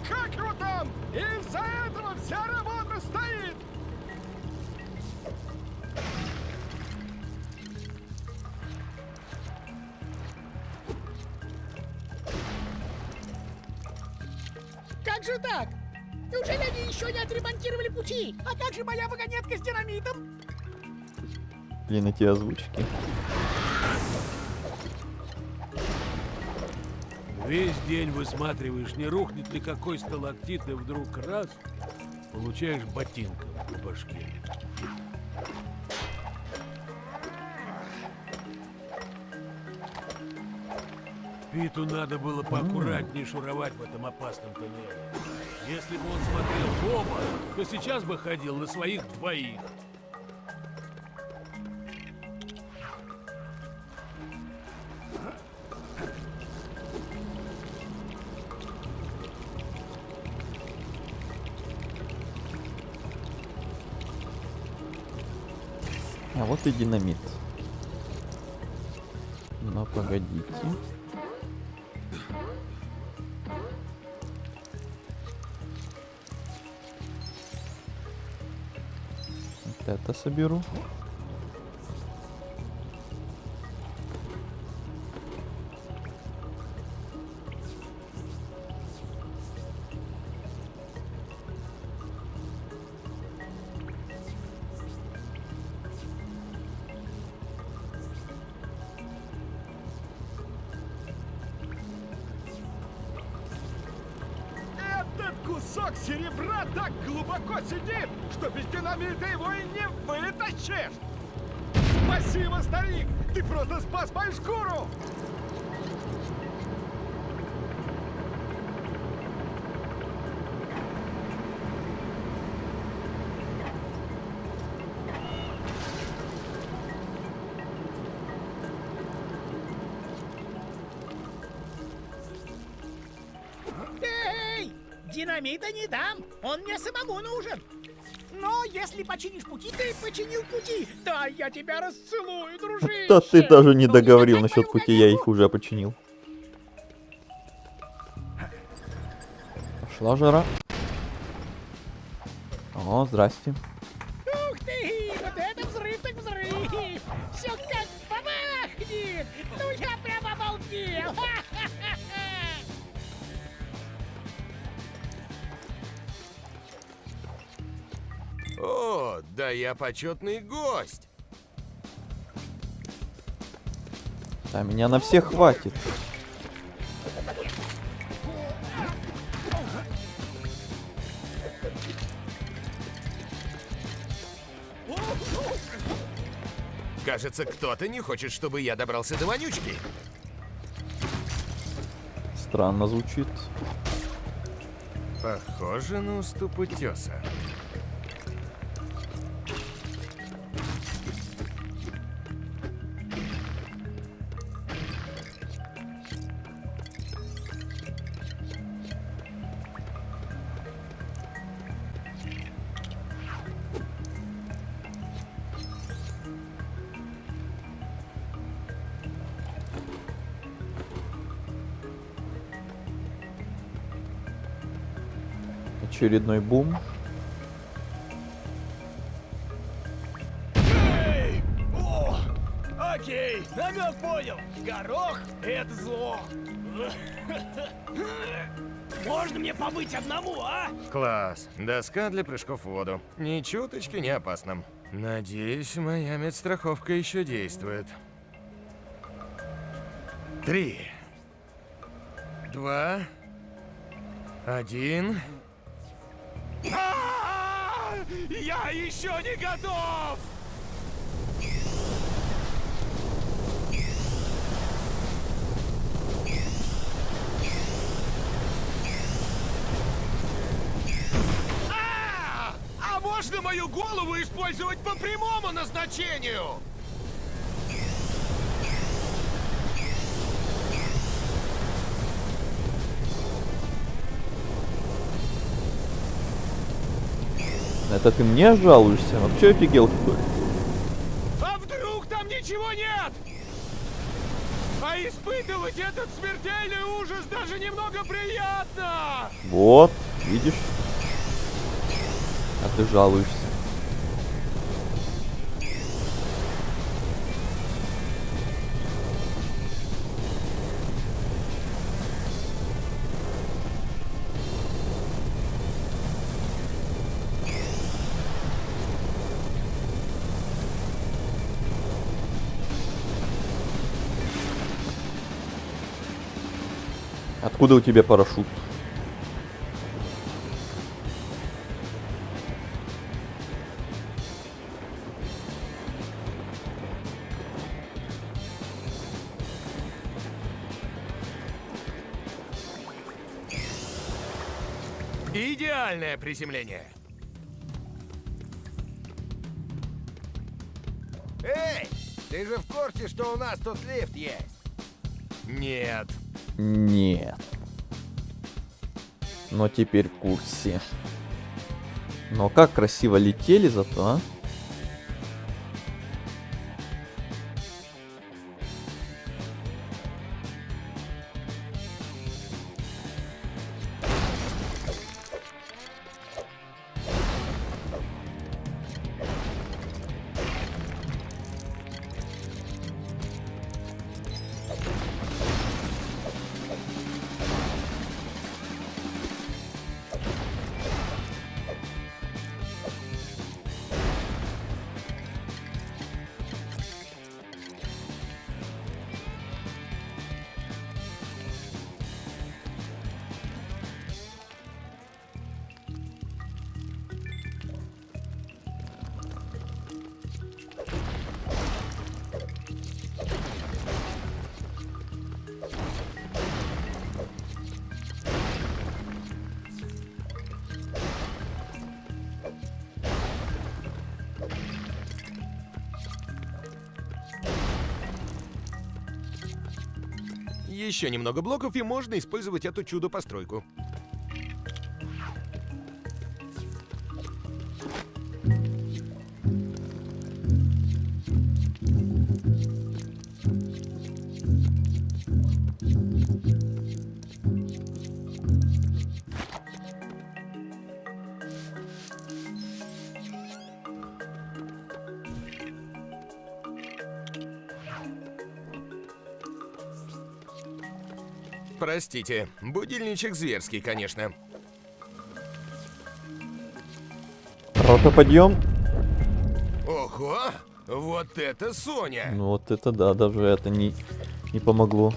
как его там! Из-за этого вся работа стоит! Как же так? Неужели они еще не отремонтировали пути? А как же моя вагонетка с динамитом? Блин, эти озвучки. Весь день высматриваешь, не рухнет ли какой сталактит, и вдруг раз получаешь ботинком по башке. Питу надо было поаккуратнее шуровать в этом опасном тоннеле. Если бы он смотрел в оба, то сейчас бы ходил на своих двоих. А вот и динамит. Но погодите. Вот это соберу. Этот кусок серебра так глубоко сидит, что без динамита его и не вытащишь! Спасибо, старик! Ты просто спас мою шкуру! Динамита не дам, он мне самому нужен. Но если починишь пути, ты починил пути. Да, я тебя расцелую, дружище. Да ты даже не договорил насчет пути, я их уже починил. Пошла жара. О, здрасте. Ух ты, вот это взрыв так взрыв. Все как бабахнет. Ну я прям обалдел. О, да я почетный гость. Да, меня на всех хватит. Кажется, кто-то не хочет, чтобы я добрался до вонючки. Странно звучит. Похоже на уступ утеса. Очередной бум. Эй! О! Окей, намек понял. Горох — это зло. Можно мне побыть одному, а? Класс. Доска для прыжков в воду. Ни чуточки не опасно. Надеюсь, моя медстраховка еще действует. 3, 2, 1. Я еще не готов! А можно мою голову использовать по прямому назначению? Это ты мне жалуешься? Вообще офигел какой? А вдруг там ничего нет? А испытывать этот смертельный ужас даже немного приятно! Вот, видишь? А ты жалуешься. Откуда у тебя парашют? Идеальное приземление. Эй, ты же в курсе, что у нас тут лифт есть? Нет. Нет. Но теперь в курсе. Но как красиво летели зато, а? Еще немного блоков, и можно использовать эту чудо-постройку. Простите, будильничек зверский, конечно. Подъем. Ого! Вот это Соня! Ну вот это да, даже это не помогло.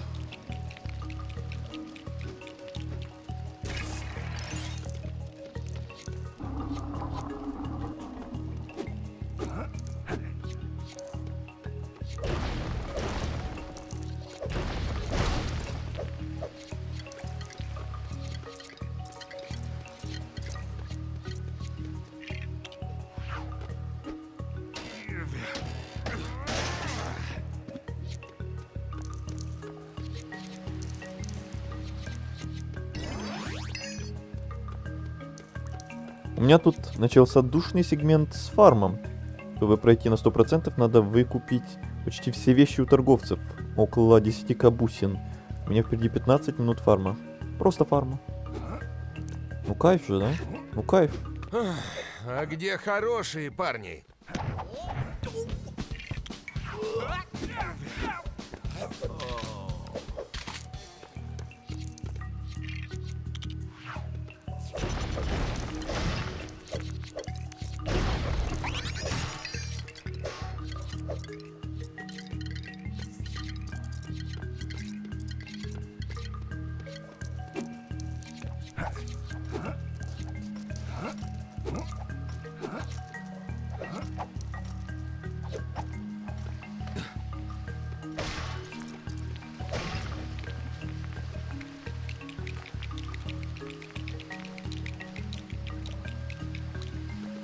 У меня тут начался душный сегмент с фармом. Чтобы пройти на 100%, надо выкупить почти все вещи у торговцев. Около 10 бусин. У меня впереди 15 минут фарма. Просто фарма. Ну кайф же, да? Ну кайф. А где хорошие парни?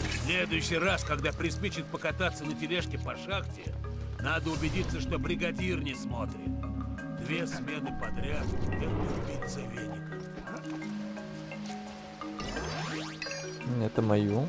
В следующий раз, когда приспичит покататься на тележке по шахте, надо убедиться, что бригадир не смотрит. 2 смены подряд — это убийца веником. Это мою.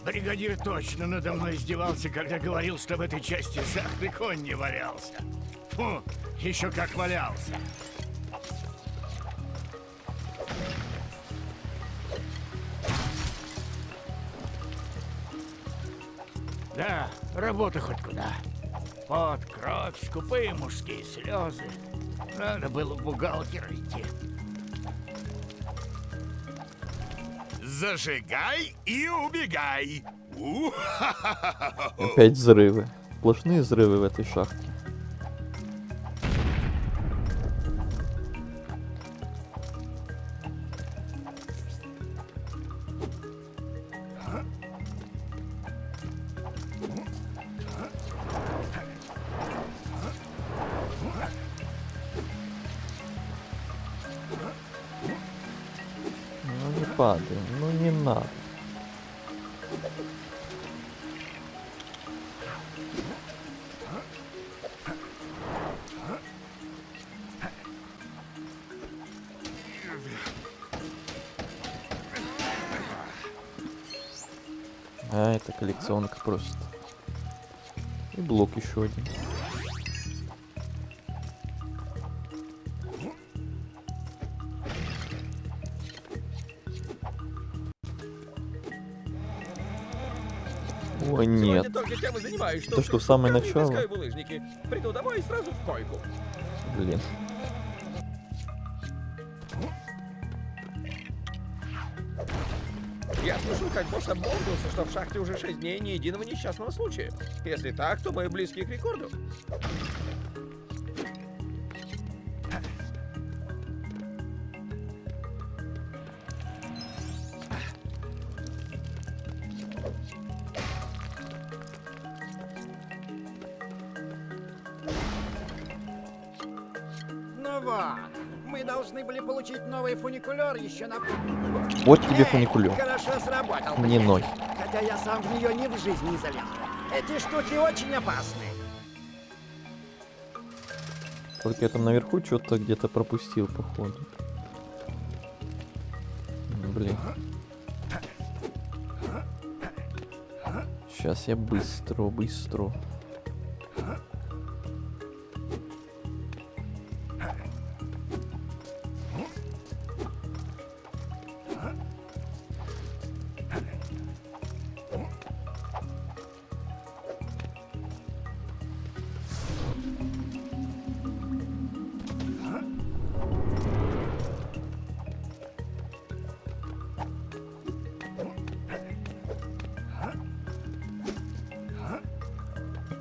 Бригадир точно надо мной издевался, когда говорил, что в этой части шахты конь не валялся. Фу, еще как валялся. Да, работа хоть куда. Пот, кровь, скупые мужские слезы. Надо было в бухгалтера идти. Зажигай и убегай! Опять взрывы. Сплошные взрывы в этой шахте. Ну не падай, ну не надо. А, это коллекционка просто. И блок еще один. Ой, нет. Сегодня только тем и занимаюсь, Это что, самое начало? таскаю булыжники. Приду домой и сразу в койку. Блин. Я слышал, как босс обмолвился, что в шахте уже 6 дней ни единого несчастного случая. Если так, то мы близки к рекорду. Ну вот, мы должны были получить новый фуникулер еще на... Вот тебе фуникулер. Хорошо сработал. Не ной. Хотя я сам в нее ни в жизни не залез. Эти штуки очень опасны. Только я там наверху что-то где-то пропустил, походу. Блин. Сейчас я быстро.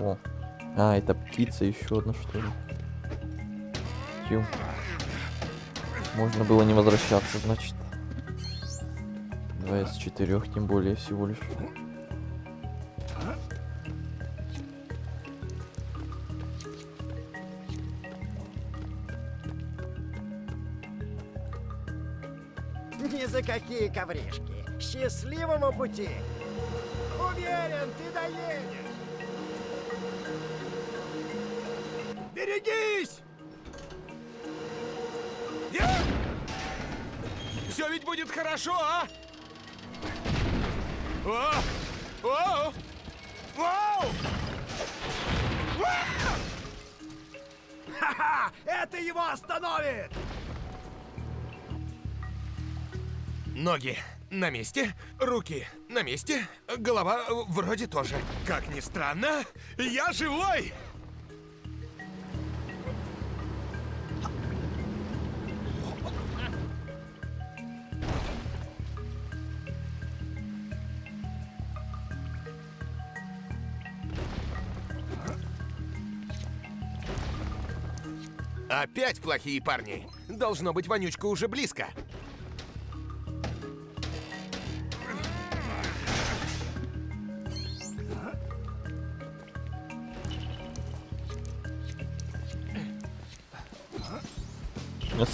О. А, это птица еще одна, что ли? Тю. Можно было не возвращаться, значит. 2 из 4, тем более, всего лишь. Ни за какие ковришки. Счастливого пути. Уверен, ты доедешь. Берегись! Все ведь будет хорошо, а? О! О! Вау! Ха-ха! Это его остановит! Ноги на месте, руки на месте, голова вроде тоже. Как ни странно, я живой! Опять плохие парни. Должно быть, вонючка уже близко.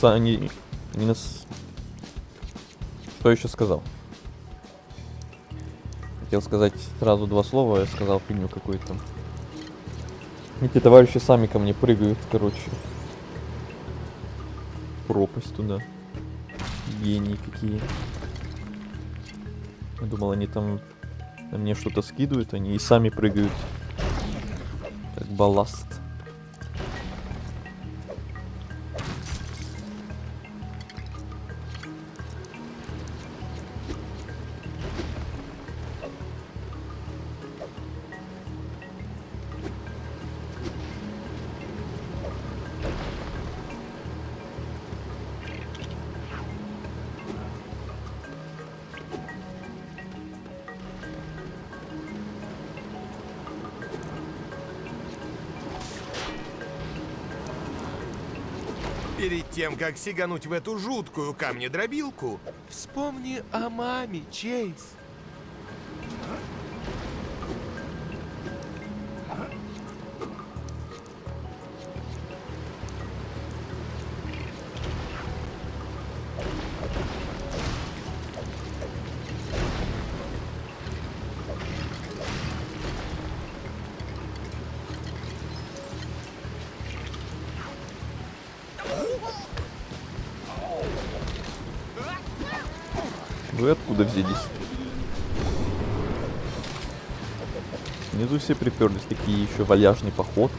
Они нас... Что еще сказал? Хотел сказать сразу 2 слова, я сказал фигню какую-то. Эти товарищи сами ко мне прыгают, короче. Пропасть туда. Гении какие. Я думал, они там на мне что-то скидывают, они и сами прыгают. Как балласт. Перед тем, как сигануть в эту жуткую камнедробилку, вспомни о маме, Чейз. Вы откуда взялись? Снизу все приперлись, такие еще вальяжный поход.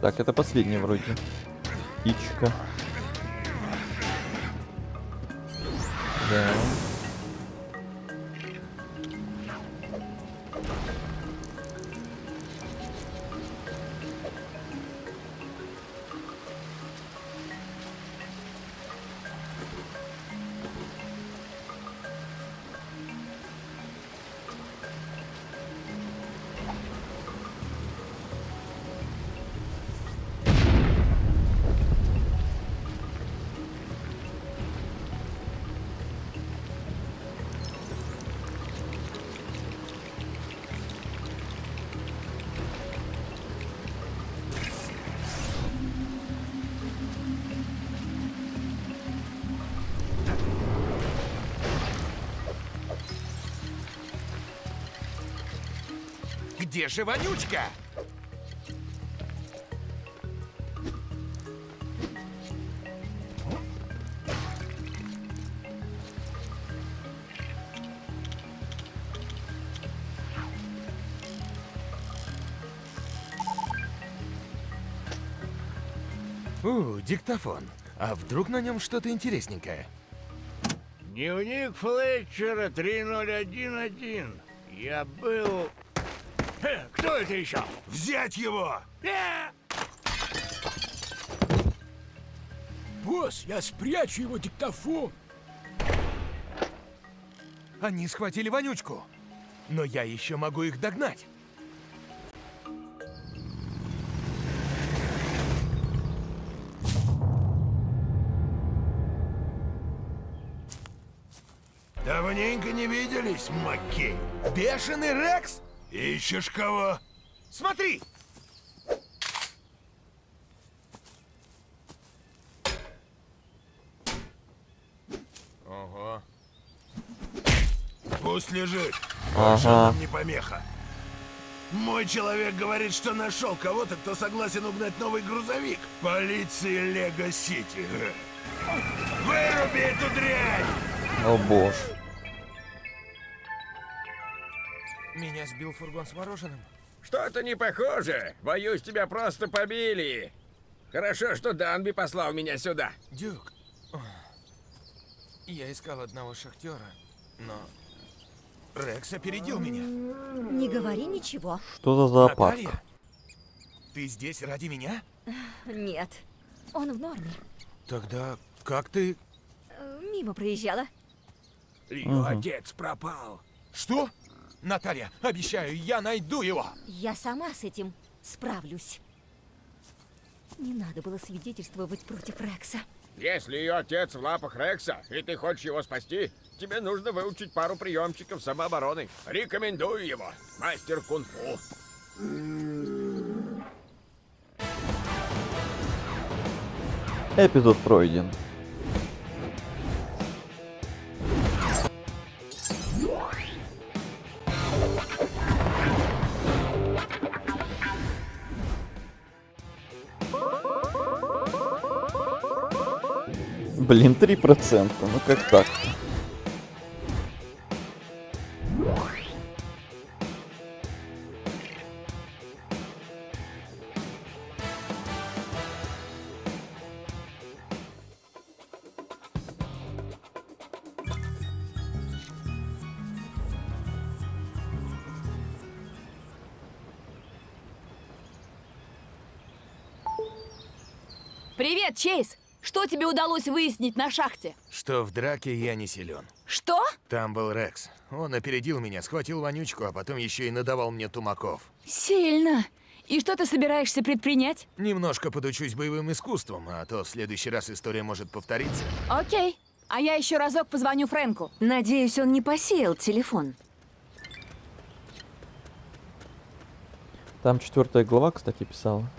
Так, это последний вроде. Птичка. Да. Где же вонючка? Диктофон. А вдруг на нем что-то интересненькое? Дневник Флетчера 3011. Я был... Кто это еще? Взять его! Босс, я спрячу его диктофон. Они схватили вонючку. Но я еще могу их догнать. Давненько не виделись, Маккей. Бешеный Рекс? Ищешь кого? Смотри! Ого. Пусть лежит. Ага. Хорошо, нам не помеха. Мой человек говорит, что нашел кого-то, кто согласен угнать новый грузовик. Полиции Лего-Сити. Выруби эту дрянь! О боже. Меня сбил фургон с мороженым. Что-то не похоже. Боюсь, тебя просто побили. Хорошо, что Данби послал меня сюда. Дюк, я искал одного шахтера, но Рекс опередил меня. Не говори ничего. Что за зоопарк? Наталья, ты здесь ради меня? Нет, он в норме. Тогда как ты... Мимо проезжала. Ее отец пропал. Что? Наталья, обещаю, я найду его. Я сама с этим справлюсь. Не надо было свидетельствовать против Рекса. Если ее отец в лапах Рекса, и ты хочешь его спасти, тебе нужно выучить пару приемчиков самообороны. Рекомендую его. Мастер кунг-фу. Эпизод пройден. Блин, 3%. Ну как так-то? Привет, Чейз! Что тебе удалось выяснить на шахте? Что в драке я не силен. Что? Там был Рекс. Он опередил меня, схватил вонючку, а потом еще и надавал мне тумаков. Сильно. И что ты собираешься предпринять? Немножко подучусь боевым искусствам, а то в следующий раз история может повториться. Окей. А я еще разок позвоню Фрэнку. Надеюсь, он не посеял телефон. Там 4 глава, кстати, писала.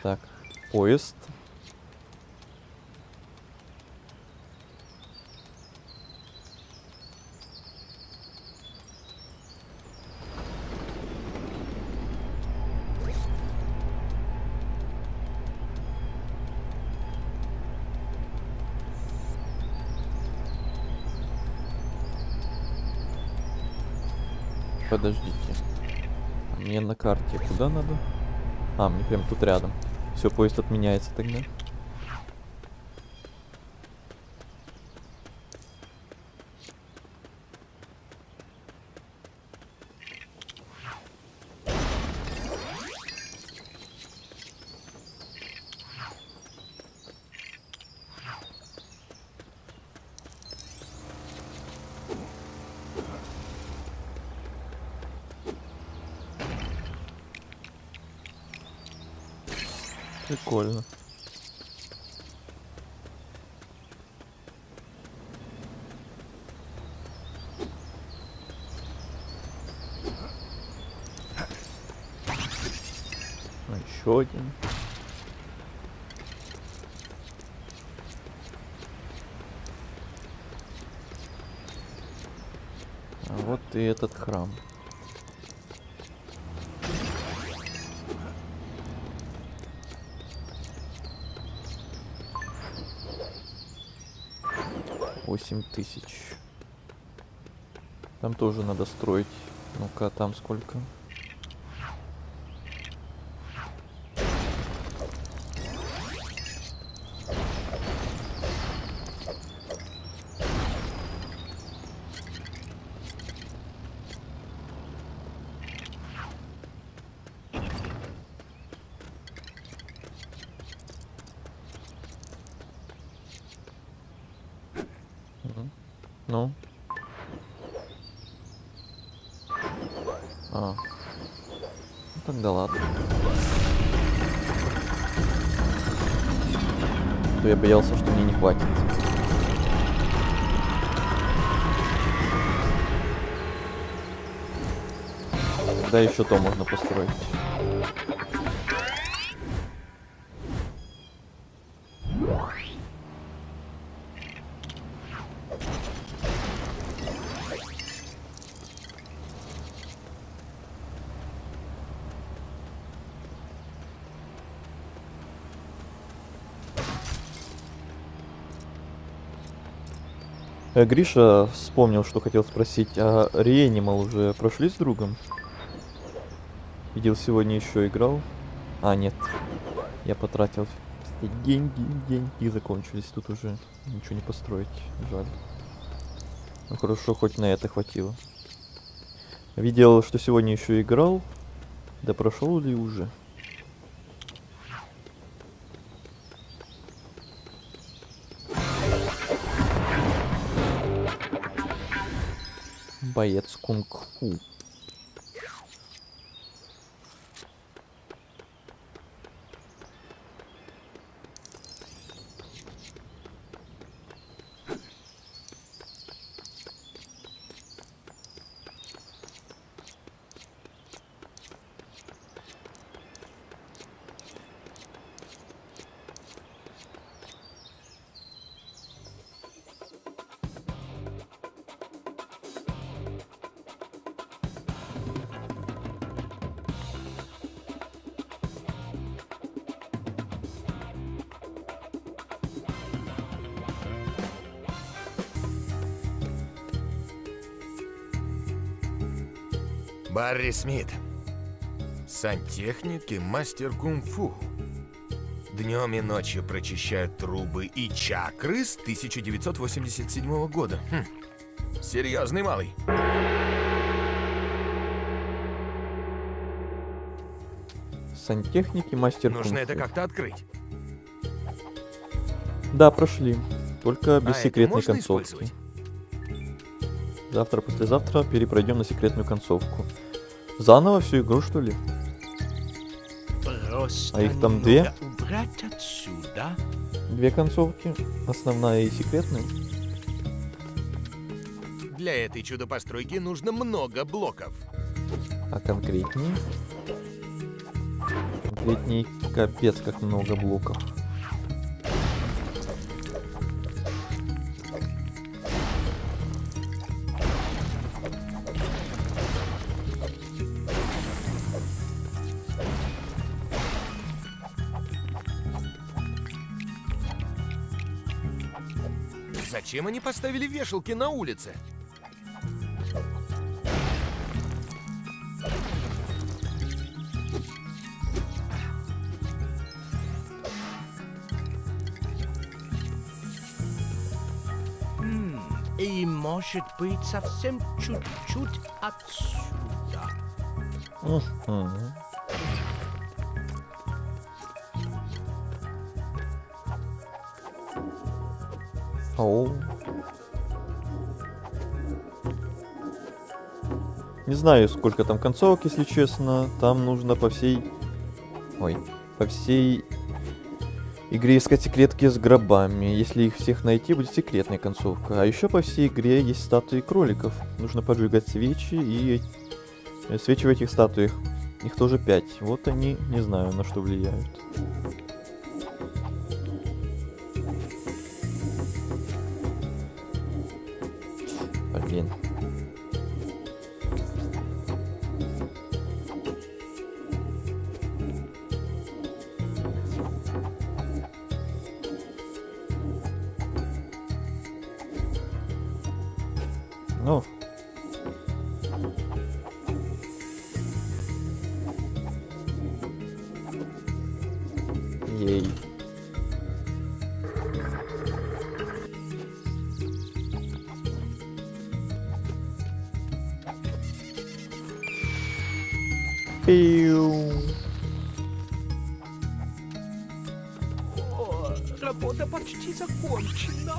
Так, поезд. Подождите. Мне на карте куда надо? А, мне прям тут рядом. Все, поезд отменяется тогда. Прикольно. Еще один. А вот Ты этот храм. $8000. Там тоже надо строить. Ну-ка, там сколько? Ну? А. Ну тогда ладно. То я боялся, что мне не хватит. Да, еще то можно построить. Гриша вспомнил, что хотел спросить, а Реанимал уже прошли с другом? Видел, сегодня еще играл. А, нет. Я потратил все деньги закончились. Тут уже ничего не построить. Жаль. Ну хорошо, хоть на это хватило. Видел, что сегодня еще играл. Да прошел ли уже? Боец кунг-фу. Барри Смит. Сантехник и мастер кунг-фу. Днем и ночью прочищают трубы и чакры с 1987 года. Серьезный малый. Сантехник и мастер Нужно кунг-фу. это как-то открыть. Да, прошли. Только без это секретной можно концовки. использовать? Завтра, послезавтра перепройдем на секретную концовку. Заново всю игру, что ли? А их там две? Две концовки. Основная и секретная. Для этой чудо-постройки нужно много блоков. А конкретнее? Конкретнее капец как много блоков. Зачем они поставили вешалки на улице? И может быть совсем чуть-чуть отсюда. Оу. Не знаю, сколько там концовок, если честно. Там нужно по всей игре искать секретки с гробами. Если их всех найти, будет секретная концовка. А еще по всей игре есть статуи кроликов. Нужно поджигать свечи и свечи в этих статуях. Их тоже 5. Вот они, не знаю, на что влияют. Блин. Окей. Пиу. О, работа почти закончена.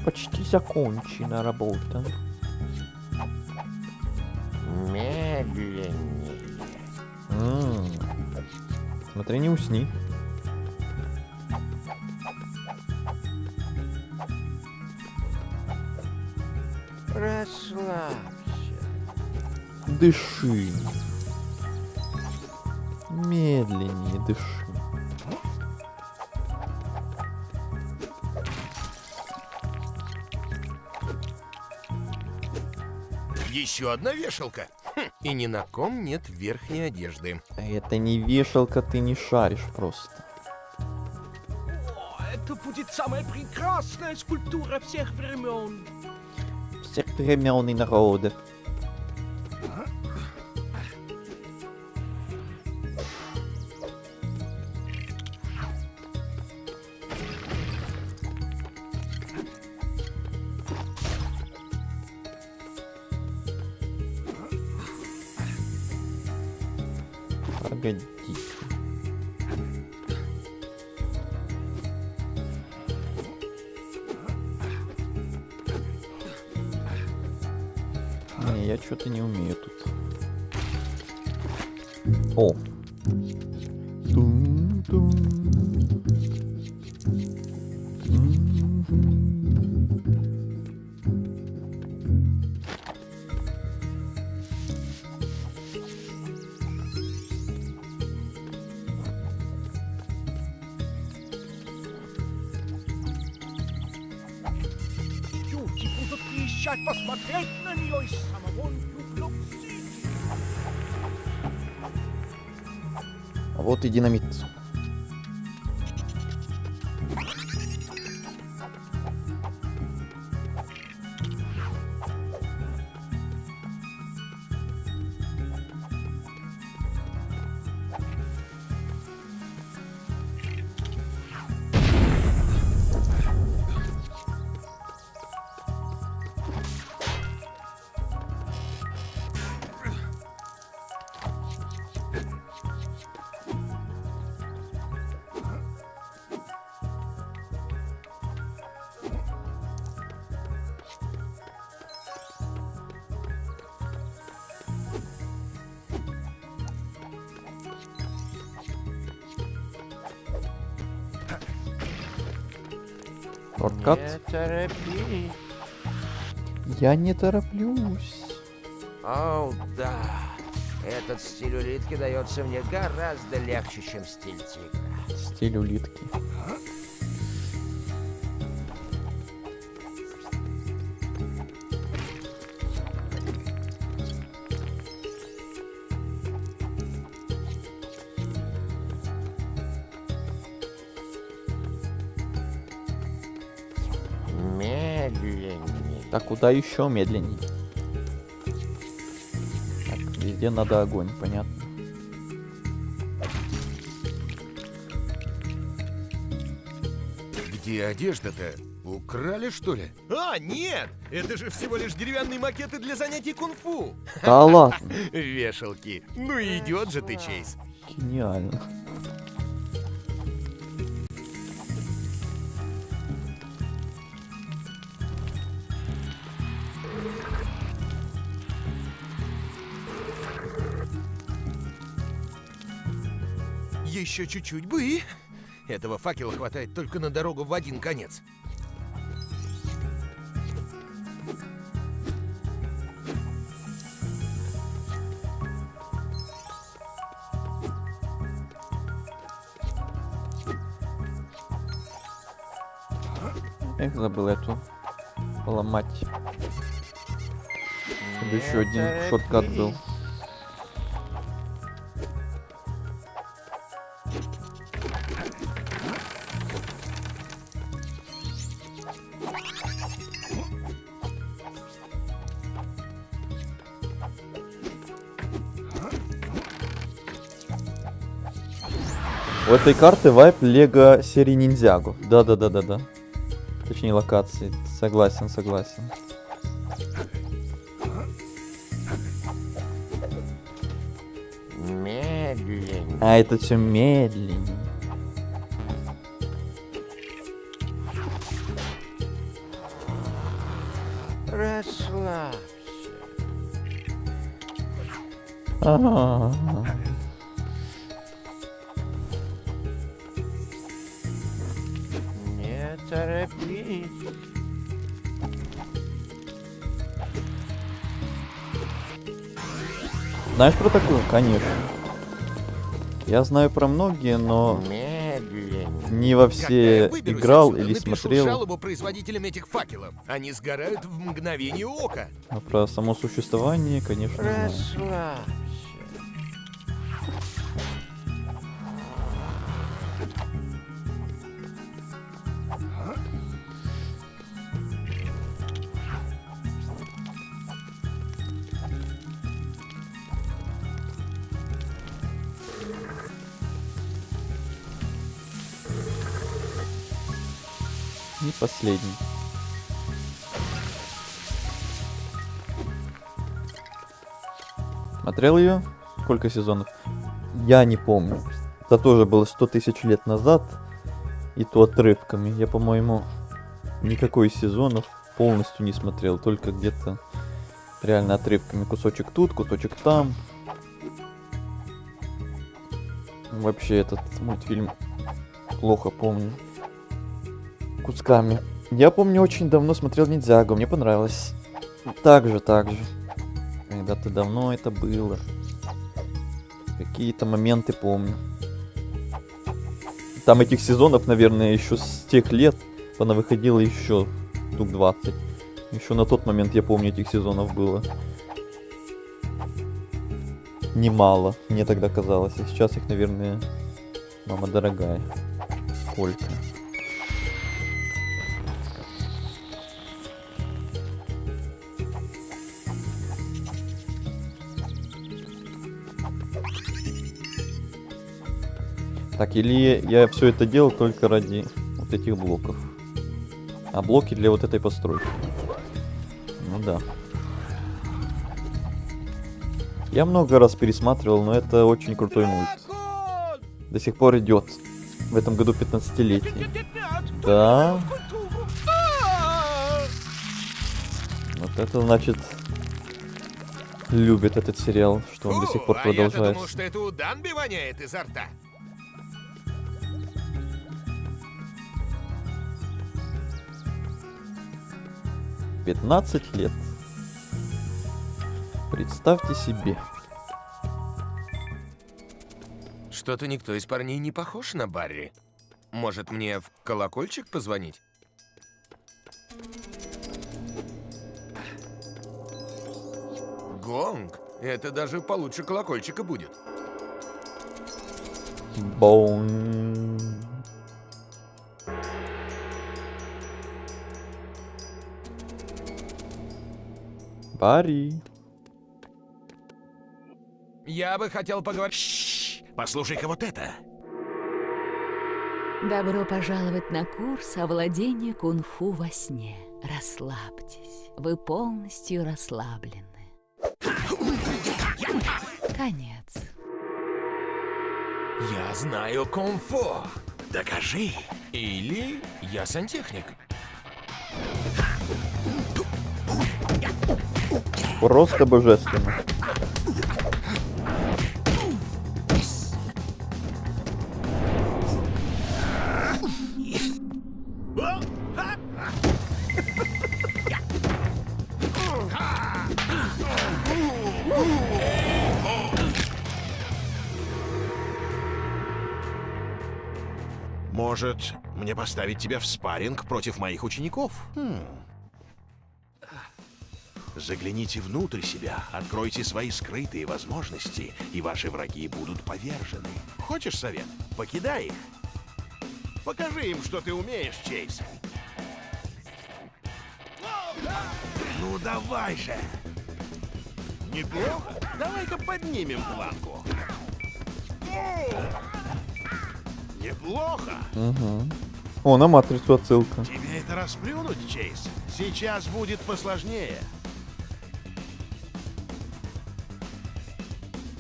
Почти закончена работа. Медленнее. Смотри, не усни. Расслабься. Дыши. Медленнее дыши. Еще одна вешалка. И ни на ком нет верхней одежды. Это не вешалка, ты не шаришь просто. О, это будет самая прекрасная скульптура всех времен. Всех времен и народов. Погоди. Не, я что-то не умею тут. О. Тум-тум. Люди будут приезжать посмотреть на нее из самого Нью-Йорк-Сити. А вот и динамит. Шорткат. Не торопись. Я не тороплюсь. О, да. Этот стиль улитки дается мне гораздо легче, чем стиль тигра. Стиль улитки. Медленнее. Так, куда еще медленней? Так, везде надо огонь, понятно. Где одежда-то? Украли, что ли? А, нет! Это же всего лишь деревянные макеты для занятий кунг-фу. Да ладно. Вешалки. Ну и идет же ты, Чейз. Гениально. Еще чуть-чуть бы и... Этого факела хватает только на дорогу в один конец. Эх, забыл эту поломать. Чтобы еще один шорткат был. У этой карты вайп Лего серии Ниндзяго. Да. Точнее локации. Согласен. Медленно. А это все медленнее. Расслабься. А-а-а. Не торопись. Знаешь про такую? Конечно. Я знаю про многие, но Медленно. не во Когда я все выберусь играл отсюда, или напишу смотрел. жалобу производителям этих факелов. Они сгорают в мгновение ока. А про само существование, конечно, знаю. Расслабься. И последний. Смотрел ее? Сколько сезонов? Я не помню. Это тоже было 100 тысяч лет назад. И то отрывками. Я, по-моему, никакой из сезонов полностью не смотрел. Только где-то реально отрывками. Кусочек тут, кусочек там. Вообще этот мультфильм плохо помню. Кусками. Я помню, очень давно смотрел Ниндзягу. Мне понравилось. Так же. Когда-то давно это было. Какие-то моменты помню. Там этих сезонов, наверное, еще с тех лет выходило еще штук 20. Еще на тот момент, я помню, этих сезонов было немало. Мне тогда казалось. А сейчас их, наверное, мама дорогая. Сколько? Так, или я все это делал только ради вот этих блоков. А блоки для вот этой постройки. Ну да. Я много раз пересматривал, но это очень крутой мульт. До сих пор идет. В этом году 15-летие. Да. Вот это значит любит этот сериал, что он до сих пор А я-то продолжается. думал, что это у Данби воняет изо рта. 15 лет. Представьте себе. Что-то никто из парней не похож на Барри. Может, мне в колокольчик позвонить? Гонг. Это даже получше колокольчика будет. Боун. Барри. Я бы хотел поговорить... Послушай-ка вот это. Добро пожаловать на курс овладения кунг-фу во сне. Расслабьтесь. Вы полностью расслаблены. Конец. Я знаю кунг-фу. Докажи. Или я сантехник. Просто божественно. Может, мне поставить тебя в спарринг против моих учеников? Загляните внутрь себя, откройте свои скрытые возможности, и ваши враги будут повержены. Хочешь совет? Покидай их. Покажи им, что ты умеешь, Чейз. Ну давай же! Неплохо. Давай-ка поднимем планку. Неплохо. Угу. О, на матрицу отсылка. Тебе это расплюнуть, Чейз? Сейчас будет посложнее.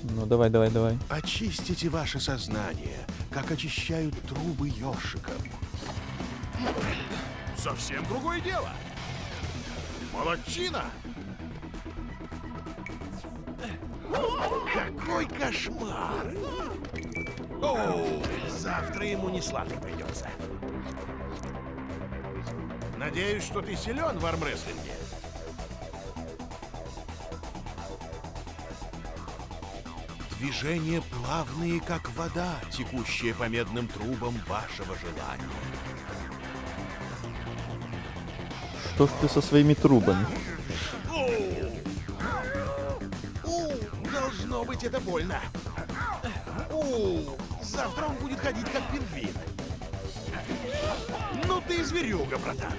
Ну давай, давай, давай. Очистите ваше сознание, как очищают трубы ёршиком. Совсем другое дело. Молодчина! Какой кошмар! О, завтра ему не сладко придется. Надеюсь, что ты силен в армрестлинге. Движения плавные, как вода, текущая по медным трубам вашего желания. Что ж ты со своими трубами? Должно быть, это больно. Завтра он будет ходить как пингвин. Ну ты зверюга, братан.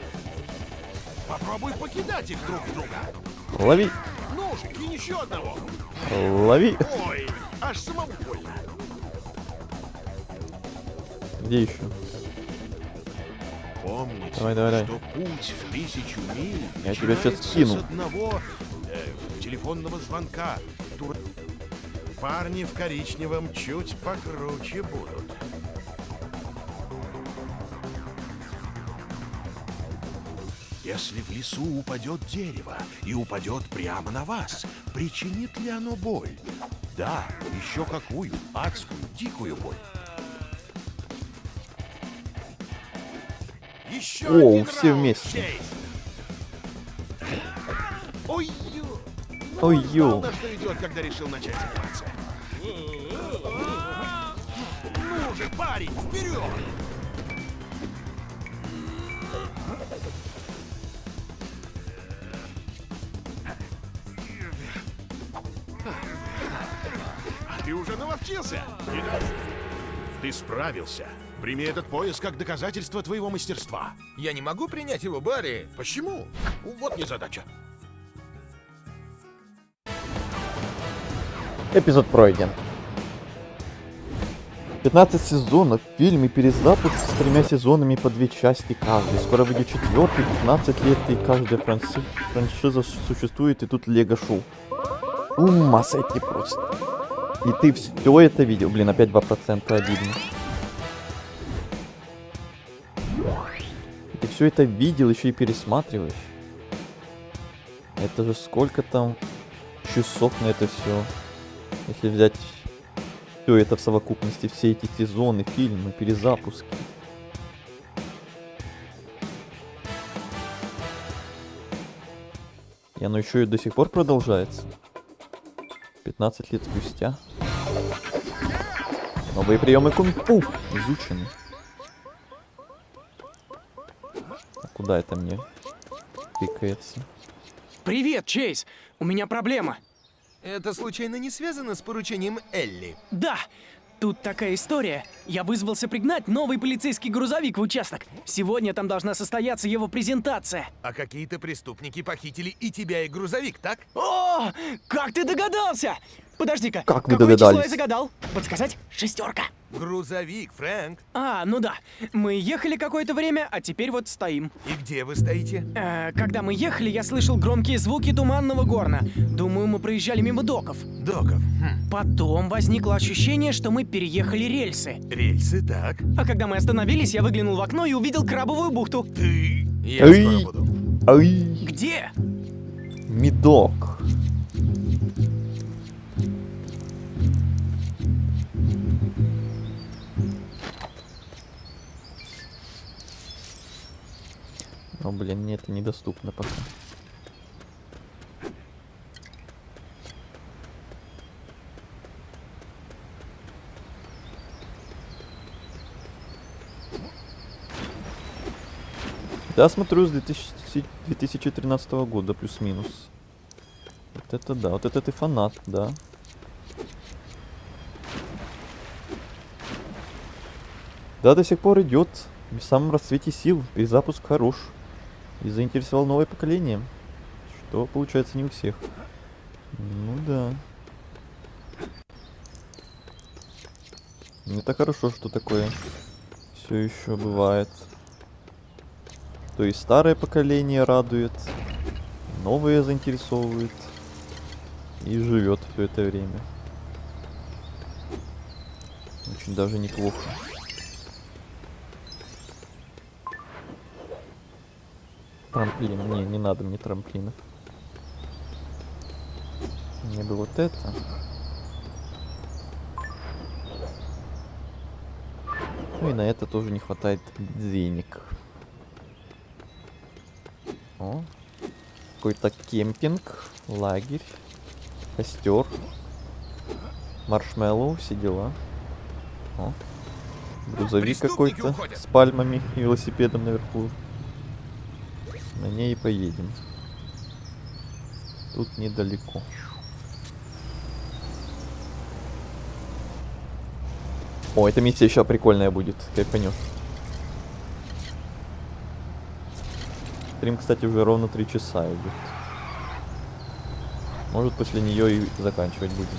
Попробуй покидать их друг друга. Лови. Ну же, кинь еще одного. Лови. Ой, аж самому больно. Где еще? Помните, давай, давай, что путь в 1000 миль я тебя сейчас начинается скину. с одного телефонного звонка. Парни в коричневом чуть покруче будут. Если в лесу упадет дерево и упадет прямо на вас, причинит ли оно боль? Да, еще какую, адскую, дикую боль. Еще О, один все раунд, вместе. Чейз. Ой-ё! Ой-ё. Знал, на что идет, когда решил начать заниматься. Ну же, парень, вперед! А ты уже наловчился? Ты справился. Прими этот пояс как доказательство твоего мастерства. Я не могу принять его, Барри. Почему? Вот незадача. Эпизод пройден. 15 сезонов, фильм и перезапуск с 3 сезонами по 2 части каждый. Скоро выйдет 4-й, 15 лет, и каждая франшиза существует, и тут Лего Шоу. Ума сойти просто. И ты все это видел. Блин, опять 2% обидно. И ты все это видел, еще и пересматриваешь. Это же сколько там часов на это все. Если взять все это в совокупности, все эти сезоны, фильмы, перезапуски. И оно еще и до сих пор продолжается. 15 лет спустя. Новые приемы кунг-фу изучены. А куда это мне тыкается? Привет, Чейз! У меня проблема. Это случайно не связано с поручением Элли? Да! Тут такая история. Я вызвался пригнать новый полицейский грузовик в участок. Сегодня там должна состояться его презентация. А какие-то преступники похитили и тебя, и грузовик, так? О, как ты догадался? Подожди-ка, Как вы какое число догадались? я загадал? Подсказать? 6. Грузовик, Фрэнк. А, ну да. Мы ехали какое-то время, а теперь вот стоим. И где вы стоите? Когда мы ехали, я слышал громкие звуки туманного горна. Думаю, мы проезжали мимо доков. Доков? Потом возникло ощущение, что мы переехали рельсы. Рельсы, так. А когда мы остановились, я выглянул в окно и увидел крабовую бухту. Ты? Я скоро буду. Ай, Где? медок. О, блин, мне это недоступно пока. Да, смотрю, с 2013 года плюс-минус. Вот это да, вот это ты фанат, да. Да, до сих пор идет. В самом расцвете сил. Перезапуск хорош. И заинтересовал новое поколение. Что получается не у всех. Ну да. Ну это хорошо, что такое Все еще бывает. То есть старое поколение радует, новые заинтересовывает и живет все это время. Очень даже неплохо. Трамплин. Не надо мне трамплинов. Мне бы вот это. Ну и на это тоже не хватает денег. О, какой-то кемпинг, лагерь, костер, маршмеллоу, все дела. О, грузовик какой-то с пальмами и велосипедом наверху. На ней и поедем. Тут недалеко. О, эта миссия еще прикольная будет, кайфанет. Стрим, кстати, уже ровно 3 часа идет. Может, после нее и заканчивать будем.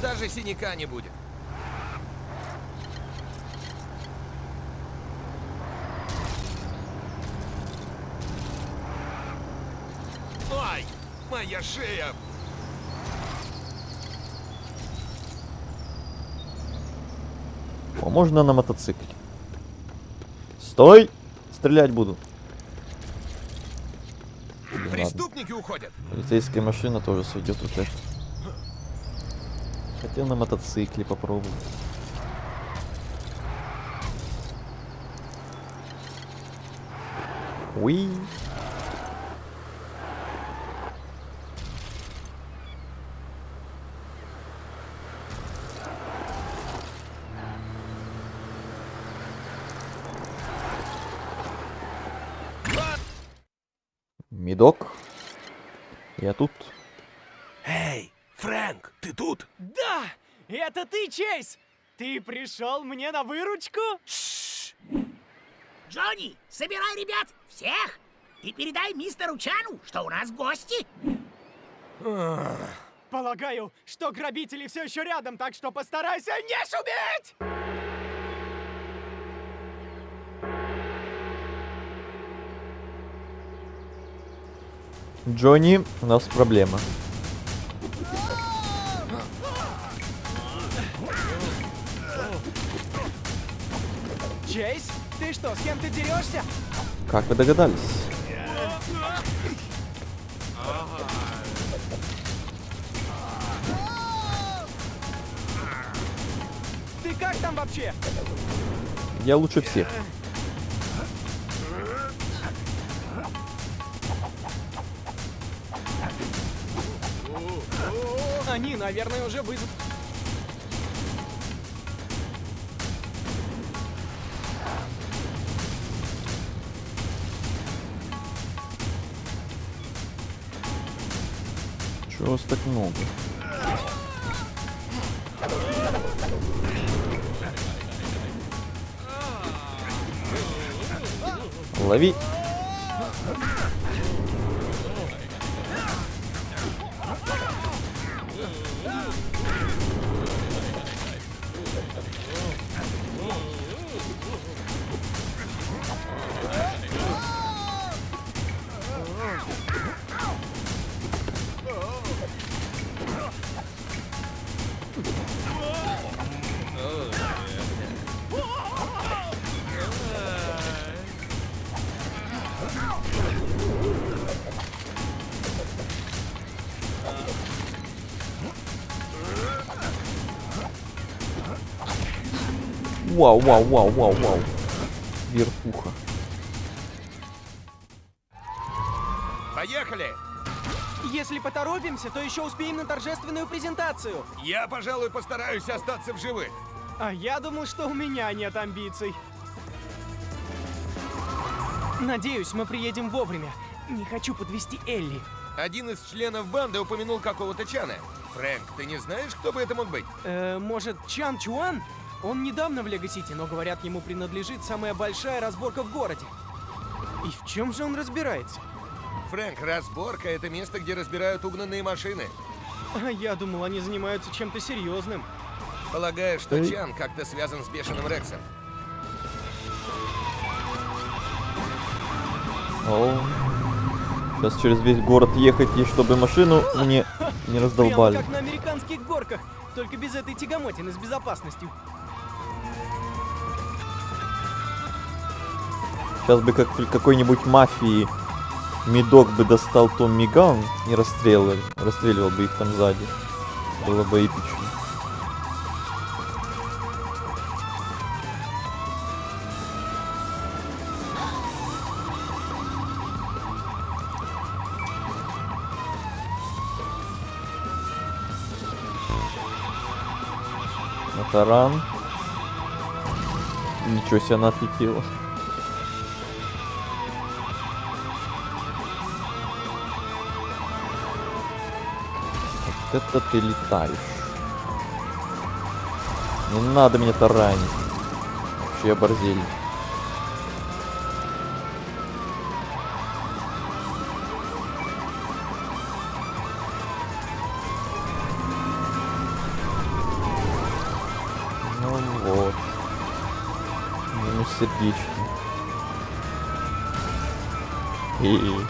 Даже синяка не будет. Ай, моя шея! О, можно на мотоцикле. Стой! Стрелять буду. Преступники уходят. Полицейская машина тоже сойдет вот это. Хотел на мотоцикле попробовать. Уи. Медок. Я тут. Эй, Фрэнк, ты тут? Да! Это ты, Чейз! Ты пришел мне на выручку? Джонни, собирай ребят, всех, и передай мистеру Чану, что у нас гости. Полагаю, что грабители все еще рядом, так что постарайся не шуметь! Джонни, у нас проблема. Чейз, ты что, с кем-то дерешься? Как вы догадались? Ты как там вообще? Я лучше всех. Они, наверное, уже вызов. Чего вас так много? Лови! Вау, вау, вау, вау, вау. Верхуха. Поехали! Если поторопимся, то еще успеем на торжественную презентацию. Я, пожалуй, постараюсь остаться в живых. А я думал, что у меня нет амбиций. Надеюсь, мы приедем вовремя. Не хочу подвести Элли. Один из членов банды упомянул какого-то Чана. Фрэнк, ты не знаешь, кто бы это мог быть? Может, Чан Чуан? Он недавно в Лего-Сити, но, говорят, ему принадлежит самая большая разборка в городе. И в чем же он разбирается? Фрэнк, разборка — это место, где разбирают угнанные машины. А я думал, они занимаются чем-то серьезным. Полагаю, что Чан как-то связан с Бешеным Рексом. О, сейчас через весь город ехать, и чтобы машину мне не Прямо раздолбали. как на американских горках, только без этой тягомотины с безопасностью. Сейчас бы как в какой-нибудь мафии Медок бы достал Томми Ган и расстреливал бы их там сзади. Было бы эпично. На таран. Ничего себе, она отлетела. Вот это ты летаешь. Не надо меня таранить. Вообще оборзели. Ну вот. Минус сердечко. И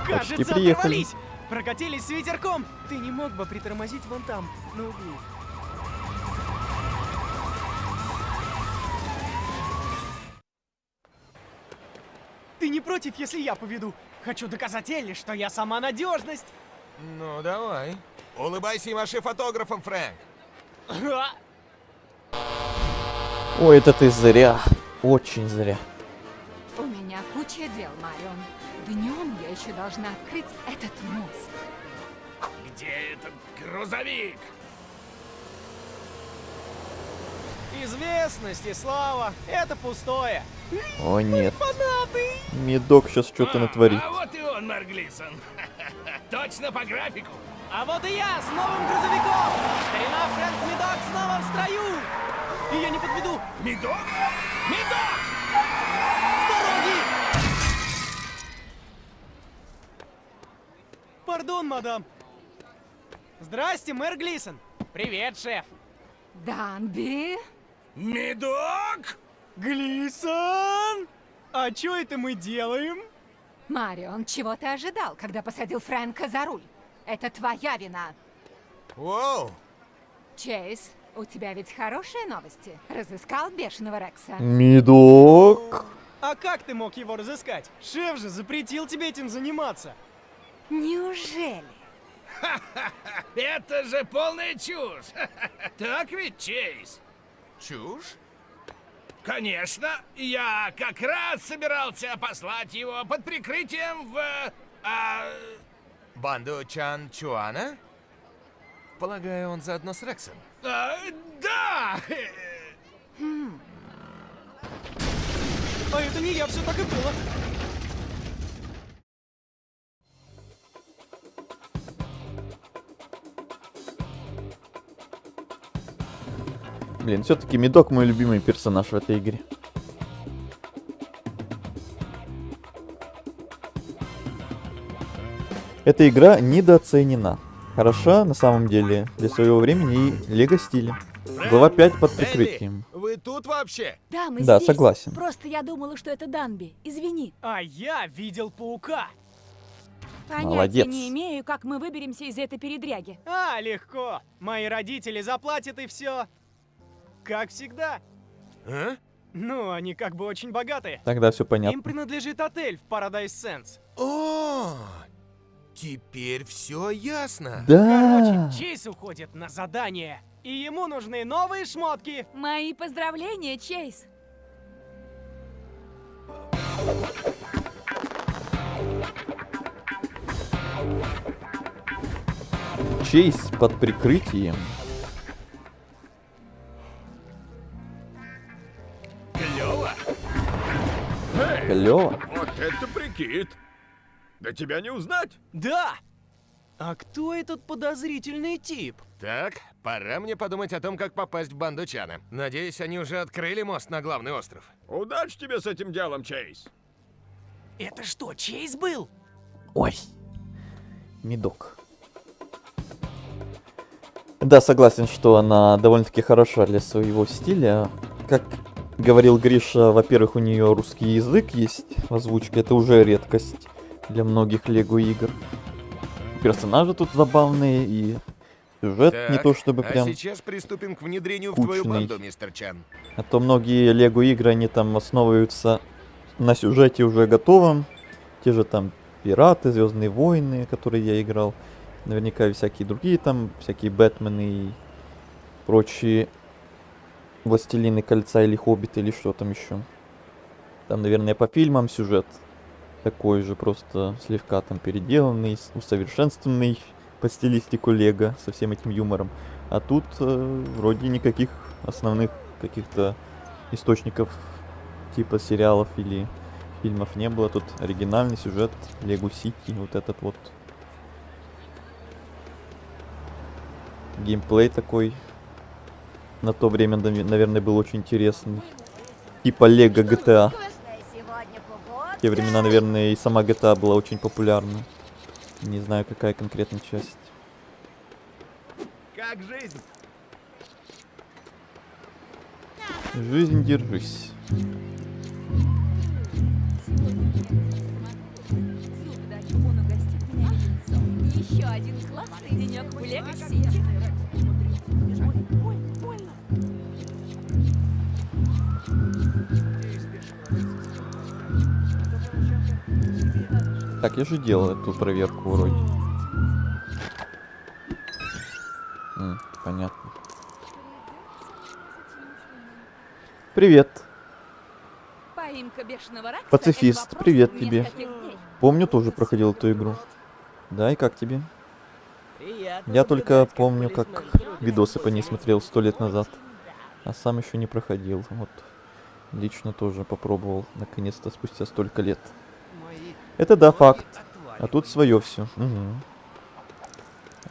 Кажется, приехали. оторвались! Прокатились с ветерком! Ты не мог бы притормозить вон там, на углу? Ты не против, если я поведу? Хочу доказать Элли, что я сама надежность! Ну, давай. Улыбайся и маши фотографом, Фрэнк. ой, это ты зря. Очень зря. У меня куча дел, Марион. Днем я еще должна открыть этот мост. Где этот грузовик? Известность и слава — это пустое. О нет. Фанаты! Медок сейчас что-то натворит. А вот и он, мэр Глисон. Точно по графику. А вот и я с новым грузовиком! Старина Фрэнк Медок снова в строю! И я не подведу! Медок? Медок! С дороги! Пардон, мадам. Здрасте, мэр Глисон. Привет, шеф. Данби? Медок? Глисон! А чё это мы делаем? Марион, чего ты ожидал, когда посадил Фрэнка за руль? Это твоя вина. Воу! Чейз, у тебя ведь хорошие новости. Разыскал бешеного Рекса. Медок. А как ты мог его разыскать? Шеф же запретил тебе этим заниматься. Неужели? Это же полная чушь! Так ведь, Чейз? Чушь? Конечно, я как раз собирался послать его под прикрытием в... Банду Чан Чуана? Полагаю, он заодно с Рексом. Да! А это не я, все так и было. Блин, все-таки Медок мой любимый персонаж в этой игре. Эта игра недооценена. Хороша на самом деле для своего времени и лего стиля. Глава 5 под прикрытием. Вы тут вообще? Да, мы Да, здесь. согласен. Просто я думала, что это Данби. Извини. А я видел паука. Понятия Молодец. не имею, как мы выберемся из этой передряги. А, легко. Мои родители заплатят и все. Как всегда. А? Ну, они как бы очень богатые. Тогда все Им понятно. принадлежит отель в Paradise Sands. О, теперь все ясно. Да. Короче, Чейз уходит на задание. И ему нужны новые шмотки. Мои поздравления, Чейз. Чейз под прикрытием. Клево. Клево. Вот это прикид. Да тебя не узнать. Да! А кто этот подозрительный тип? Так, пора мне подумать о том, как попасть в банду Чана. Надеюсь, они уже открыли мост на главный остров. Удачи тебе с этим делом, Чейз. Это что, Чейз был? Ой. Медок. Да, согласен, что она довольно-таки хороша для своего стиля. Как говорил Гриша, во-первых, у нее русский язык есть в озвучке. Это уже редкость для многих Лего игр. Персонажи тут забавные, и сюжет не то чтобы а прям сейчас приступим к внедрению в твою скучный. банду, мистер Чан. А то многие Лего игры, они там основываются на сюжете уже готовом. Те же там Пираты, Звездные войны, которые я играл. Наверняка и всякие другие там, всякие Бэтмены и прочие Властелины кольца или Хоббиты или что там еще. Там, наверное, по фильмам сюжет такой же, просто слегка там переделанный, усовершенствованный по стилистику Лего со всем этим юмором. А тут вроде никаких основных каких-то источников типа сериалов или фильмов не было. Тут оригинальный сюжет Лего Сити, вот этот вот. Геймплей такой на то время, наверное, был очень интересный. Типа Лего GTA. В те времена, наверное, и сама GTA была очень популярна. Не знаю, какая конкретная часть. Как жизнь? Жизнь, держись. Еще один классный денек в Лего Сити. Так, я же делал эту проверку вроде. Понятно. Привет. Поимка бешеного Рекса — Пацифист, это вопрос привет тебе. нескольких дней. Помню, тоже проходил эту игру. Да, и как тебе? Я только помню, как видосы по ней смотрел 100 лет назад. А сам еще не проходил. Вот. Лично тоже попробовал, наконец-то, спустя столько лет. Это да, факт. А тут свое все. Угу.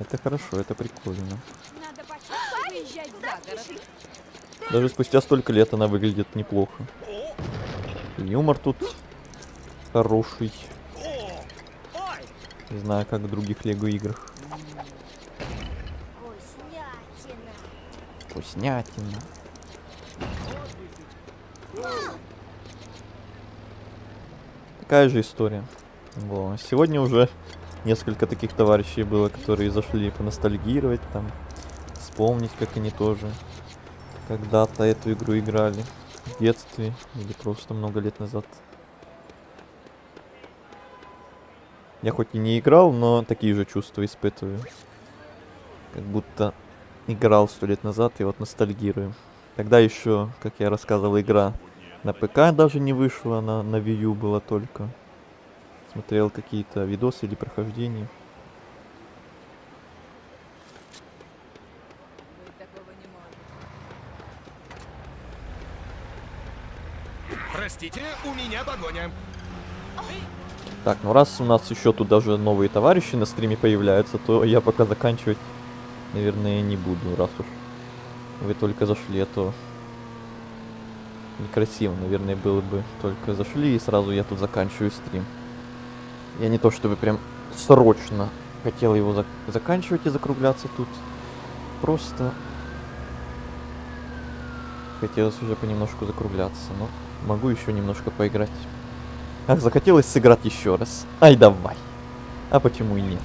Это хорошо, это прикольно. Надо почаще выезжать за город. Даже спустя столько лет она выглядит неплохо. Юмор тут хороший. Не знаю, как в других Лего играх. Вкуснятина. Такая же история. Во. Сегодня уже несколько таких товарищей было, которые зашли поностальгировать, там, вспомнить, как они тоже когда-то эту игру играли в детстве или просто много лет назад. Я хоть и не играл, но такие же чувства испытываю. Как будто играл 100 лет назад и вот ностальгирую. Тогда еще, как я рассказывал, игра на ПК даже не вышла, она на Wii U была только. Смотрел какие-то видосы или прохождения. Простите, у меня погоня. Так, ну раз у нас еще тут даже новые товарищи на стриме появляются, то я пока заканчивать, наверное, не буду, раз уж вы только зашли, а то некрасиво, наверное, было бы только зашли и сразу я тут заканчиваю стрим. Я не то чтобы прям срочно хотел его заканчивать и закругляться тут, просто хотелось уже понемножку закругляться, но могу еще немножко поиграть. Ах, захотелось сыграть еще раз. Ай, давай. А почему и нет?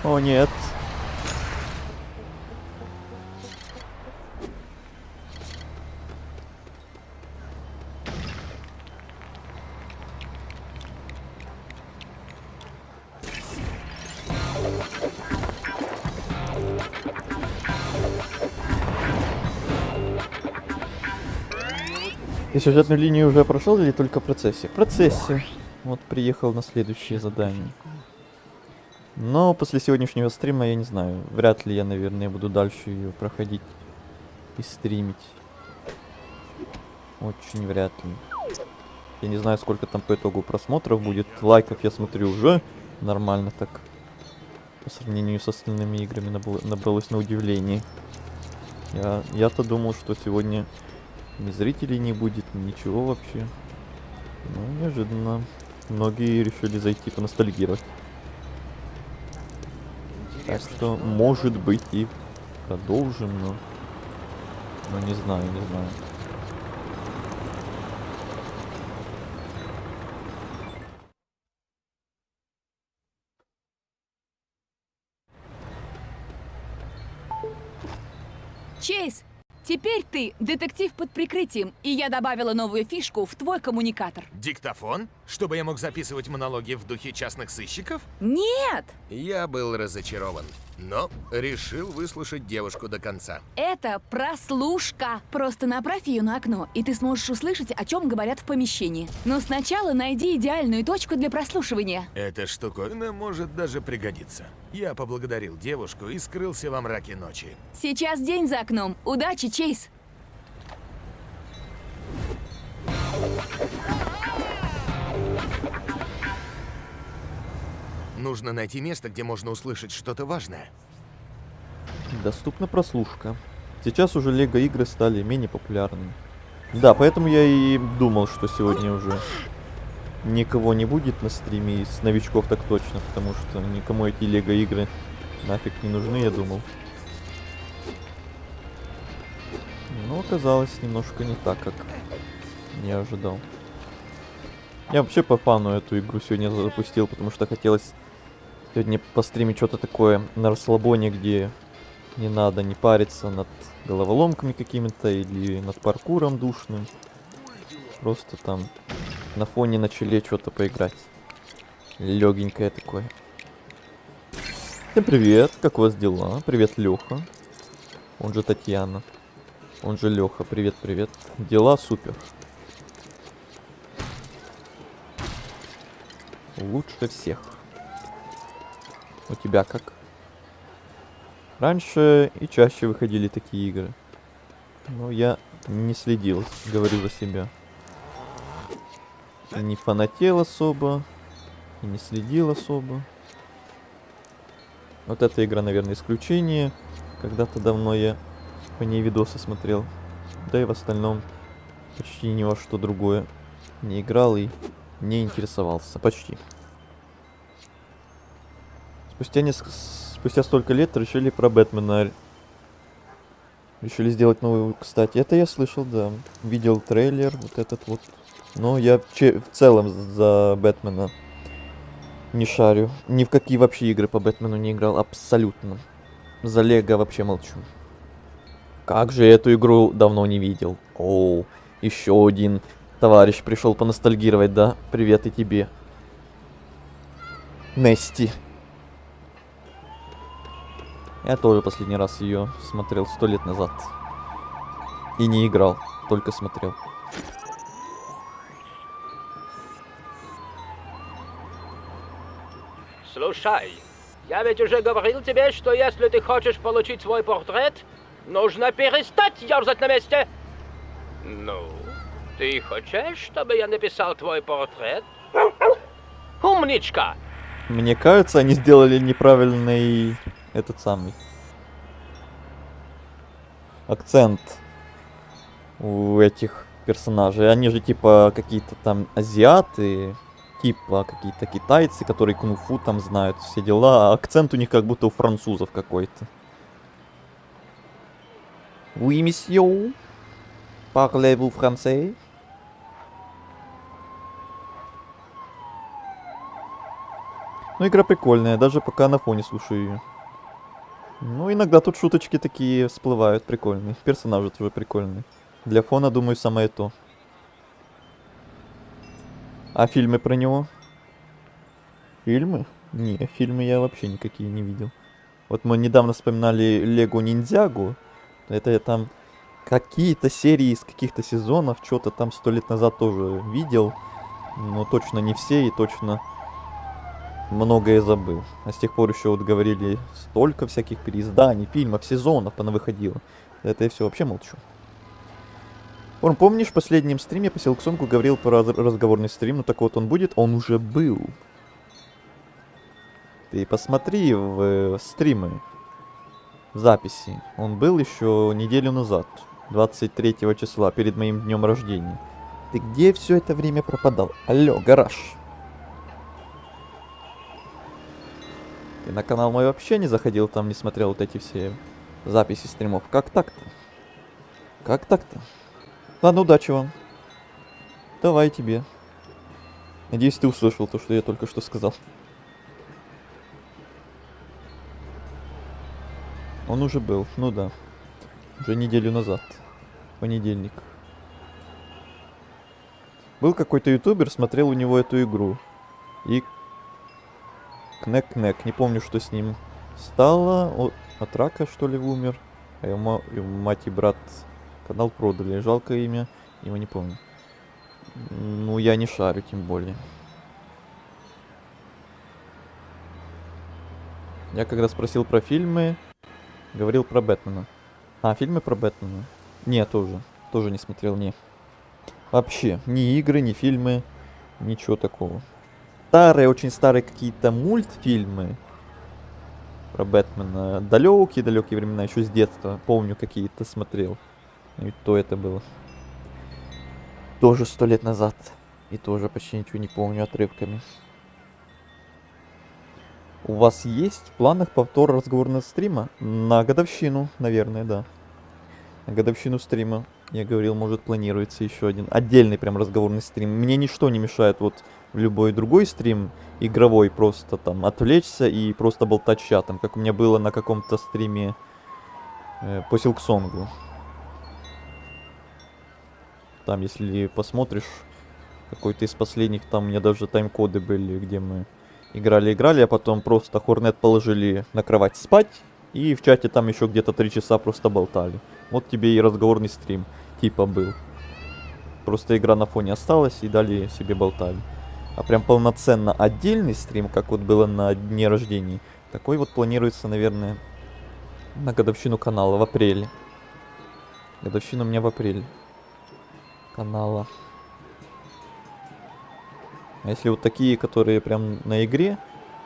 О нет. Ты сюжетную линию уже прошел или только в процессе? В процессе. Вот приехал на следующее задание. Но после сегодняшнего стрима я не знаю. Вряд ли я, наверное, буду дальше ее проходить и стримить. Очень вряд ли. Я не знаю, сколько там по итогу просмотров будет. Лайков я смотрю уже нормально так. По сравнению с остальными играми набралось на удивление. Я-то думал, что сегодня ни зрителей не будет, ничего вообще. Ну, неожиданно. Многие решили зайти поностальгировать. Так что, может быть, и продолжим, но не знаю, не знаю. Чейз, теперь ты детектив под прикрытием, и я добавила новую фишку в твой коммуникатор. Диктофон? Чтобы я мог записывать монологи в духе частных сыщиков? Нет! Я был разочарован, но решил выслушать девушку до конца. Это прослушка. Просто направь ее на окно, и ты сможешь услышать, о чем говорят в помещении. Но сначала найди идеальную точку для прослушивания. Эта штуковина может даже пригодиться. Я поблагодарил девушку и скрылся во мраке ночи. Сейчас день за окном. Удачи, Чейз! Нужно найти место, где можно услышать что-то важное. Доступна прослушка. Сейчас уже лего игры стали менее популярными. Да, поэтому я и думал, что сегодня уже никого не будет на стриме, из новичков так точно, потому что никому эти лего игры нафиг не нужны, я думал. Но оказалось немножко не так, как я ожидал. Я вообще по фану эту игру сегодня запустил, потому что хотелось сегодня постримить что-то такое на расслабоне, где не надо не париться над головоломками какими-то или над паркуром душным. Просто там на фоне на челе что-то поиграть. Легенькое такое. Всем привет, как у вас дела? Привет, Леха. Он же Татьяна. Он же Леха. Привет, привет. Дела супер. Лучше всех. У тебя как? Раньше и чаще выходили такие игры. Но я не следил, говорю за себя. И не фанател особо, и не следил особо. Вот эта игра, наверное, исключение. Когда-то давно я по ней видосы смотрел. Да и в остальном почти ни во что другое не играл и не интересовался. Почти. Спустя столько лет решили про Бэтмена. Решили сделать новую, кстати. Это я слышал, да. Видел трейлер, вот этот вот. Но я в целом за Бэтмена не шарю. Ни в какие вообще игры по Бэтмену не играл. Абсолютно. За Лего вообще молчу. Как же эту игру давно не видел. Оу, еще один товарищ пришел поностальгировать, да? Привет и тебе. Нести. Я тоже последний раз ее смотрел 100 лет назад. И не играл, только смотрел. Слушай, я ведь уже говорил тебе, что если ты хочешь получить свой портрет, нужно перестать ерзать на месте. Ну, ты хочешь, чтобы я написал твой портрет? Умничка! Мне кажется, они сделали неправильный этот самый акцент у этих персонажей. Они же типа какие-то там азиаты, типа какие-то китайцы, которые кунг-фу там знают, все дела. А акцент у них как будто у французов какой-то. Oui, monsieur. Parlez-vous français? Ну, игра прикольная, даже пока на фоне слушаю ее. Ну, иногда тут шуточки такие всплывают, прикольные. Персонажи тоже прикольные. Для фона, думаю, самое то. А фильмы про него? Фильмы? Не, фильмы я вообще никакие не видел. Вот мы недавно вспоминали Лего Ниндзягу. Это там какие-то серии из каких-то сезонов, что-то там 100 лет назад тоже видел, но точно не все и точно многое забыл. А с тех пор еще вот говорили столько всяких переизданий, фильмов, сезонов она выходила. Это я все вообще молчу. Орм, помнишь, в последнем стриме по Силксонгу говорил про разговорный стрим? Ну так вот он будет, он уже был. Ты посмотри в стримы, в записи. Он был еще неделю назад, 23 числа, перед моим днем рождения. Ты где все это время пропадал? Алло, гараж. Ты на канал мой вообще не заходил, там не смотрел вот эти все записи стримов. Как так-то? Как так-то? Ладно, удачи вам. Давай тебе. Надеюсь, ты услышал то, что я только что сказал. Он уже был, ну да. Уже неделю назад. Понедельник. Был какой-то ютубер, смотрел у него эту игру. И... Кнек-кнек. Не помню, что с ним стало. От рака, что ли, умер. А его мать и брат канал продали. Жалкое имя. Его не помню. Ну, я не шарю, тем более. Я когда спросил про фильмы, говорил про Бэтмена. А, фильмы про Бэтмена? Не, тоже. Тоже не смотрел, не. Вообще, ни игры, ни фильмы, ничего такого. Старые, очень старые какие-то мультфильмы про Бэтмена. Далекие-далекие времена, еще с детства. Помню, какие-то смотрел. И то это было. Тоже 100 лет назад. И тоже почти ничего не помню отрывками. У вас есть в планах повтор разговорного стрима? На годовщину, наверное, да. На годовщину стрима. Я говорил, может, планируется еще один отдельный прям разговорный стрим. Мне ничто не мешает вот в любой другой стрим игровой просто там отвлечься и просто болтать чатом, как у меня было на каком-то стриме по Силксонгу. Там, если посмотришь, какой-то из последних, там у меня даже тайм-коды были, где мы играли, а потом просто Хорнет положили на кровать спать, и в чате там еще где-то 3 часа просто болтали. Вот тебе и разговорный стрим типа был. Просто игра на фоне осталась и дали себе болтали. А прям полноценно отдельный стрим, как вот было на дне рождения, такой вот планируется, наверное, на годовщину канала в апреле. Годовщина у меня в апреле. Канала. А если вот такие, которые прям на игре,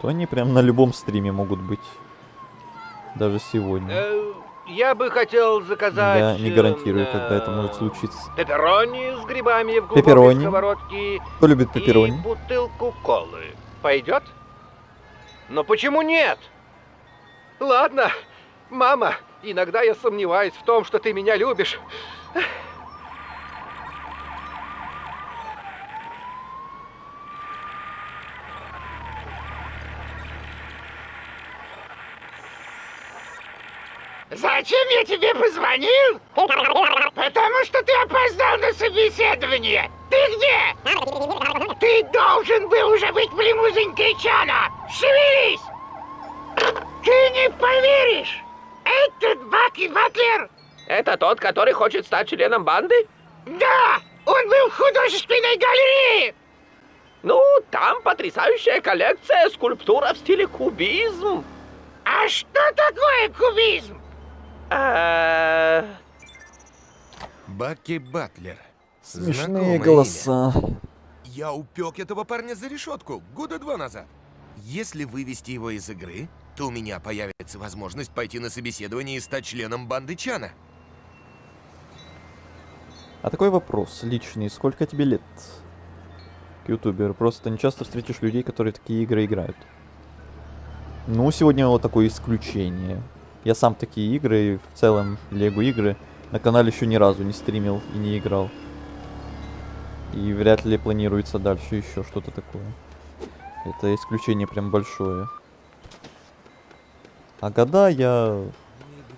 то они прям на любом стриме могут быть. Даже сегодня. Я бы хотел заказать... Я не гарантирую, когда это может случиться. Пепперони с грибами в глубокой Пепперони. сковородке. Кто любит пепперони? И бутылку колы. Пойдет? Но почему нет? Ладно, мама, иногда я сомневаюсь в том, что ты меня любишь. Зачем я тебе позвонил? Потому что ты опоздал на собеседование. Ты где? Ты должен был уже быть в лимузинке Чана. Шевелись! Ты не поверишь! Этот Баки Батлер... Это тот, который хочет стать членом банды? Да! Он был в художественной галерее! Ну, там потрясающая коллекция скульптур в стиле кубизм. А что такое кубизм? Баки Батлер. Смешные Знакомое голоса. имя. Я упек этого парня за решетку 2 года назад. Если вывести его из игры, то у меня появится возможность пойти на собеседование и стать членом банды Чана. А такой вопрос личный. Сколько тебе лет? Ютубер. Просто не часто встретишь людей, которые такие игры играют. Ну, сегодня вот такое исключение. Я сам такие игры, в целом Лего игры, на канале еще ни разу не стримил и не играл. И вряд ли планируется дальше еще что-то такое. Это исключение прям большое. А года я...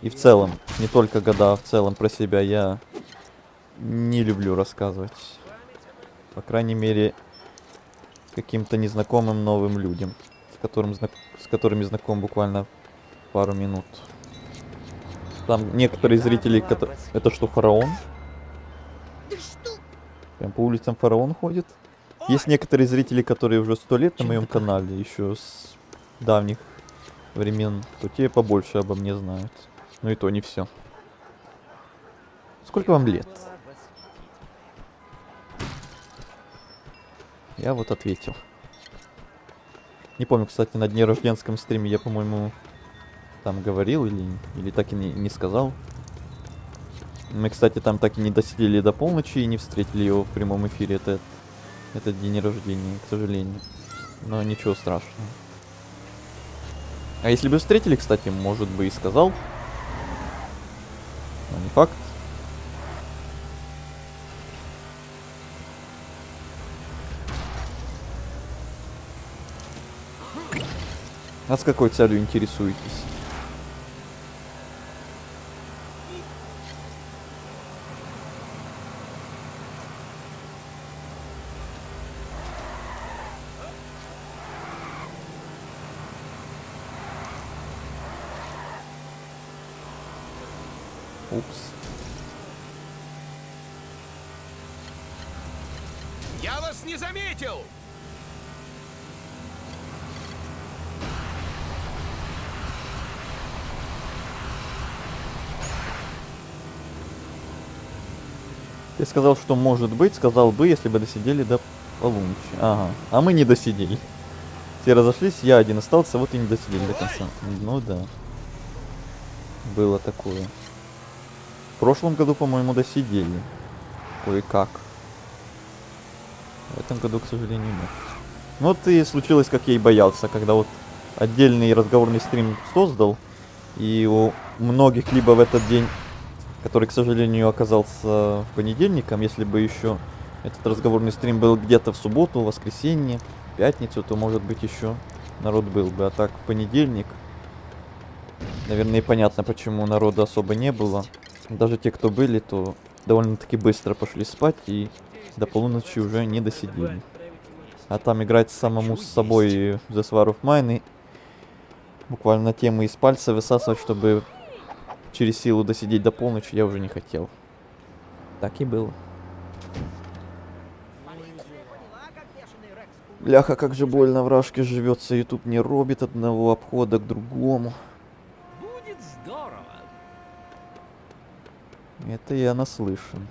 И в целом, не только года, а в целом про себя я не люблю рассказывать. По крайней мере, каким-то незнакомым новым людям, с которыми знаком буквально пару минут. Там некоторые зрители... Это что, фараон? Прям по улицам фараон ходит. Есть некоторые зрители, которые уже 100 лет на моем канале, еще с давних времен, то те побольше обо мне знают. Ну и то не все. Сколько вам лет? Я вот ответил. Не помню, кстати, на дне рожденском стриме я, по-моему, там говорил или так и не сказал. Мы, кстати, там так и не досидели до полночи и не встретили его в прямом эфире. Это день рождения, к сожалению. Но ничего страшного. А если бы встретили, кстати, может бы и сказал. Но не факт. А с какой целью интересуетесь? Упс. Я вас не заметил! Ты сказал, что может быть, сказал бы, если бы досидели до полуночи. Ага. А мы не досидели. Все разошлись, я один остался, вот и не досидели до конца. Ну да. Было такое. В прошлом году, по-моему, досидели. Кое-как. В этом году, к сожалению, нет. Ну вот и случилось, как я и боялся, когда вот отдельный разговорный стрим создал, и у многих либо в этот день, который, к сожалению, оказался понедельником, если бы еще этот разговорный стрим был где-то в субботу, воскресенье, пятницу, то, может быть, еще народ был бы. А так, в понедельник, наверное, и понятно, почему народа особо не было. Даже те, кто были, то довольно-таки быстро пошли спать и до полуночи уже не досидели. А там играть самому с собой The Sword of Mine и буквально темы из пальца высасывать, чтобы через силу досидеть до полночи, я уже не хотел. Так и было. Бляха, как же больно в Рашке живется. YouTube не робит одного обхода к другому. Будет здорово. Это я наслышан.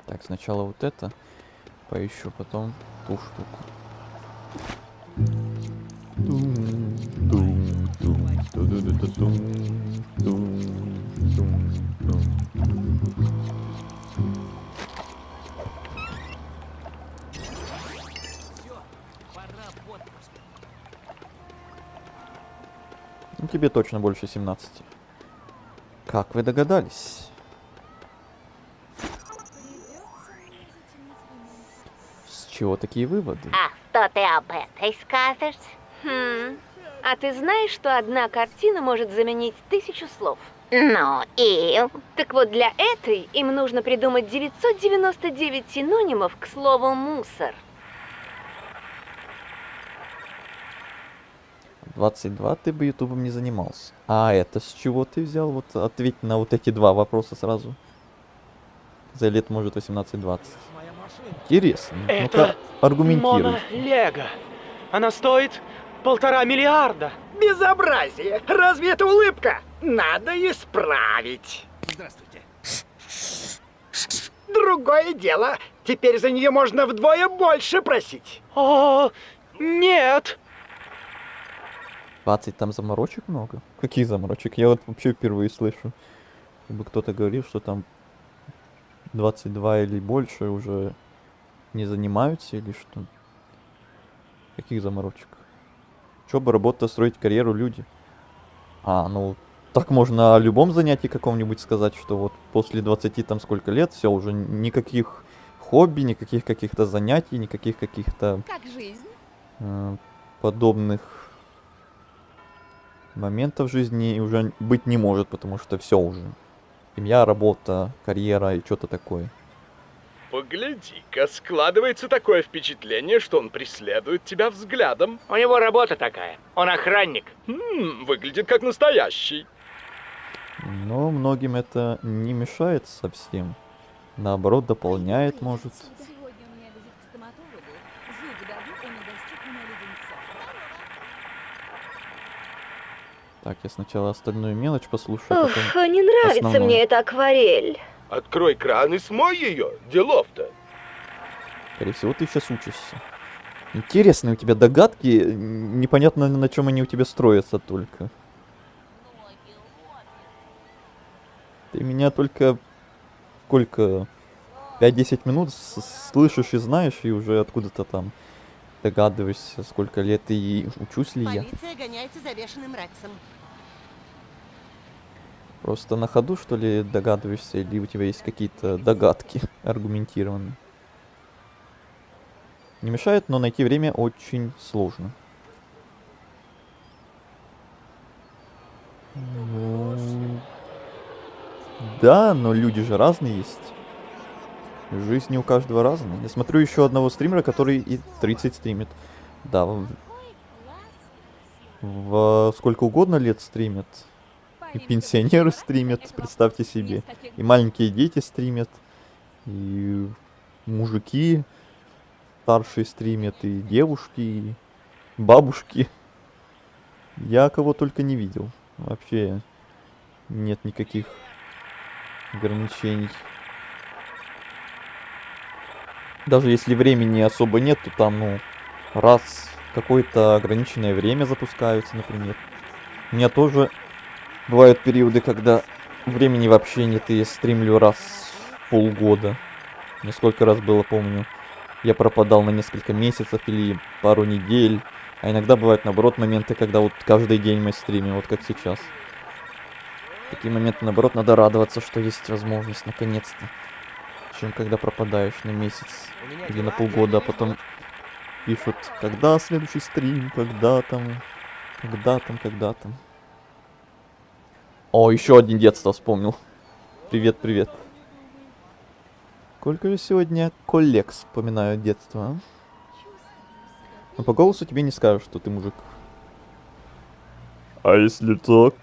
Так, сначала вот это поищу, потом ту штуку. Ну, тебе точно больше 17. Как вы догадались? С чего такие выводы? А что ты об этой скажешь? А ты знаешь, что одна картина может заменить 1000 слов? Ну и... Так вот, для этой им нужно придумать 999 синонимов к слову «мусор». 22 ты бы ютубом не занимался. А это с чего ты взял? Вот ответь на вот эти два вопроса сразу. За лет может 18-20. Интересно. Ну-ка, аргументируй. Мона Лего. Она стоит 1,5 миллиарда. Безобразие! Разве это улыбка? Надо исправить. Здравствуйте. Другое дело. Теперь за нее можно вдвое больше просить. О, нет. 20 там заморочек много? Каких заморочек? Я вот вообще впервые слышу. Чтобы кто-то говорил, что там 22 или больше уже не занимаются или что. Каких заморочек? Чтобы работать, строить карьеру люди. А, ну, так можно о любом занятии каком-нибудь сказать, что вот после 20 там сколько лет, все, уже никаких хобби, никаких каких-то занятий, никаких каких-то Как жизнь? подобных моментов в жизни уже быть не может, потому что все уже. Семья, работа, карьера и что-то такое. Погляди-ка, складывается такое впечатление, что он преследует тебя взглядом. У него работа такая. Он охранник. Выглядит как настоящий. Но многим это не мешает совсем. Наоборот, дополняет, может. Сегодня у меня визит к стоматологу. Зуб даю, он угостит меня леденцом. Так, я сначала остальную мелочь послушаю, Ух, потом не нравится основное. мне эта акварель. Открой кран и смой ее. Делов-то. Скорее всего, ты сейчас учишься. Интересные у тебя догадки, непонятно, на чем они у тебя строятся только. Ты меня только сколько, 5-10 минут слышишь и знаешь, и уже откуда-то там догадываешься, сколько лет и учусь ли я. Полиция гоняется за бешеным Рексом. Просто на ходу, что ли, догадываешься, или у тебя есть какие-то догадки аргументированные? Не мешает, но найти время очень сложно. Ну, да, но люди же разные есть. Жизнь у каждого разная. Я смотрю еще одного стримера, который и 30 стримит. Да, в сколько угодно лет стримят. И пенсионеры стримят, представьте себе. И маленькие дети стримят. И мужики старшие стримят. И девушки, и бабушки. Я кого только не видел. Вообще нет никаких ограничений. Даже если времени особо нет, то там, ну, раз в какое-то ограниченное время запускаются, например. У меня тоже бывают периоды, когда времени вообще нет, и я стримлю раз в полгода. Несколько раз было, помню. Я пропадал на несколько месяцев или пару недель. А иногда бывают, наоборот, моменты, когда вот каждый день мы стримим, вот как сейчас. В такие моменты, наоборот, надо радоваться, что есть возможность, наконец-то. Чем когда пропадаешь на месяц или на полгода, а потом пишут, когда следующий стрим, когда там. О, еще один детство вспомнил. Привет, привет. Сколько же сегодня коллег вспоминают детство, а? Но по голосу тебе не скажешь, что ты мужик. А если так?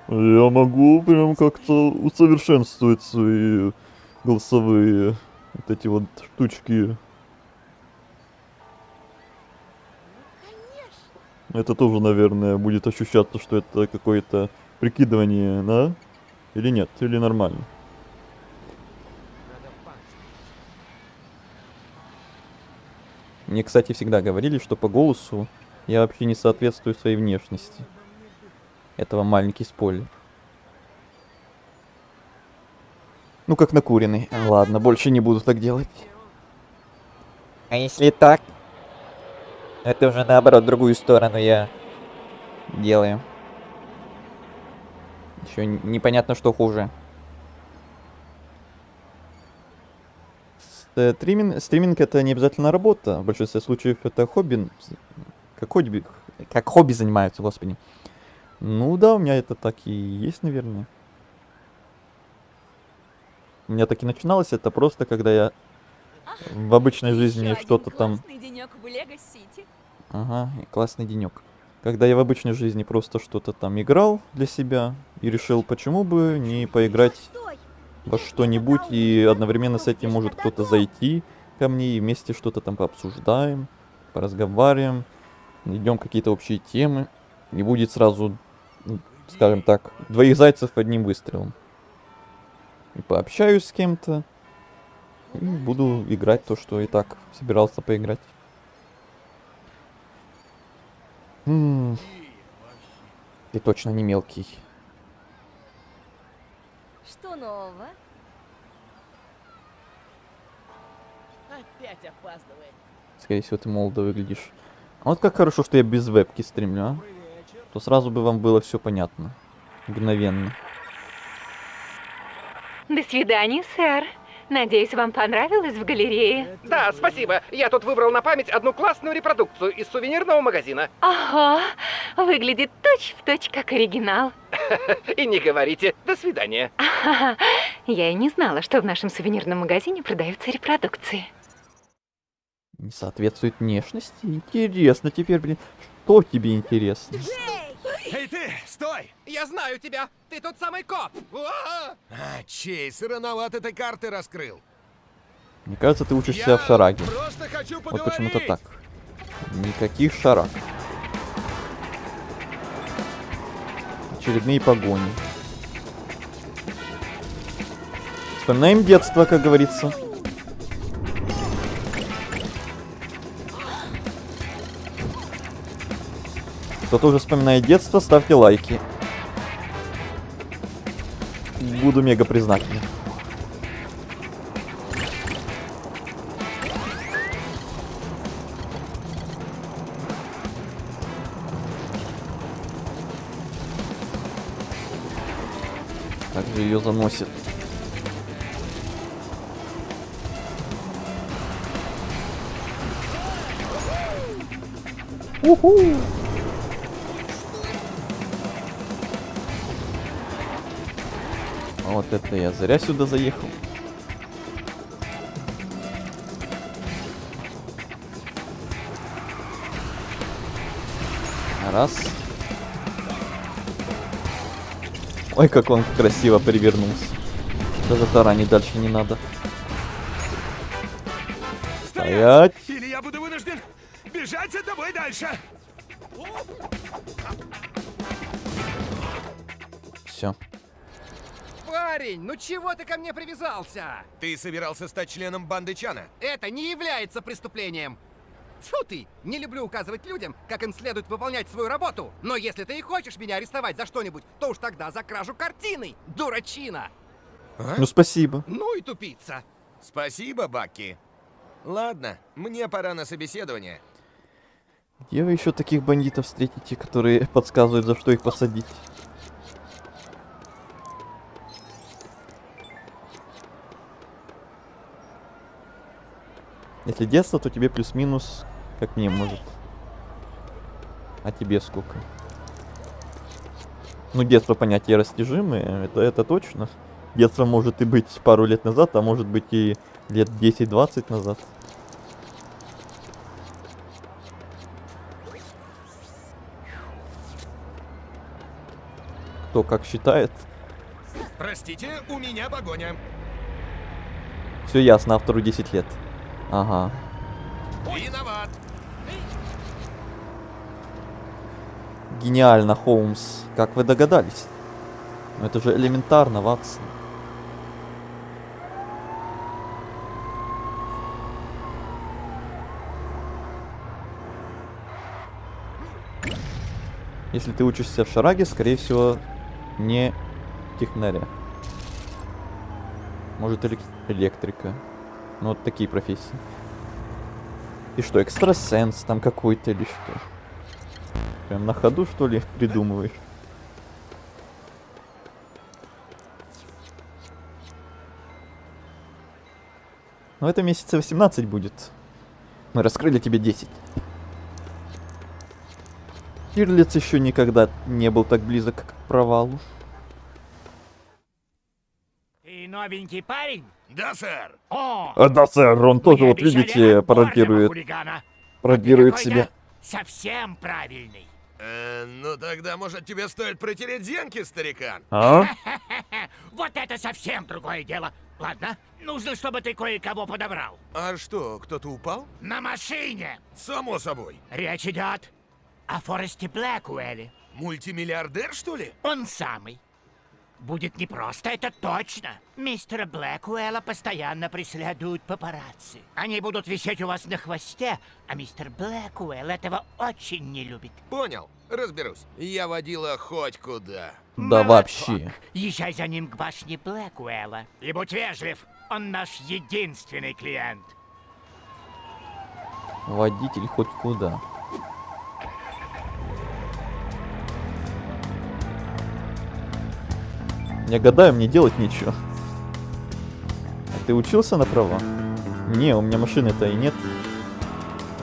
Я могу прям как-то усовершенствовать свои голосовые вот эти вот штучки. Это тоже, наверное, будет ощущаться, что это какое-то прикидывание, да? Или нет? Или нормально? Мне, кстати, всегда говорили, что по голосу я вообще не соответствую своей внешности. Это вам маленький спойлер. Ну, как накуренный. Ладно, больше не буду так делать. А если так? Это уже наоборот, другую сторону я делаю. Еще непонятно, что хуже. Стриминг это не обязательно работа. В большинстве случаев это хобби. Как хобби занимаются, господи. Ну да, у меня это так и есть, наверное. У меня так и начиналось это просто, когда я в обычной жизни что-то там... Классный денек в Лего-Сити. Ага, классный денек. Когда я в обычной жизни просто что-то там играл для себя и решил, почему бы не поиграть во что-нибудь, и одновременно с этим может кто-то зайти ко мне и вместе что-то там пообсуждаем, поразговариваем, найдем какие-то общие темы, и будет сразу, скажем так, двоих зайцев одним выстрелом. И пообщаюсь с кем-то, и буду играть то, что и так собирался поиграть. Ты точно не мелкий. Что нового? Опять опаздывает. Скорее всего, ты молодо выглядишь. А вот как хорошо, что я без вебки стримлю, а? То сразу бы вам было все понятно. Мгновенно. До свидания, сэр. Надеюсь, вам понравилось в галерее? Да, спасибо. Я тут выбрал на память одну классную репродукцию из сувенирного магазина. Ага, выглядит точь-в-точь как оригинал. И не говорите. До свидания. Я и не знала, что в нашем сувенирном магазине продаются репродукции. Не соответствует внешности? Интересно теперь, блин. Что тебе интересно? Эй ты, стой! Я знаю тебя! Ты тот самый коп! Чейз, рановато ты карты раскрыл. Мне кажется, ты учишься в шараге. Просто хочу Вот почему-то поговорить. так. Никаких шараг. Очередные погони. Вспоминаем детство, как говорится. Кто-то уже вспоминает детство, ставьте лайки. Буду мега признателен. Как же ее заносит. Уху! Вот это я зря сюда заехал. Раз. Ой, как он красиво перевернулся. Даже таранить дальше не надо. Стоять! Или я буду вынужден бежать за тобой дальше. Все. Парень, ну чего ты ко мне привязался? Ты собирался стать членом банды Чана? Это не является преступлением. Фу ты! Не люблю указывать людям, как им следует выполнять свою работу. Но если ты и хочешь меня арестовать за что-нибудь, то уж тогда за кражу картины, дурачина! Ну спасибо. Ну и тупица. Спасибо, Бакки. Ладно, мне пора на собеседование. Где вы еще таких бандитов встретите, которые подсказывают, за что их посадить? Если детство, то тебе плюс-минус, как мне, может. А тебе сколько? Ну, детство понятие растяжимое, это точно. Детство может и быть пару лет назад, а может быть и лет 10-20 назад. Кто как считает. Простите, у меня погоня. Все ясно, автору 10 лет. Ага. Виноват. Гениально, Холмс. Как вы догадались? Ну, это же элементарно, Ватсон. Если ты учишься в шараге, скорее всего, не технаря. Может, электрика. Ну, вот такие профессии. И что, экстрасенс там какой-то или что? Прям на ходу, что ли, придумываешь? Ну, это месяца 18 будет. Мы раскрыли тебе 10. Тирлиц еще никогда не был так близок к провалу. Ты новенький парень? Да, сэр. О! Да, сэр, он тоже, вот обещали видите, отборного хулигана. пародирует Ты себя. какой-то совсем правильный. Ну тогда, может, тебе стоит протереть зенки, старикан? А? Вот это совсем другое дело. Ладно, нужно, чтобы ты кое-кого подобрал. А что, кто-то упал? На машине. Само собой. Речь идет о Форесте Блэкуэлле. Мультимиллиардер, что ли? Он самый. Будет непросто, это точно. Мистера Блэкуэлла постоянно преследуют папарацци. Они будут висеть у вас на хвосте, а мистер Блэкуэлл этого очень не любит. Понял, разберусь. Я водила хоть куда. Да вообще. Езжай за ним к башне Блэкуэлла. И будь вежлив, он наш единственный клиент. Водитель хоть куда. Я гадаю, мне делать нечего. Ты учился на права? Не, у меня машины-то и нет.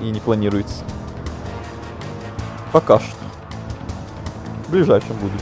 И не планируется. Пока что. В ближайшем будущем.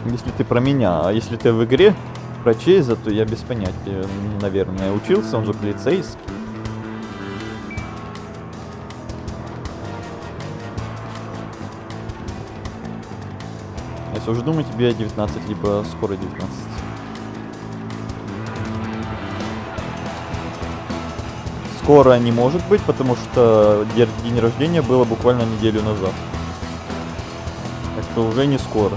Если ты про меня, а если ты в игре про Чейза, то я без понятия, наверное, учился, он же полицейский. Если уже думаю, тебе 19, либо скоро 19. Скоро не может быть, потому что день рождения было буквально неделю назад. Так что уже не скоро.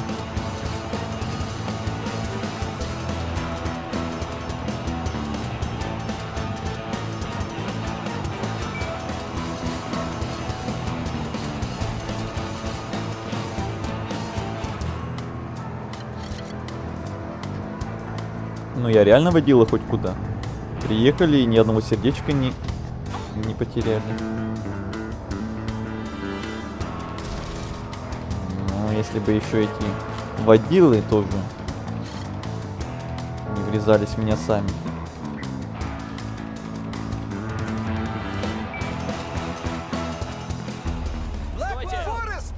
Ну я реально водила хоть куда. Приехали и ни одного сердечка не потеряли. Ну, если бы еще эти водилы тоже не врезались в меня сами. Форест!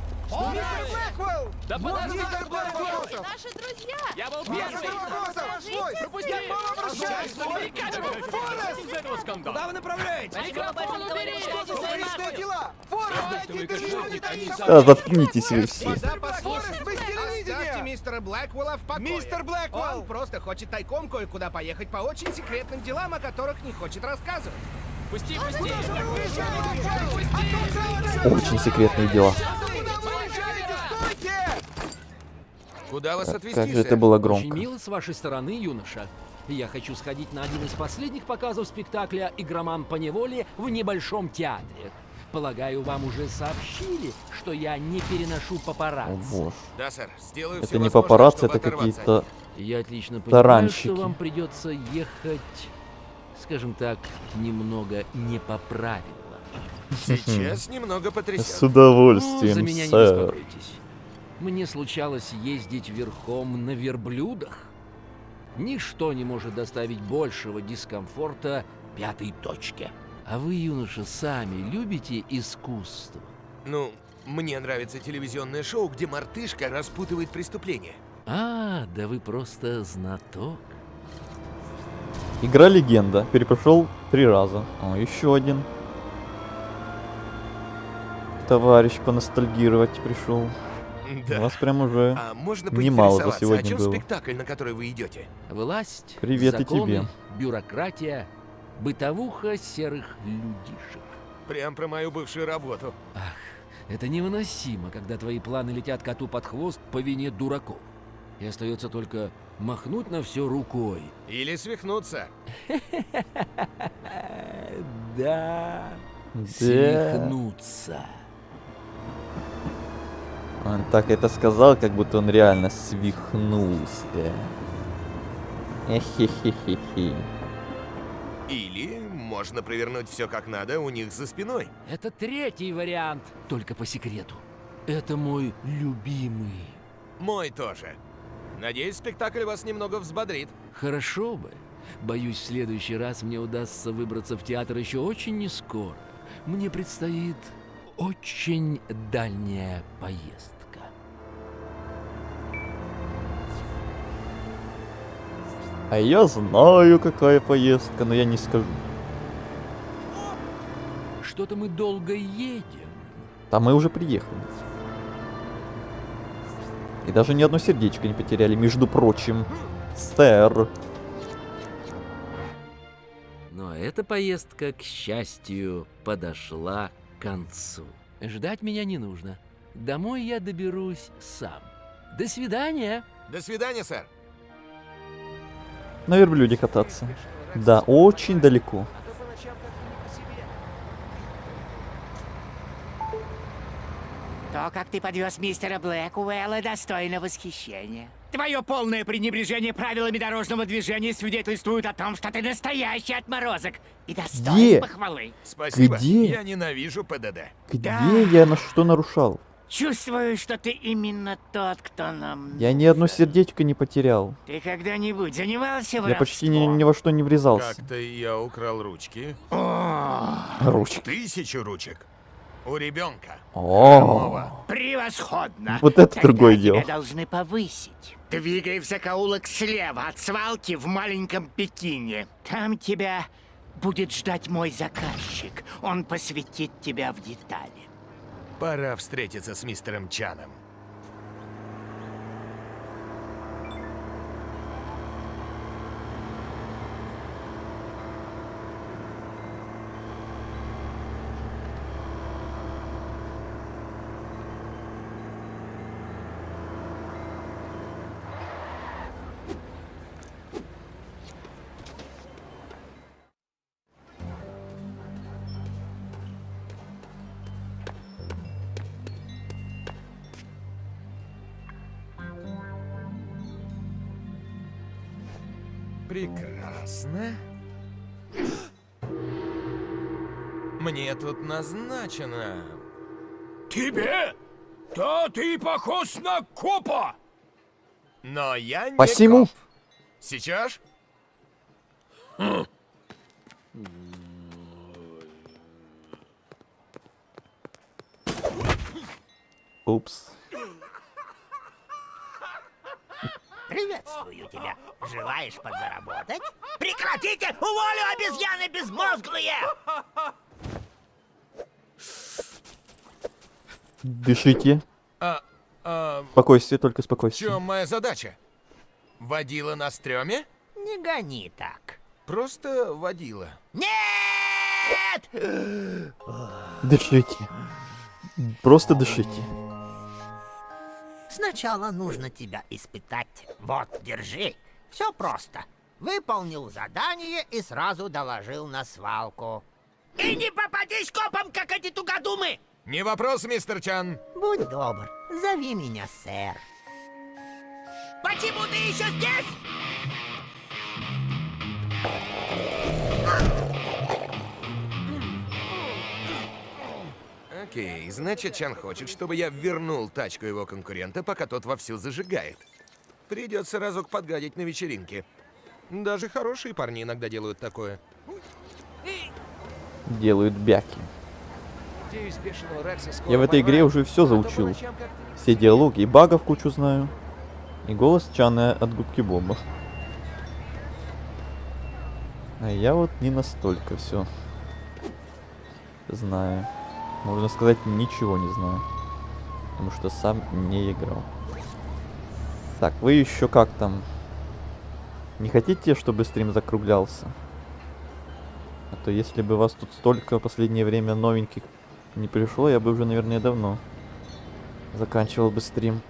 Мистер Блэквелл! Да подожди, Мистер Блэквелл! Наши друзья! Я был Мистер Блэквелл! Пропусти! Я к вам обращаюсь! Форест! Куда вы направляетесь? Микрофон убери! Личные дела! Форест, дайте дышать! Да, заткнитесь вы все. Форест, вы с телевидения! Оставьте мистера Блэквелла в покое. Мистер Блэквелл! Он просто хочет тайком кое-куда поехать по очень секретным делам, о которых не хочет рассказывать. Пусти, пусти! Очень секретные дела. Куда вас Как отвезти, же это было Очень громко. мило с вашей стороны, юноша. Я хочу сходить на один из последних показов спектакля «Игроман по неволе» в небольшом театре. Полагаю, вам уже сообщили, что я не переношу О папарацци. боже. Да, сэр, сделаю Это все не возможное, папарацци, чтобы это оторваться какие-то от них. Я отлично понимаю, таранщики. что вам придется ехать, скажем так, немного не по правилам. Сейчас немного потрясен. С удовольствием, За меня не сэр. беспокойтесь. Мне случалось ездить верхом на верблюдах. Ничто не может доставить большего дискомфорта пятой точке. А вы, юноша, сами любите искусство? Ну, мне нравится телевизионное шоу, где мартышка распутывает преступления. А, да вы просто знаток. Игра легенда. Перепрошел 3 раза. О, еще один. Товарищ поностальгировать пришел. Да. У вас прям уже А можно немало за поинтересоваться, сегодня о чем было. спектакль, на который вы идете? Власть, Привет и законы, тебе. бюрократия, бытовуха серых людишек. Прям про мою бывшую работу. Ах, это невыносимо, когда твои планы летят коту под хвост по вине дураков. И остается только махнуть на все рукой. Или свихнуться. Да. Да. Свихнуться. Он так это сказал, как будто он реально свихнулся. Эхе-хе-хе-хе. Или можно провернуть все как надо у них за спиной. Это третий вариант, только по секрету. Это мой любимый. Мой тоже. Надеюсь, спектакль вас немного взбодрит. Хорошо бы. Боюсь, в следующий раз мне удастся выбраться в театр еще очень не скоро. Мне предстоит очень дальняя поездка. А я знаю, какая поездка, но я не скажу. Что-то мы долго едем. Там мы уже приехали. И даже ни одно сердечко не потеряли, между прочим. Сэр. Но эта поездка, к счастью, подошла к концу. Ждать меня не нужно. Домой я доберусь сам. До свидания. До свидания, сэр. На верблюде кататься. Да, очень далеко. То, как ты подвез мистера Блэкуэлла, достойно восхищения. Твое полное пренебрежение правилами дорожного движения свидетельствует о том, что ты настоящий отморозок и достоин Где? похвалы. Спасибо. Где? Я ненавижу ПДД. Где я на что нарушал? Чувствую, что ты именно тот, кто нам... Я ни одно сердечко не потерял. Ты когда-нибудь занимался Я почти ни во что не врезался. Как-то я украл ручки. Ручки. 1000 ручек. У ребенка. О, Превосходно! вот это Тогда другое тебя дело. должны повысить. Двигай в закоулок слева от свалки в маленьком Пекине. Там тебя будет ждать мой заказчик. Он посвятит тебя в детали. Пора встретиться с мистером Чаном. Прекрасно. Мне тут назначено. Тебе? Да ты похож на копа! Но я не Посему. коп. Сейчас? Упс. Приветствую тебя. Желаешь подзаработать? Прекратите! Уволю обезьяны безмозглые! Дышите. В Спокойствие, только спокойствие. чем моя задача? Водила на стреме? Не гони так. Просто водила. Нет! Дышите. Просто дышите. Сначала нужно тебя испытать. Вот, держи. Все просто. Выполнил задание и сразу доложил на свалку. И не попадись копам, как эти тугодумы! Не вопрос, мистер Чан. Будь добр, зови меня сэр. Почему ты еще здесь? Окей, значит, Чан хочет, чтобы я вернул тачку его конкурента, пока тот вовсю зажигает. Придется разок подгадить на вечеринке. Даже хорошие парни иногда делают такое. Делают бяки. Надеюсь, бешеного Рекса скоро Я в этой игре поймают, уже все а то по заучил. ночам как-то Все диалоги и багов кучу знаю. И голос Чана от губки Боба. А я вот не настолько все знаю. Можно сказать, ничего не знаю. Потому что сам не играл. Так, вы еще как там? Не хотите, чтобы стрим закруглялся? А то если бы вас тут столько в последнее время новеньких не пришло, я бы уже, наверное, давно заканчивал бы стрим.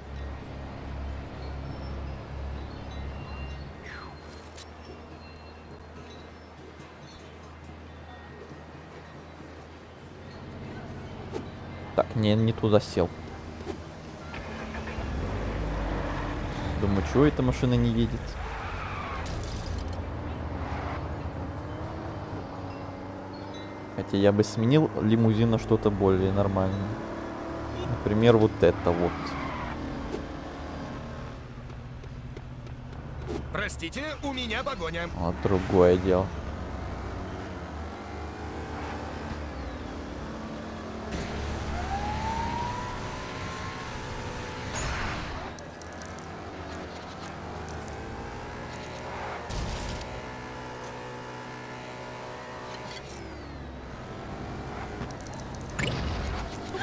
Так, не туда сел. Думаю, чего эта машина не едет? Хотя я бы сменил лимузин на что-то более нормальное. Например, вот это вот. Простите, у меня погоня. Вот другое дело.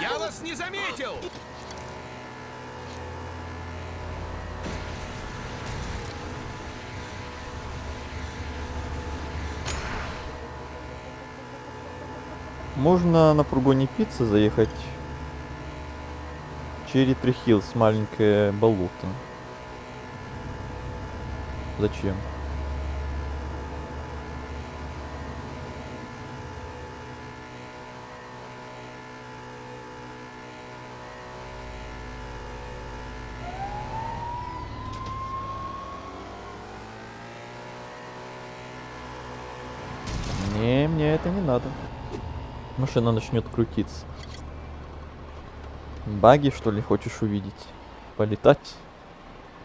Я вас не заметил! Можно на фургоне пиццы заехать. Черри Три Хиллс, маленькое болото. Зачем? мне это не надо. Машина начнет крутиться. Баги, что ли, хочешь увидеть? Полетать?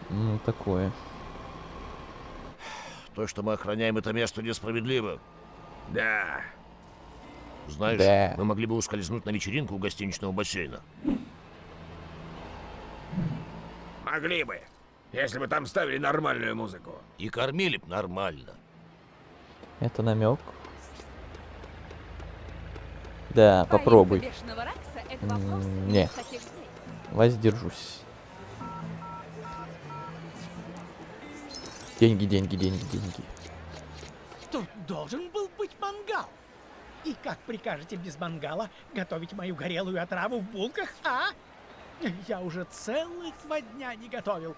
Ну, такое. То, что мы охраняем это место, несправедливо. Да. Знаешь, Да. мы могли бы ускользнуть на вечеринку у гостиничного бассейна. Могли бы, если бы там ставили нормальную музыку. И кормили б нормально. Это намек. Да, попробуй. Бешеного Рекса — это вопрос Не. таких дней. Воздержусь. Деньги, деньги, деньги, деньги. Тут должен был быть мангал. И как прикажете без мангала готовить мою горелую отраву в булках, а? Я уже целых 2 дня не готовил,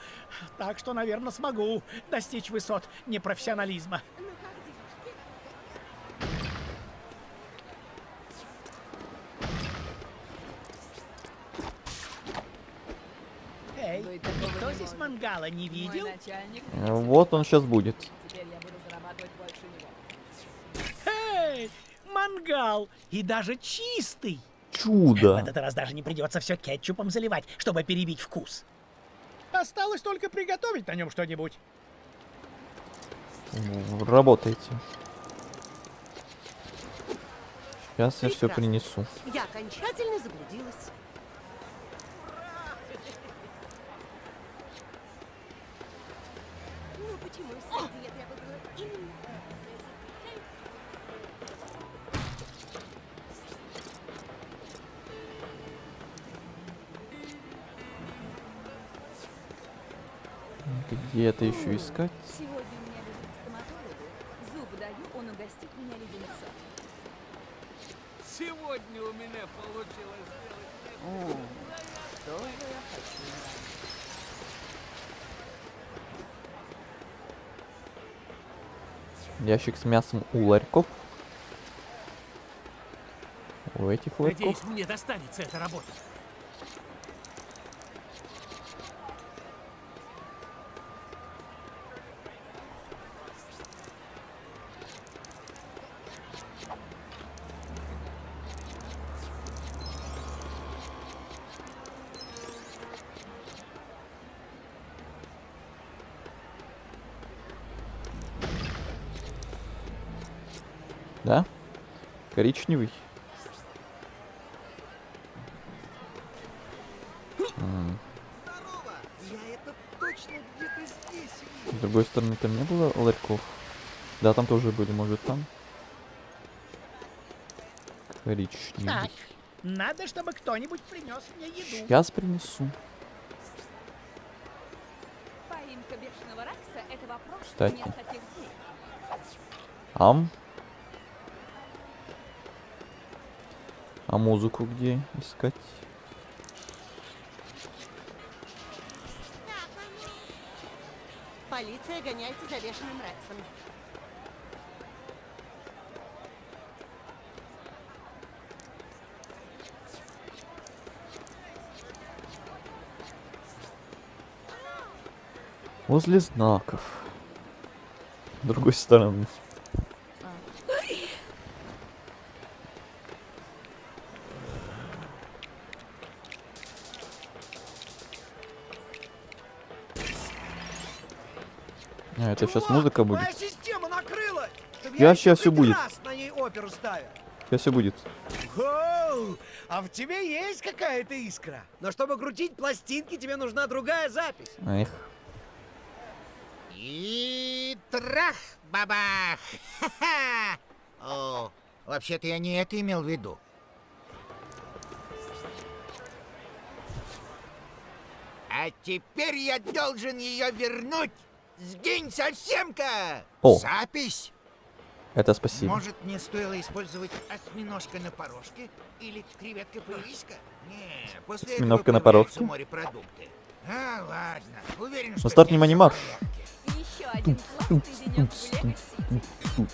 так что, наверное, смогу достичь высот непрофессионализма. Эй, никто здесь мангала не видел? Вот он сейчас будет. Теперь я буду зарабатывать больше него. Эй, мангал! И даже чистый! Чудо. В этот раз даже не придется все кетчупом заливать, чтобы перебить вкус. Осталось только приготовить на нем что-нибудь. Работайте. Сейчас я все Прекрасно. принесу. Я окончательно заблудилась. Ну почему среди я выбрала именно Где это еще искать? Сегодня у меня визит к стоматологу. Зуб даю, он угостит меня леденцом. Сегодня у меня получилось сделать... Что же я хочу? Ящик с мясом у ларьков. У этих ларьков. Надеюсь, мне достанется эта работа. Да? Коричневый. Я это точно где-то здесь С другой стороны, там не было ларьков. Да, там тоже были, может, там. Коричневый. Так, надо, чтобы кто-нибудь принес мне еду. Сейчас принесу. Поимка бешеного Рекса — это вопрос Кстати. нескольких дней. Ам. А музыку где искать? Полиция гоняется за бешеным Рексом. Возле знаков. С другой стороны. А, это сейчас музыка будет. Моя система накрыла! Сейчас все будет. На ней оперу ставят. Сейчас все будет. Оу, а в тебе есть какая-то искра? Но чтобы крутить пластинки, тебе нужна другая запись. Эх. И трах, бабах! Ха-ха! О, вообще-то я не это имел в виду. А теперь я должен ее вернуть. Сгинь совсем-ка! О. Запись! Это спасибо. Может, мне стоило использовать осьминожка на порожке или креветка по-ириска? Не, после Осьминовка этого на порожке? появятся морепродукты. А, ладно. Уверен, что Ну, старт здесь внимание, марш. Еще один классный денек в Лего-Сити.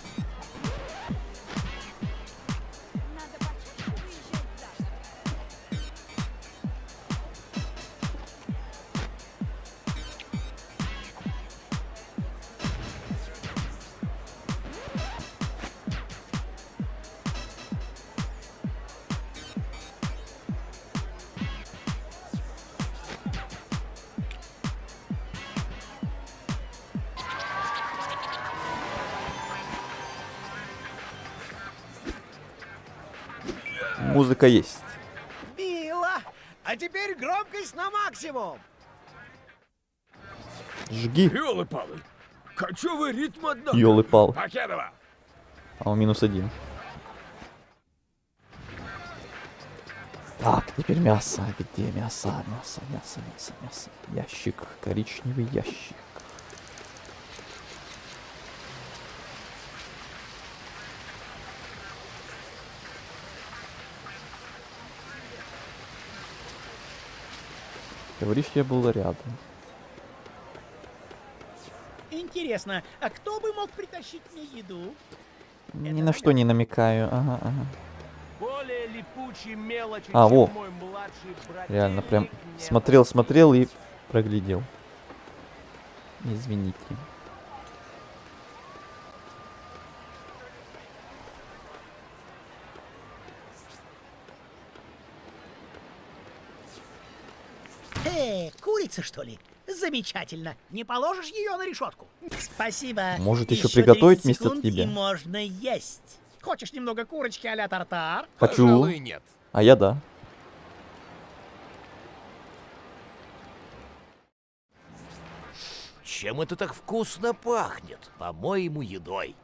Музыка есть. Мило! А теперь громкость на максимум! Жги. Ёлы-палы. Кочевый ритм, однако. Ёлы-палы. Покедова. А он -1. Так, теперь мясо. Где мясо? Мясо. Ящик. Коричневый ящик. Говоришь, я был рядом. Интересно, а кто бы мог притащить мне еду? Ни на что не намекаю. Ага. Более липучей мелочи, А, чем во. мой младший брат. Реально, прям смотрел и проглядел. Извините. Курица, что ли? Замечательно. Не положишь ее на решетку? Спасибо. Может, еще приготовить 30 вместо секунд, тебя? И можно есть. Хочешь немного курочки а-ля тартар? Хочу. Пожалуй, нет. А я да. Чем это так вкусно пахнет? По-моему, едой.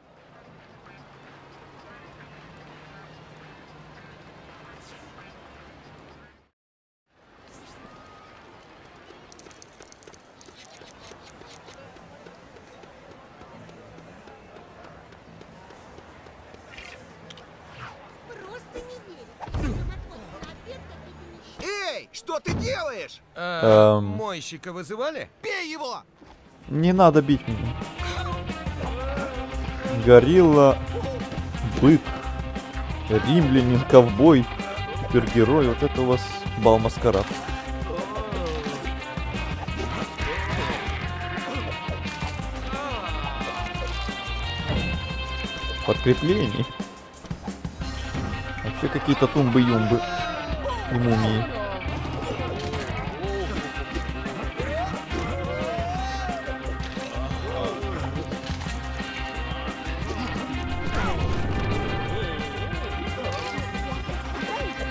Эй, что ты делаешь? Мойщика вызывали? Бей его! Не надо бить меня. Горилла, бык, римлянин, ковбой, супергерой. Вот это у вас бал-маскарад. Подкрепление. Вообще какие-то тумбы-юмбы и мумии.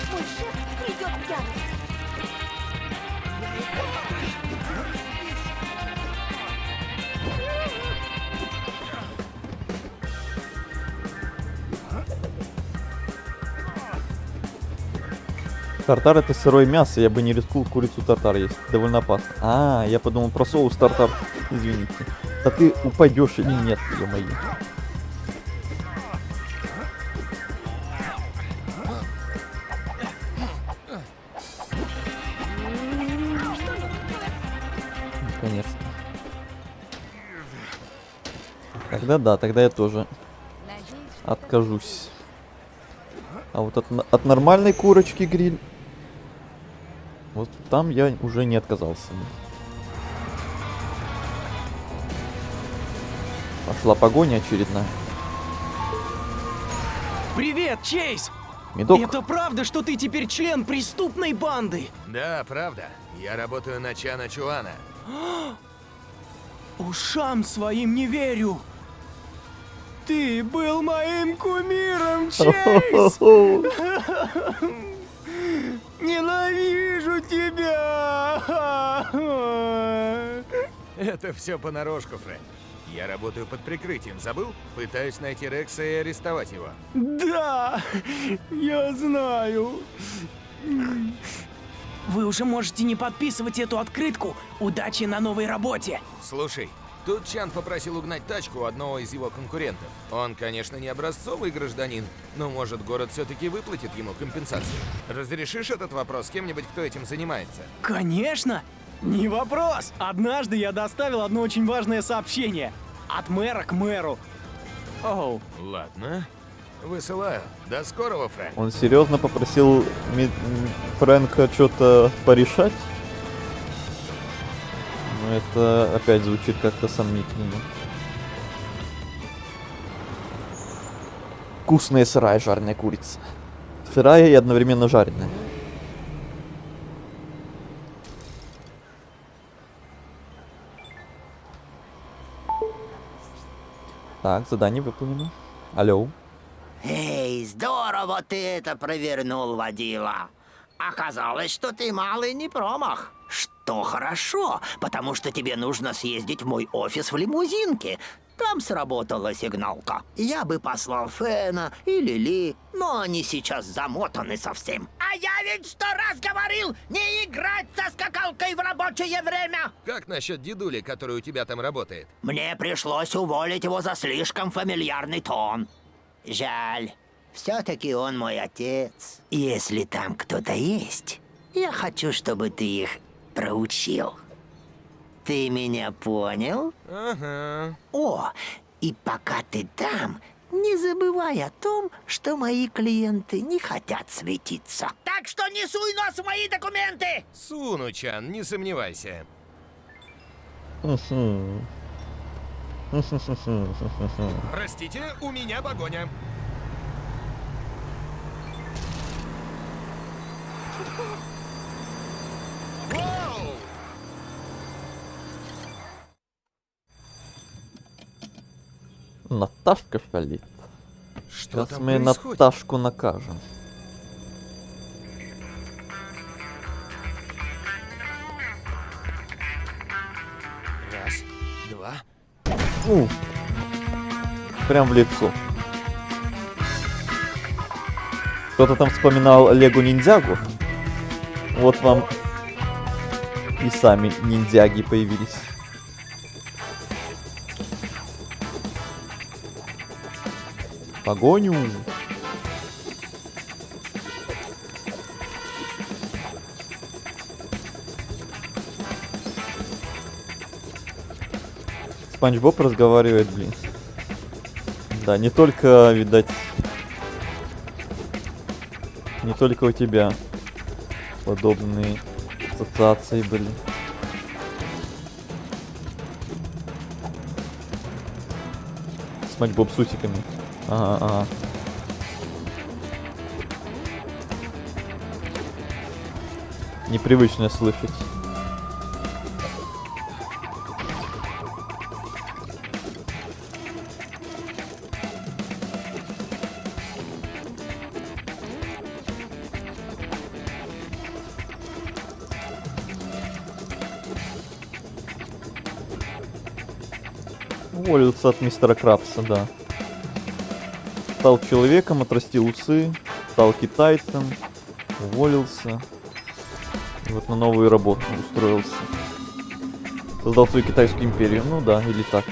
Мой шеф придет в ярость. Тартар — это сырое мясо, я бы не рискнул курицу тартар есть. Довольно опасно. А, я подумал про соус тартар. Извините. Да ты упадешь или нет, ё-моё. Наконец-то. Тогда да, тогда я тоже откажусь. А вот от нормальной курочки гриль, вот там я уже не отказался. Пошла погоня очередная. Привет, Чейз! Медок. Это правда, что ты теперь член преступной банды? Да, правда. Я работаю на Чана Чуана. Ушам своим не верю. Ты был моим кумиром, Чейз! Ненавижу тебя! Это все понарошку, Фрэнк. Я работаю под прикрытием, забыл? Пытаюсь найти Рекса и арестовать его. Да, я знаю. Вы уже можете не подписывать эту открытку. Удачи на новой работе. Слушай, тут Чан попросил угнать тачку у одного из его конкурентов. Он, конечно, не образцовый гражданин, но, может, город все-таки выплатит ему компенсацию. Разрешишь этот вопрос с кем-нибудь, кто этим занимается? Конечно! Не вопрос! Однажды я доставил одно очень важное сообщение. От мэра к мэру. Оу. Ладно. Высылаю. До скорого, Фрэнк. Он серьезно попросил Фрэнка что-то порешать? Ну, это опять звучит как-то сомнительно. Вкусная сырая жареная курица. Сырая и одновременно жареная. Так, задание выполнено. Алло. Эй, здорово! Здорово ты это провернул, водила. Оказалось, что ты малый не промах. Что хорошо, потому что тебе нужно съездить в мой офис в лимузинке. Там сработала сигналка. Я бы послал Фена и Лили, но они сейчас замотаны совсем. А я ведь 100 раз говорил не играть со скакалкой в рабочее время! Как насчет дедули, который у тебя там работает? Мне пришлось уволить его за слишком фамильярный тон. Жаль. Все-таки он мой отец. Если там кто-то есть, я хочу, чтобы ты их проучил. Ты меня понял? Ага. О, и пока ты там, не забывай о том, что мои клиенты не хотят светиться. Так что не суй нос в мои документы! Суну, Чан, не сомневайся. Простите, у меня погоня. Воу! Наташка шалит. Что Сейчас там мы происходит? Наташку накажем. Раз, два. Прям в лицо. Кто-то там вспоминал Лего Ниндзягу. Вот вам и сами ниндзяги появились. Погоню. Спанч Боб разговаривает, блин. Да, не только, видать, не только у тебя подобные ассоциации были. Спанч Боб с усиками. Ага, ага. Непривычно слышать. Уволился от мистера Крабса, да. Стал человеком, отрастил усы, стал китайцем, уволился. И вот на новую работу устроился. Создал свою китайскую империю. Ну да, или так.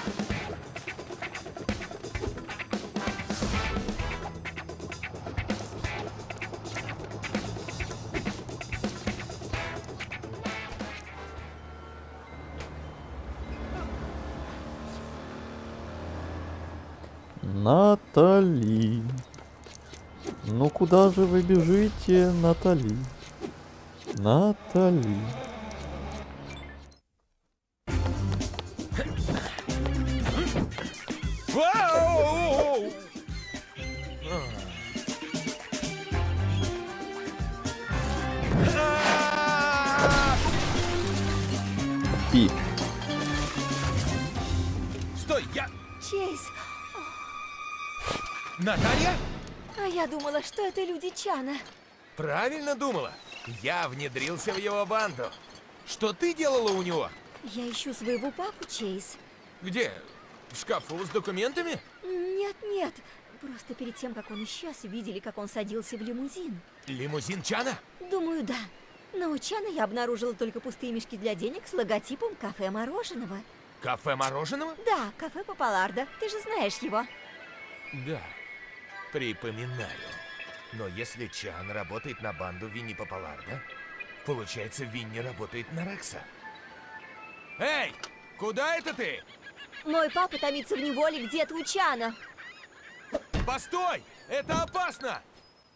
Натали. Ну куда же вы бежите, Натали? Натали. Вау! Пи. Стой, я... Чейз, Наталья? а я думала, что это люди Чана. Правильно думала. Я внедрился в его банду. Что ты делала у него? Я ищу своего папу, Чейз. Где? В шкафу с документами? Нет, нет. Просто перед тем, как он исчез, видели, как он садился в лимузин. Лимузин Чана? Думаю, да. Но у Чана я обнаружила только пустые мешки для денег с логотипом кафе мороженого. Кафе мороженого? Да, кафе Папаларда. Ты же знаешь его. Да. Припоминаю. Но если Чан работает на банду Винни Папаларда, получается, Винни работает на Рекса. Эй! Куда это ты? Мой папа томится в неволе где-то у Чана. Постой! Это опасно!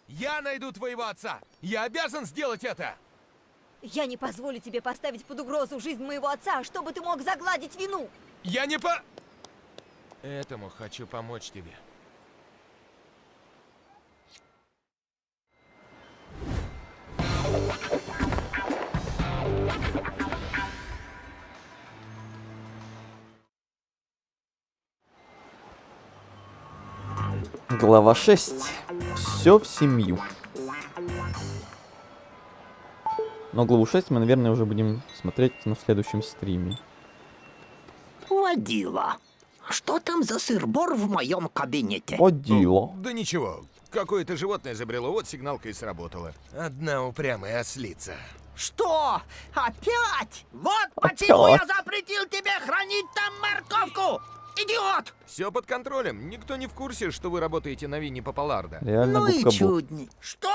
Я найду твоего отца! Я обязан сделать это! Я не позволю тебе поставить под угрозу жизнь моего отца, чтобы ты мог загладить вину. Я не Этому хочу помочь тебе. Глава 6. Все в семью. Но главу 6 мы, наверное, уже будем смотреть на следующем стриме. Водила. Что там за сыр-бор в моем кабинете? Водила. Да ничего, какое-то животное забрело, вот сигналка и сработала. Одна упрямая ослица. Что? Опять? Вот почему я запретил тебе хранить там морковку! Идиот! Все под контролем. Никто не в курсе, что вы работаете на Винни Попаларда. Реально Ну и губка Боб. чудни. Что?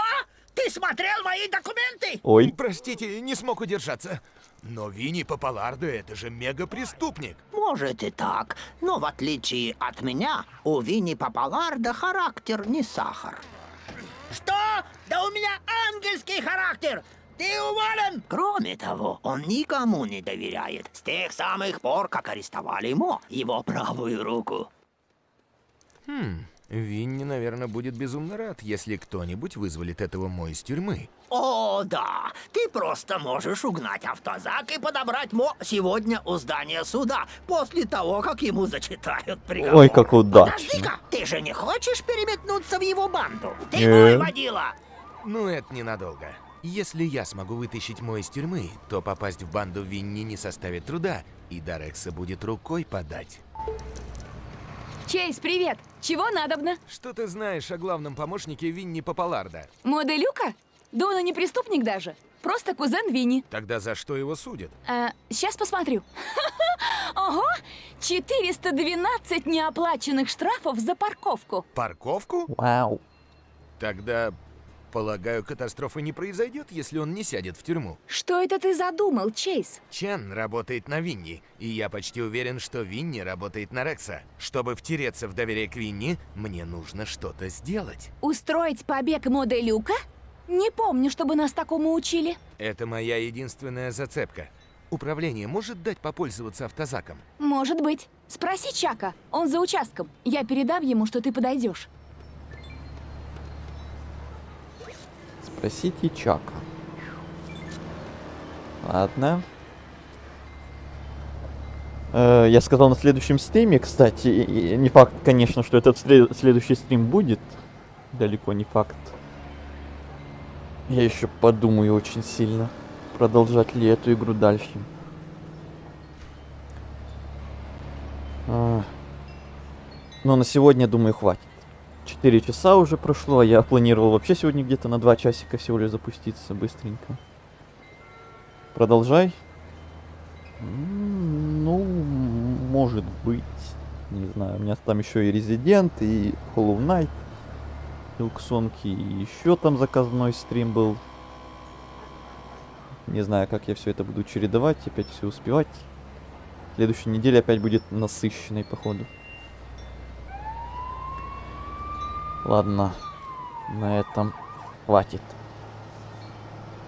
Ты смотрел мои документы? Ой. Простите, не смог удержаться. Но Винни Попаларда — это же мега-преступник. Может и так, но в отличие от меня, у Винни Попаларда характер не сахар. Что? Да у меня ангельский характер! Ты уволен! Кроме того, он никому не доверяет. С тех самых пор, как арестовали его правую руку. Винни, наверное, будет безумно рад, если кто-нибудь вызволит этого Мо из тюрьмы. О, да! Ты просто можешь угнать автозак и подобрать Мо сегодня у здания суда, после того, как ему зачитают приговор. Ой, как удачно. Подожди-ка, ты же не хочешь переметнуться в его банду? Ты мой водила! Ну, это ненадолго. Если я смогу вытащить Мо из тюрьмы, то попасть в банду Винни не составит труда, и до Рекса будет рукой подать. Чейз, привет! Чего надобно? Что ты знаешь о главном помощнике Винни Попаларда? Мода Люка? Да он и не преступник даже. Просто кузен Винни. Тогда за что его судят? Сейчас посмотрю. Ого! 412 неоплаченных штрафов за парковку. Парковку? Вау. Тогда, полагаю, катастрофа не произойдет, если он не сядет в тюрьму. Что это ты задумал, Чейз? Чен работает на Винни, и я почти уверен, что Винни работает на Рекса. Чтобы втереться в доверие к Винни, мне нужно что-то сделать. Устроить побег Мода Люка? Не помню, чтобы нас такому учили. Это моя единственная зацепка. Управление может дать попользоваться автозаком? Может быть. Спроси Чака, он за участком. Я передам ему, что ты подойдешь. Спросите Чака. Ладно. Я сказал на следующем стриме, кстати, и не факт, конечно, что этот следующий стрим будет. Далеко не факт. Я еще подумаю очень сильно, продолжать ли эту игру дальше. Но на сегодня, думаю, хватит. 4 часа уже прошло, а я планировал вообще сегодня где-то на 2 часика всего лишь запуститься быстренько. Продолжай. Ну, может быть. Не знаю, у меня там еще и Resident, и Hollow Knight, Илксонки, и еще там заказной стрим был. Не знаю, как я все это буду чередовать, опять все успевать. Следующая неделя опять будет насыщенной, походу. Ладно, на этом хватит.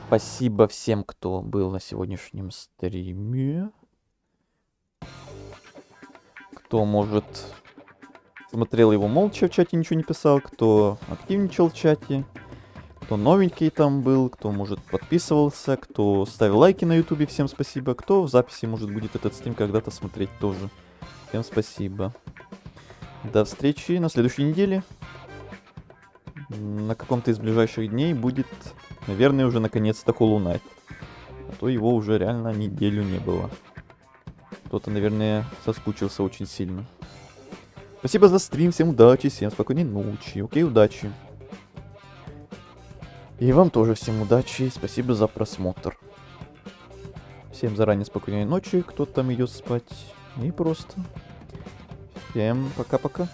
Спасибо всем, кто был на сегодняшнем стриме. Кто, может, смотрел его молча в чате, ничего не писал, кто активничал в чате, кто новенький там был, кто, может, подписывался, кто ставил лайки на ютубе, всем спасибо. Кто в записи, может, будет этот стрим когда-то смотреть тоже. Всем спасибо. До встречи на следующей неделе. На каком-то из ближайших дней будет, наверное, уже наконец-то Hollow Knight. А то его уже реально неделю не было. Кто-то, наверное, соскучился очень сильно. Спасибо за стрим, всем удачи, всем спокойной ночи. Окей, удачи. И вам тоже всем удачи, спасибо за просмотр. Всем заранее спокойной ночи, кто там идет спать. И просто. Всем пока-пока.